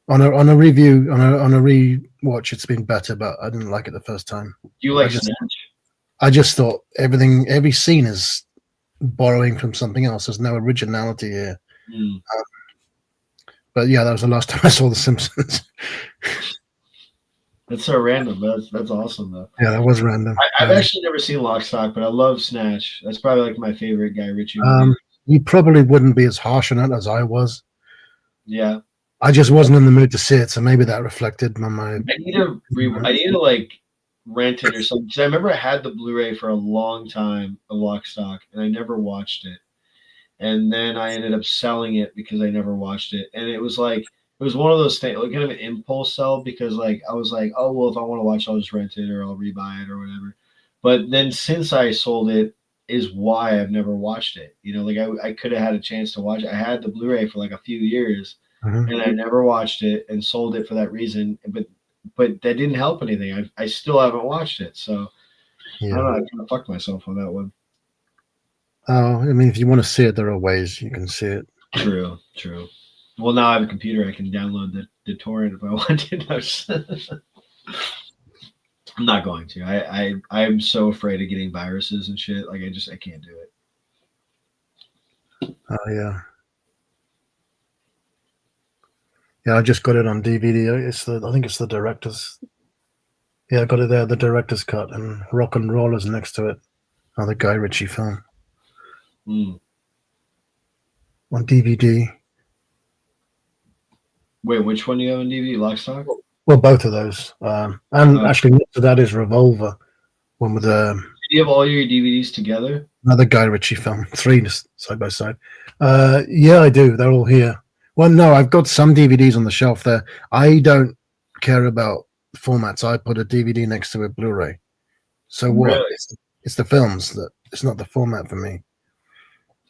On a review, on a rewatch, it's been better, but I didn't like it the first time. Do you like Snatch? I just thought every scene is borrowing from something else. There's no originality here. Mm. But yeah, that was the last time I saw The Simpsons. That's so random. That's awesome though. Yeah, that was random. I've actually never seen Lock, Stock, but I love Snatch. That's probably like my favorite Guy Ritchie movie. You probably wouldn't be as harsh on it as I was. Yeah. I just wasn't in the mood to see it, so maybe that reflected on my. I need to like rent it or something. Because I remember I had the Blu-ray for a long time of Lock, Stock, and I never watched it. And then I ended up selling it because I never watched it. And it was one of those things, like kind of an impulse sell, because like I was like, oh well, if I want to watch, I'll just rent it or I'll rebuy it or whatever. But then since I sold it, is why I've never watched it. You know, like I could have had a chance to watch it. I had the Blu-ray for like a few years, Mhm. and I never watched it and sold it for that reason. But that didn't help anything. I still haven't watched it, so I don't Yeah. know. I kind of fucked myself on that one. Oh, I mean, if you want to see it, there are ways you can see it. True, true. Well, now I have a computer. I can download the torrent if I want to. No, I'm not going to. I'm so afraid of getting viruses and shit. Like I can't do it. Oh yeah. Yeah, I just got it on DVD. I think it's the director's. Yeah, I got it there, the director's cut, and Rock and Rollers next to it. Another Guy Ritchie film Mm. on DVD. Wait, which one do you have on DVD? Lock, Stock? Well, both of those. And Uh, actually, next to that is Revolver, one with do you have all your DVDs together? another Guy Ritchie film, 3 side by side. Yeah, I do. They're all here. Well, no, I've got some DVDs on the shelf there. I don't care about formats. I put a DVD next to a Blu-ray. So what? Really? It's the films that it's not the format for me.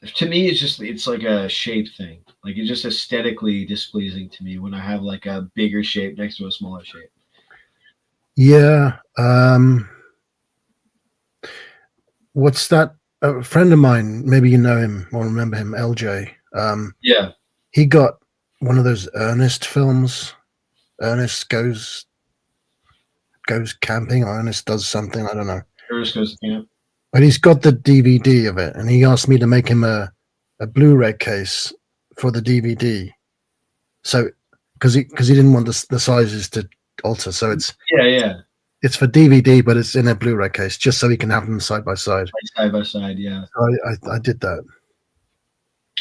To me, it's like a shape thing. Like it's just aesthetically displeasing to me when I have like a bigger shape next to a smaller shape. Yeah. What's that? A friend of mine, maybe you know him or remember him, LJ. Yeah. He got one of those Ernest films. Ernest goes camping, or Ernest does something. I don't know. Ernest Goes to Camp. But he's got the DVD of it, and he asked me to make him a Blu-ray case for the DVD. So because he didn't want the sizes to alter, so Yeah. it's for DVD, but it's in a Blu-ray case, just so he can have them side by side. Like side by side, yeah. So I did that.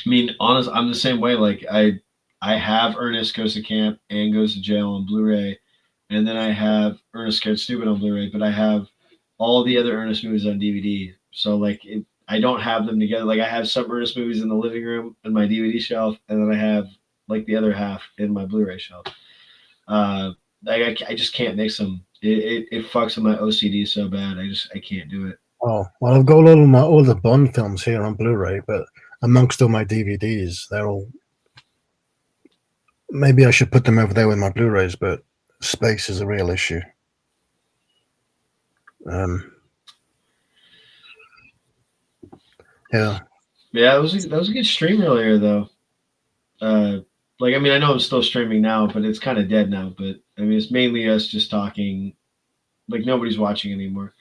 I mean, honest, I'm the same way. Like I have Ernest Goes to Camp and Goes to Jail on Blu-ray, and then I have Ernest Scared Stupid on Blu-ray, but I have all the other Ernest movies on DVD. So like I don't have them together. Like I have some Ernest movies in the living room in my DVD shelf, and then I have like the other half in my Blu-ray shelf. I just can't mix them. It fucks with my OCD so bad. I can't do it. Oh well, I've got all the Bond films here on Blu-ray, but amongst all my DVDs, they're all. Maybe I should put them over there with my Blu-rays, but space is a real issue. Yeah. Yeah, that was a good stream earlier though. Like I mean, I know I'm still streaming now, but it's kind of dead now. But I mean, it's mainly us just talking. Like nobody's watching anymore.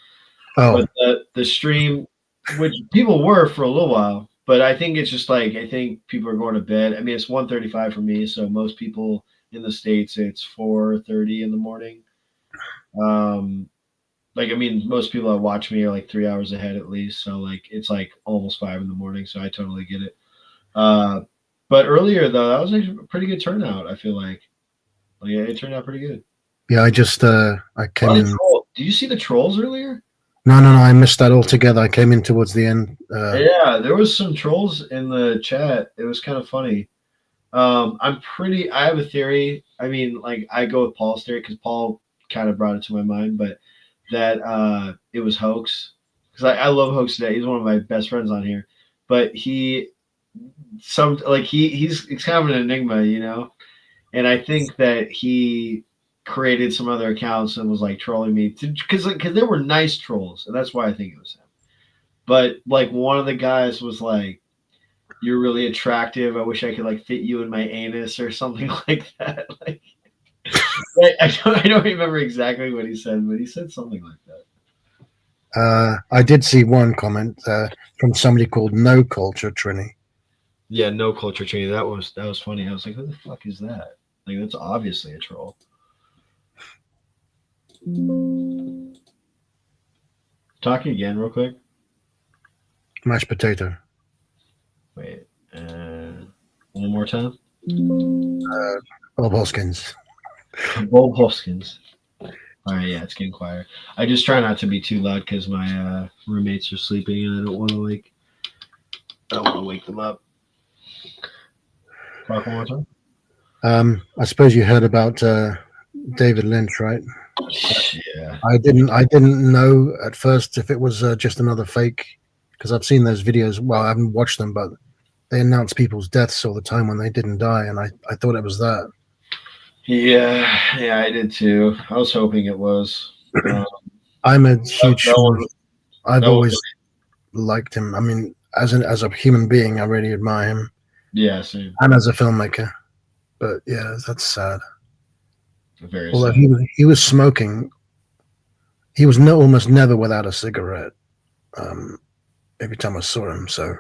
Oh. But the stream, which people were for a little while, but I think it's just like I think people are going to bed. I mean, it's 1:35 for me, so most people in the States it's 4:30 in the morning. Like I mean, most people that watch me are like 3 hours ahead at least, so like it's like almost 5 in the morning. So I totally get it. But earlier though, that was actually a pretty good turnout. I feel like it turned out pretty good. Yeah, I just I came in. Did you see the trolls earlier? No, I missed that altogether. I came in towards the end. Yeah, there was some trolls in the chat. It was kind of funny. I have a theory. I mean, like I go with Paul's theory because Paul kind of brought it to my mind, but that it was hoax. Because I love hoax today. He's one of my best friends on here, but he's kind of an enigma, you know. And I think that he created some other accounts and was like trolling me because there were nice trolls, and that's why I think it was him. But like one of the guys was like, "You're really attractive. I wish I could like fit you in my anus" or something like that. Like, I don't remember exactly what he said, but he said something like that. I did see one comment from somebody called No Culture Trini. Yeah, No Culture Trini. That was funny. I was like, "Who the fuck is that?" Like, that's obviously a troll. Talk again, real quick. Mashed potato. Wait, one more time. Bob Hoskins. Bob Hoskins. All right, yeah, it's getting quieter. I just try not to be too loud because my roommates are sleeping, and I don't want to wake them up. Talk one more time. I suppose you heard about David Lynch, right? Yeah. I didn't know at first if it was just another fake because I've seen those videos. Well, I haven't watched them, but they announce people's deaths all the time when they didn't die, and I thought it was that. Yeah, I did too. I was hoping it was. I'm a That, huge that fan. one, I've that one, always liked him. I mean, as a human being, I really admire him, yeah, same. and as a filmmaker. But yeah, that's sad. Very Although sad. he was smoking, he was no, almost never without a cigarette. Um, every time I saw him, so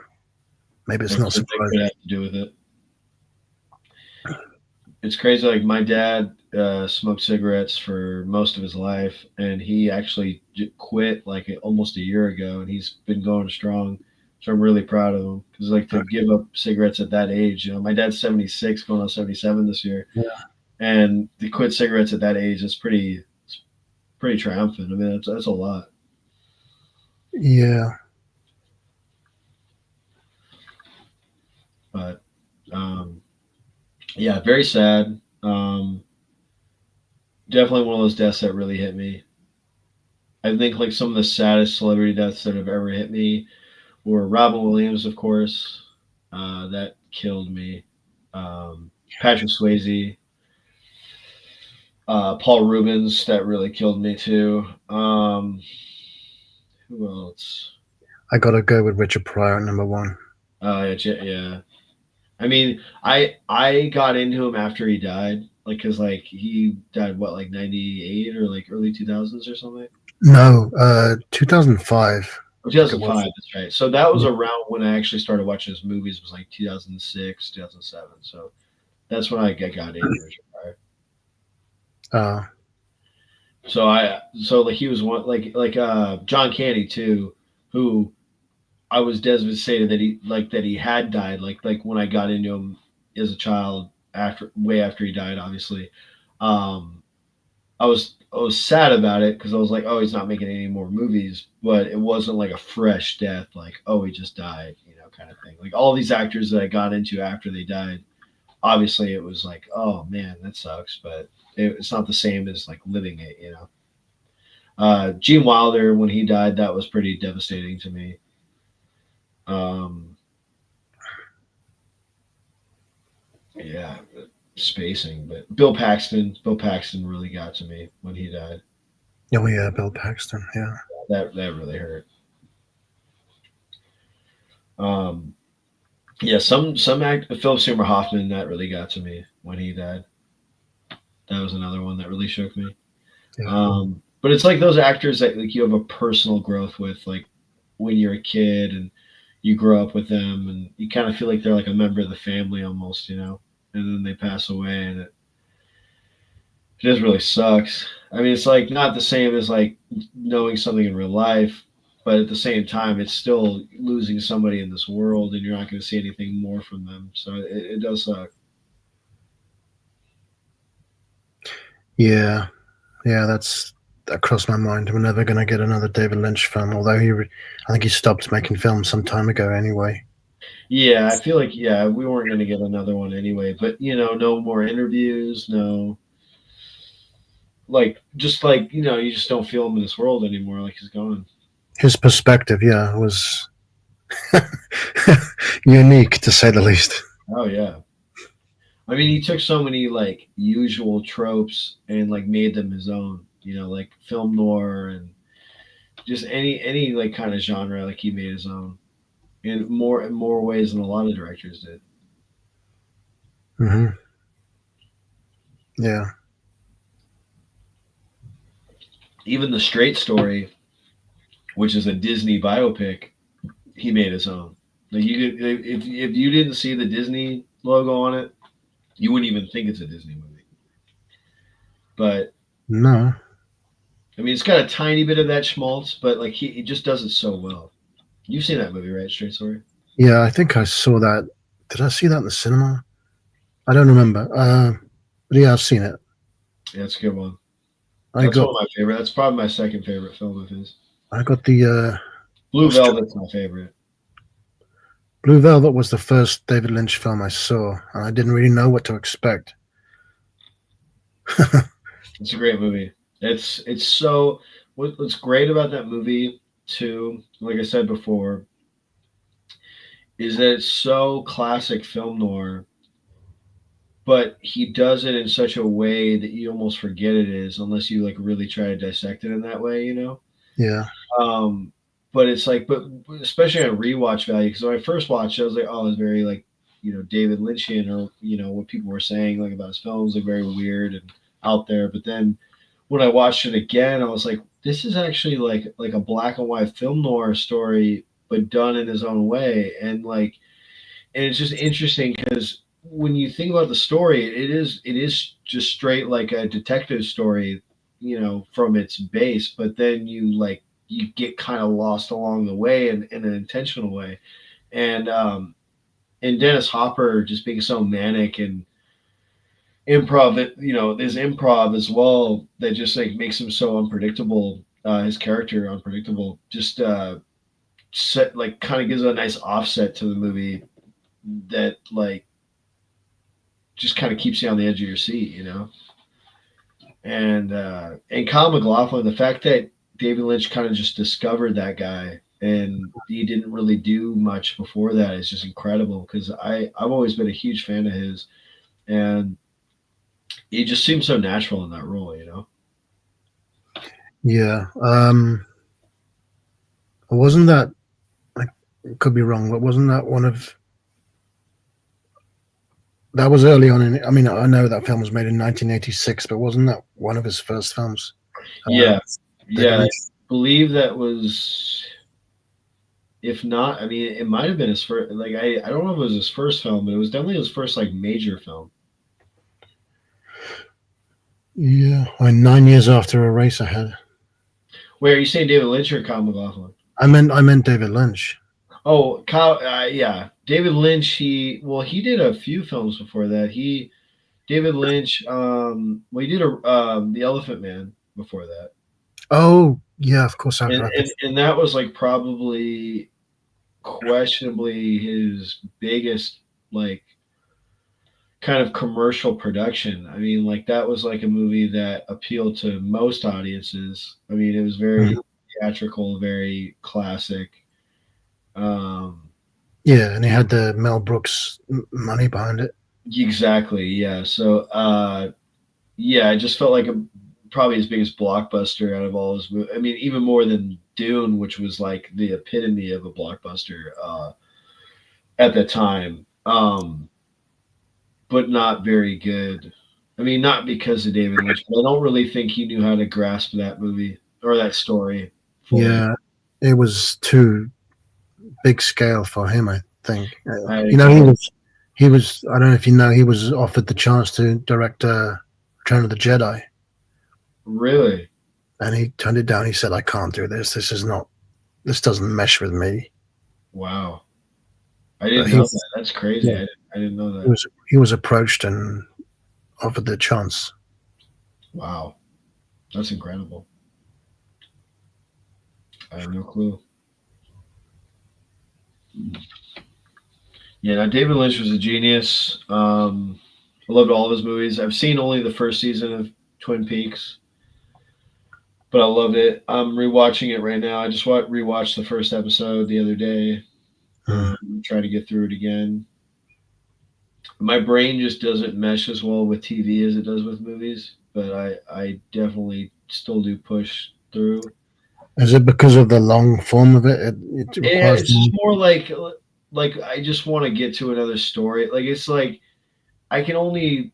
maybe it's not That could surprising. have to do with it. It's crazy. Like my dad smoked cigarettes for most of his life, and he actually quit like almost a year ago, and he's been going strong. So I'm really proud of him because like to give up cigarettes at that age, my dad's 76, going on 77 this year, Yeah, and to quit cigarettes at that age is pretty triumphant. I mean, that's a lot. yeah. But um, yeah, very sad. Definitely one of those deaths that really hit me. I think like some of the saddest celebrity deaths that have ever hit me were Robin Williams, of course. That killed me. Patrick Swayze, Paul Rubens, that really killed me too. Who else? I gotta go with Richard Pryor at number one. Yeah. I mean, I got into him after he died, like because like he died what like 98 or like early 2000s or something. No, 2005. Or I think it was. 2005, that's right. So that was Yeah. around when I actually started watching his movies. Was like 2006, 2007. So that's when I got into Richard Pryor. Uh, So like he was one like John Candy too, who I was devastated that he had died. Like when I got into him as a child after way after he died, obviously. Um, I was sad about it because I was like, oh, he's not making any more movies, but it wasn't like a fresh death, like oh, he just died, kind of thing. Like all these actors that I got into after they died, obviously it was like, oh man, that sucks, but it's not the same as like living it. Gene Wilder, when he died, that was pretty devastating to me. Um, yeah, spacing, but Bill Paxton really got to me when he died. oh yeah, Bill Paxton. Yeah, That really hurt. Um, yeah, some act Philip Seymour Hoffman, that really got to me when he died. That was another one that really shook me. yeah. But it's like those actors that like you have a personal growth with, like when you're a kid and you grow up with them, and you kind of feel like they're like a member of the family almost. And then they pass away, and it just really sucks. I mean, it's like not the same as like knowing something in real life, but at the same time, it's still losing somebody in this world, and you're not going to see anything more from them. So it does suck. Yeah, yeah. That crossed my mind. We're never gonna get another David Lynch film, although I think he stopped making films some time ago. Anyway, Yeah, I feel like we weren't going to get another one anyway, but no more interviews, no like just like you just don't feel him in this world anymore. Like he's gone. his perspective, yeah, was unique to say the least. Oh yeah. I mean, he took so many like usual tropes and like made them his own. Like film noir and just any like kind of genre. Like he made his own in more ways than a lot of directors did. Hmm. Yeah, Even the Straight Story, which is a Disney biopic, he made his own. Like you could, if you didn't see the Disney logo on it, you wouldn't even think it's a Disney movie. But no, I mean, it's got a tiny bit of that schmaltz, but like he just does it so well. You've seen that movie, right? Straight Story. yeah. I think I saw that. Did I see that in the cinema? I don't remember. But yeah, I've seen it. Yeah, it's a good one. I That's got one of my favorite. That's probably my second favorite film of his. I got the Blue Austri- Velvet's my favorite. Blue Velvet was the first David Lynch film I saw, and I didn't really know what to expect. It's a great movie. It's so what's great about that movie too. Like I said before, is that it's so classic film noir, but he does it in such a way that you almost forget it is, unless you like really try to dissect it in that way, you know. Yeah. Um, but it's like, but especially on rewatch value, because when I first watched it, I was like, oh, it's very like, David Lynchian, or what people were saying like about his films, like very weird and out there. But then when I watched it again, I was like, this is actually like a black and white film noir story, but done in his own way, and it's just interesting because when you think about the story, it is just straight like a detective story, from its base. But then you get kind of lost along the way in an intentional way, and Dennis Hopper just being so manic and improv, there's improv as well that just like makes him so unpredictable. His character unpredictable, just set like kind of gives a nice offset to the movie that like just kind of keeps you on the edge of your seat. And Kyle MacLachlan, the fact that David Lynch kind of just discovered that guy and he didn't really do much before that is just incredible because I've always been a huge fan of his, and he just seems so natural in that role. Yeah. Wasn't that, I could be wrong, but wasn't that one of, that was early on in, I mean, I know that film was made in 1986, but wasn't that one of his first films? Uh, Yeah, David yeah, I Lynch. believe that was. If not, I mean, it might have been his first. Like, I don't know if it was his first film, but it was definitely his first like major film. Yeah. I mean, 9 years after Eraserhead. Wait, are you saying David Lynch or Kyle MacLachlan? I meant David Lynch. Oh, Kyle, yeah, David Lynch. He did a few films before that. David Lynch. Well, he did the Elephant Man before that, Oh, yeah, of course. and and that was like probably questionably his biggest like kind of commercial production. I mean, like that was like a movie that appealed to most audiences. I mean, it was Mhm. very theatrical, very classic. Um, Yeah, and he had the Mel Brooks money behind it. exactly, yeah. So, yeah, I just felt like probably his biggest blockbuster out of all his movies. I mean, even more than Dune, which was like the epitome of a blockbuster at the time. But not very good. I mean, not because of David Lynch, but I don't really think he knew how to grasp that movie or that story fully. Yeah, it was too big scale for him, I think. I You know, agree. he was. I don't know if you know, he was offered the chance to direct Return of the Jedi, Really? and he turned it down. He said, "I can't do this. This is not. This doesn't mesh with me." Wow. I But didn't know that. That's crazy. yeah, I didn't know he that. was he was approached and offered the chance. Wow. That's incredible. I have no clue. Yeah, now David Lynch was a genius. I loved all of his movies. I've seen only the first season of Twin Peaks, but I loved it. I'm rewatching it right now. I just rewatched the first episode the other day. Mm. Try to get through it again. My brain just doesn't mesh as well with TV as it does with movies, but I definitely still do push through. Is it because of the long form of it? It Yeah, requires it's just more like I just want to get to another story. Like it's like I can only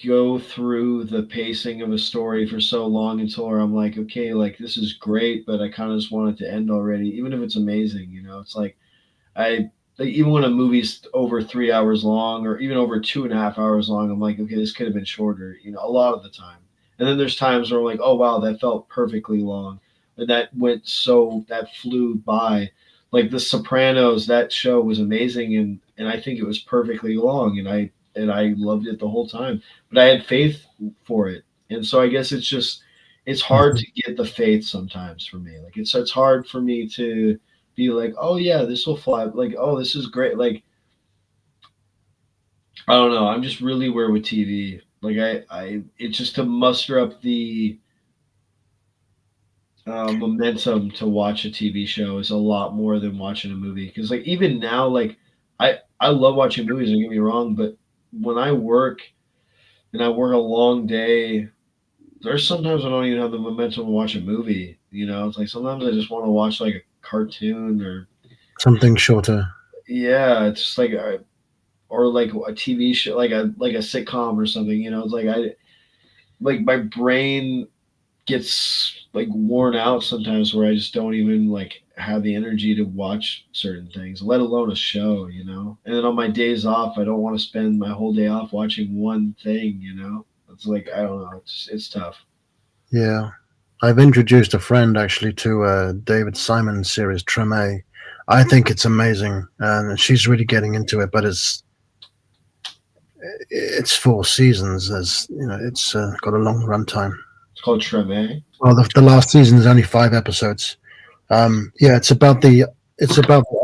go through the pacing of a story for so long until I'm like, okay, like this is great, but I kind of just want it to end already, even if it's amazing. It's like I like, even when a movie's over 3 hours long or even over 2.5 hours long, I'm like, okay, this could have been shorter, a lot of the time. And then there's times where I'm like, oh wow, that felt perfectly long. And that flew by. Like The Sopranos, that show was amazing and I think it was perfectly long and I loved it the whole time. But I had faith for it. And so I guess it's hard Mhm. to get the faith sometimes for me. Like it's hard for me to be like, oh yeah, this will fly. Like, oh, this is great. Like, I don't know. I'm just really weird with TV. Like, it's just to muster up momentum to watch a TV show is a lot more than watching a movie. Because like even now, like I love watching movies. Don't get me wrong, but when I work and I work a long day, there's sometimes I don't even have the momentum to watch a movie. You know, it's like sometimes I just want to watch like a cartoon or Something shorter. yeah, it's just like or like a TV show, like a sitcom or something. You know, it's like I like my brain gets like worn out sometimes where I just don't even like have the energy to watch certain things, let alone a show, you know. And then on my days off, I don't want to spend my whole day off watching one thing, you know. It's like I don't know, it's tough. Yeah. I've introduced a friend actually to David Simon's series Treme. I think it's amazing, and she's really getting into it. But it's 4 seasons. There's it's got a long runtime. It's called Treme. Well, the last season is only 5 episodes. Yeah, it's about the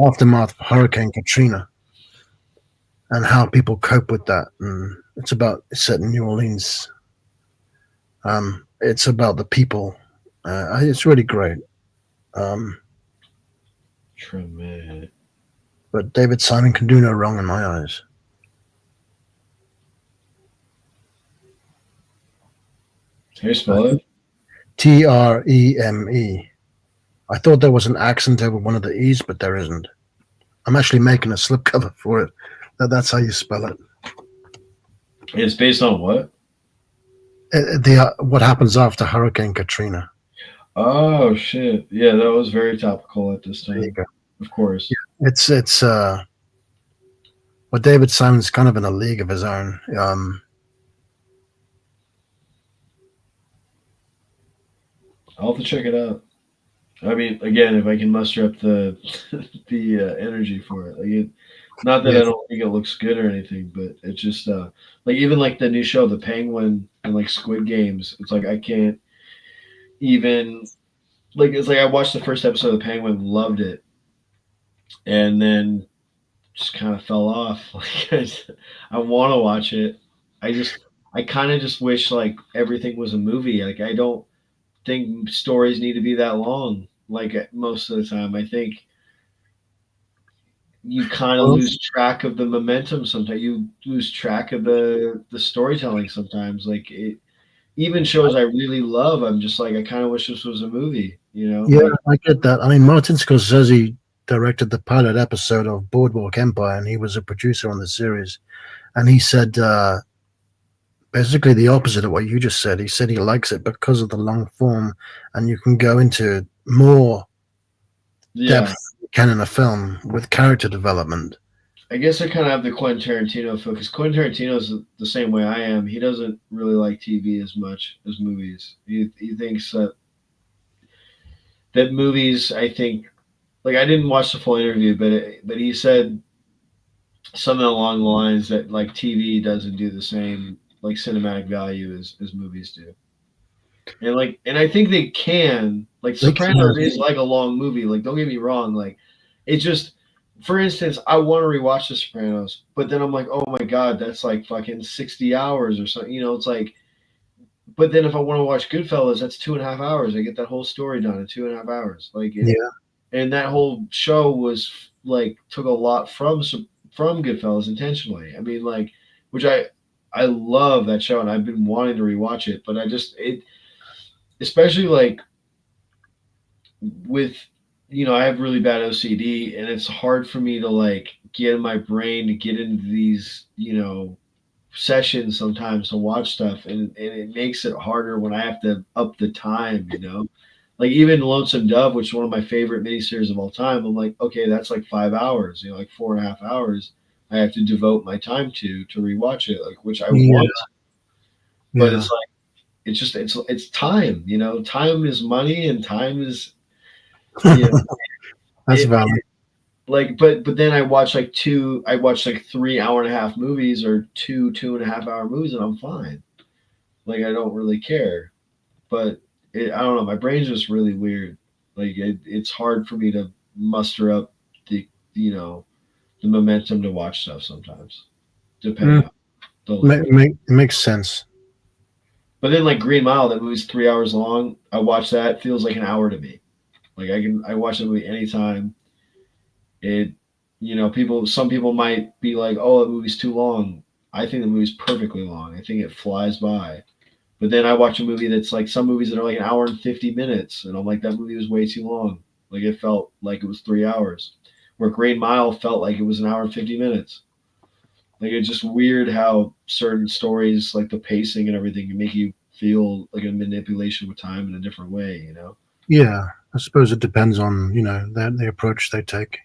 aftermath of Hurricane Katrina and how people cope with that. And it's set in New Orleans. It's about the people. It's really great. Um, Treme. but David Simon can do no wrong in my eyes. Can you spell it? Treme. I thought there was an accent over one of the E's, but there isn't. I'm actually making a slipcover for it. That's how you spell it. It's based on what? What happens after Hurricane Katrina? Oh shit! Yeah, that was very topical at this There you time. go. Of course. It's well, David Simon's kind of in a league of his own. I'll have to check it out. I mean, again, if I can muster up the the energy for it, not that Yeah, I don't think it looks good or anything, but it's just like even like the new show, The Penguin and like Squid Games. It's like I can't even like it's like I watched the first episode of The Penguin, loved it, and then just kind of fell off. Like I want to watch it. I kind of just wish like everything was a movie. Like I don't think stories need to be that long. Like most of the time, I think you kind of well, lose track of the momentum sometimes. You lose track of the storytelling sometimes. Like even shows I really love, I'm just like I kind of wish this was a movie. You know, yeah, like I get that. I mean, Martin Scorsese directed the pilot episode of Boardwalk Empire, and he was a producer on the series. And he said basically the opposite of what you just said. He said he likes it because of the long form, and you can go into more depth yeah. than you can in a film with character development. I guess I kind of have the Quentin Tarantino feel because Quentin Tarantino is the same way I am. He doesn't really like TV as much as movies. He thinks that movies. I think like I didn't watch the full interview, but he said something along the lines that like TV doesn't do the same like cinematic value as movies do. And I think they can. Like They Sopranos can, is like a long movie. Like don't get me wrong. Like it's just for instance, I want to rewatch The Sopranos, but then I'm like, oh my god, that's like fucking 60 hours or something. You know, it's like. But then if I want to watch Goodfellas, that's 2.5 hours. I get that whole story done in 2.5 hours. Like it, yeah, and that whole show was like took a lot from Goodfellas intentionally. I mean, like, which I love that show, and I've been wanting to rewatch it, but I just it especially like with I have really bad OCD, and it's hard for me to like get in my brain to get into these sessions sometimes to watch stuff, and it makes it harder when I have to up the time. Like even Lonesome Dove, which is one of my favorite miniseries of all time. I'm like, okay, that's like 5 hours. Like 4.5 hours. I have to devote my time to rewatch it, like which I yeah, want, but yeah. it's like it's time. Time is money, and time is you know That's it, valid. like but then I watch like 3 hour and a half movies or 2.5 hour movies, and I'm fine. Like I don't really care, but I don't know. My brain's just really weird. Like it's hard for me to muster up the you know the momentum to watch stuff sometimes, depending Mm, on the length. it makes sense. But then like Green Mile, that movie's 3 hours long. I watch that, it feels like an hour to me. Like I watch the movie anytime. It, some people might be like, oh, that movie's too long. I think the movie's perfectly long. I think it flies by. But then I watch a movie that's like some movies that are like an hour and 50 minutes, and I'm like, that movie was way too long. Like it felt like it was 3 hours. Where Green Mile felt like it was an hour and 50 minutes. Like it's just weird how certain stories, like the pacing and everything, can make you feel like a manipulation with time in a different way. Yeah, I suppose it depends on the approach they take.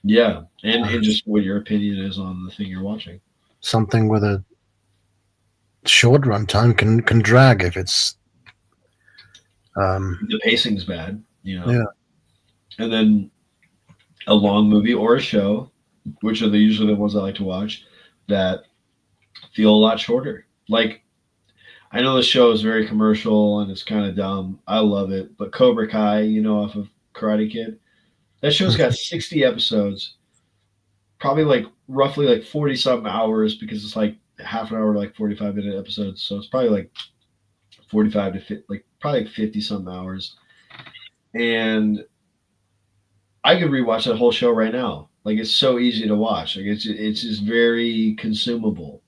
Yeah, and just what your opinion is on the thing you're watching. Something with a short run time can drag if it's The pacing's bad. yeah. And then a long movie or a show, which are usually the ones I like to watch, that feel a lot shorter. Like I know the show is very commercial and it's kind of dumb. I love it, but Cobra Kai, off of Karate Kid, that show's got 60 episodes, probably like roughly like 40 something hours because it's like half an hour to like 45-minute episodes. So it's probably like 45 to 50, like probably like 50 something hours. And I could rewatch that whole show right now. Like it's so easy to watch. Like it's just very consumable.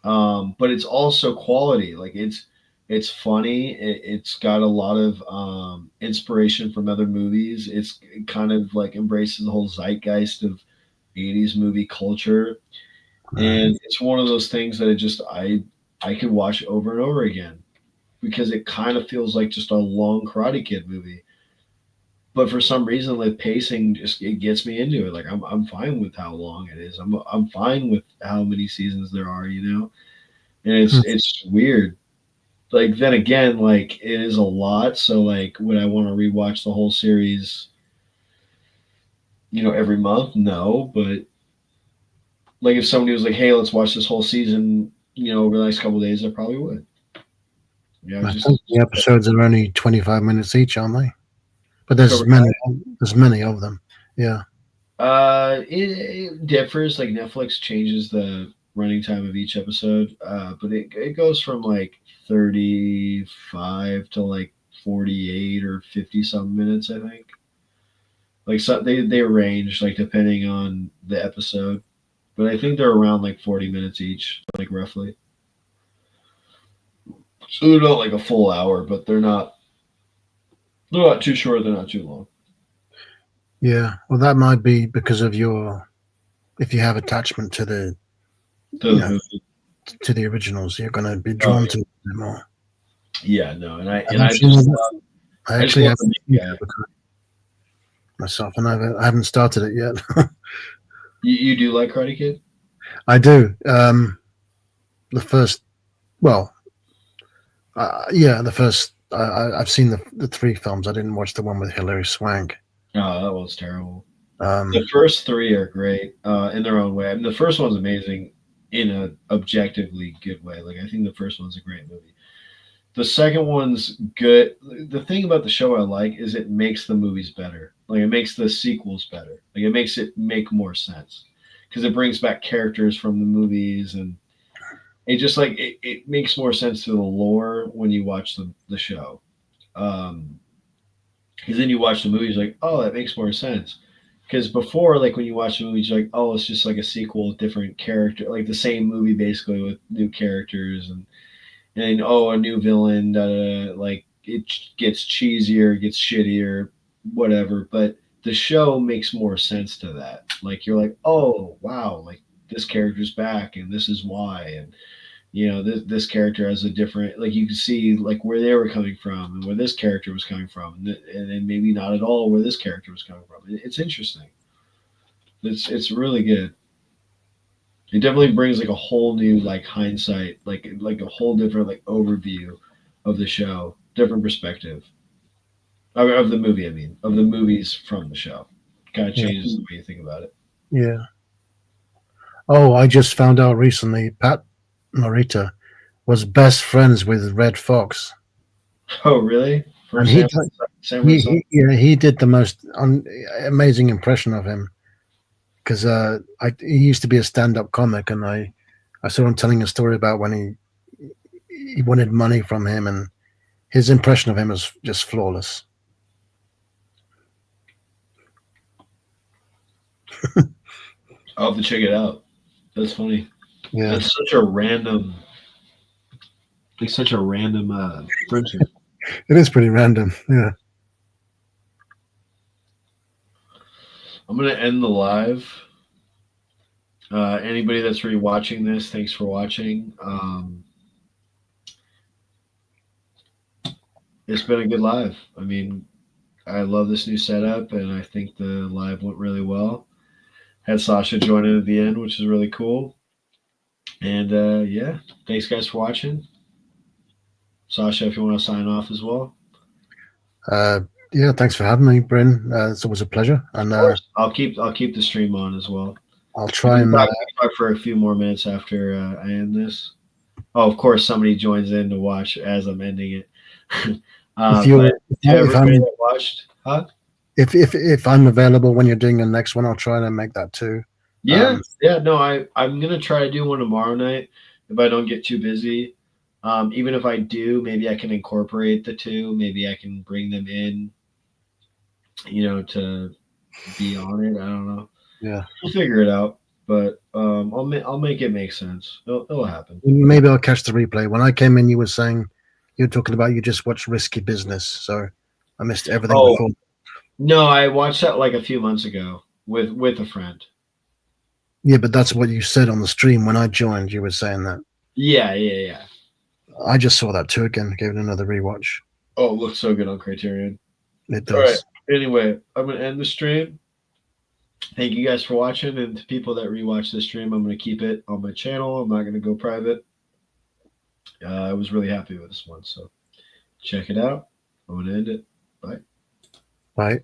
But it's also quality. Like it's funny. It's got a lot of inspiration from other movies. It kind of like embraces the whole zeitgeist of 80s movie culture, and it's one of those things that I could watch over and over again because it kind of feels like just a long Karate Kid movie. But for some reason, like pacing, just it gets me into it. Like I'm fine with how long it is. I'm fine with how many seasons there are. And it's weird. Like then again, like it is a lot. So like, would I want to rewatch the whole series? Every month? No, but like if somebody was like, "Hey, let's watch this whole season," over the next couple of days, I probably would. Yeah, I just think the episodes are only 25 minutes each, aren't they? But Cobra there's many of them. Yeah. It differs. Like Netflix changes the running time of each episode, but it goes from like 35 to like 48 or 50 some minutes, I think. Like so they range like depending on the episode, but I think they're around like 40 minutes each, like roughly. So they're not like a full hour, but they're not too short. They're not too long. Yeah. Well, that might be because of if you have attachment to Those movies. to the originals, you're going to be Oh drawn to it more. yeah, no, and I actually love haven't the guy. myself, and I haven't started it yet. You do like Karate Kid? I do. The first, well, yeah, the first. I've seen the three films. I didn't watch the one with Hilary Swank. Oh, that was terrible. Um, The first three are great in their own way. I mean, the first one's amazing in an objectively good way. Like I think the first one's a great movie. The second one's good. The thing about the show I like is it makes the movies better. Like it makes the sequels better. Like it makes it make more sense because it brings back characters from the movies and it just like it makes more sense to the lore when you watch the show. Because then you watch the movies like, oh, that makes more sense. Because before, like when you watch the movies, you're like, oh, it's just like a sequel with different character, like the same movie basically with new characters and oh, a new villain. Like it gets cheesier, gets shittier, whatever. But the show makes more sense to that. Like you're like, oh wow, like this character's back and this is why and this character has a different like you can see like where they were coming from and where this character was coming from and then maybe not at all where this character was coming from. It's interesting. It's really good. It definitely brings like a whole new like hindsight, like a whole different like overview of the show, different perspective of the movie. I mean, of the movies from the show, kind of yeah, changes the way you think about it. yeah. Oh, I just found out recently. Pat Morita was best friends with Red Fox, Oh, really? For and Samurai Song? he did the most amazing impression of him because he used to be a stand-up comic, and I saw him telling a story about when he wanted money from him, and his impression of him was just flawless. I'll have to check it out. That's funny. Yeah, That's such a random. Like such a random friendship. it is pretty random. Yeah. I'm gonna end the live. Anybody that's rewatching this, thanks for watching. It's been a good live. I mean, I love this new setup, and I think the live went really well. Had Sasha join in at the end, which is really cool. And yeah, thanks guys for watching. Sasha, if you want to sign off as well. Yeah, thanks for having me, Bryn. It's always a pleasure, and Of course, I'll keep the stream on as well. I'll We try can and talk for a few more minutes after I end this. Oh, of course, somebody joins in to watch as I'm ending it. if you But to if everybody I'm that watched, huh? if I'm available when you're doing the next one, I'll try and make that too. Yeah, yeah. No, I'm gonna try to do one tomorrow night if I don't get too busy. Even if I do, maybe I can incorporate the two. Maybe I can bring them in, to be on it. I don't know. Yeah, We'll figure it out. But I'll make it make sense. It'll happen. maybe I'll catch the replay. When I came in, you were saying you were talking about you just watched Risky Business, so I missed everything Oh before. no, I watched that like a few months ago with a friend. Yeah, but that's what you said on the stream when I joined. You were saying that. Yeah, yeah, yeah. I just saw that too again. Gave it another rewatch. Oh, it looks so good on Criterion. It All right. does. Anyway, I'm gonna end the stream. Thank you guys for watching, and to people that rewatch this stream, I'm gonna keep it on my channel. I'm not gonna go private. I was really happy with this one, so check it out. I'm gonna end it. Bye. Right.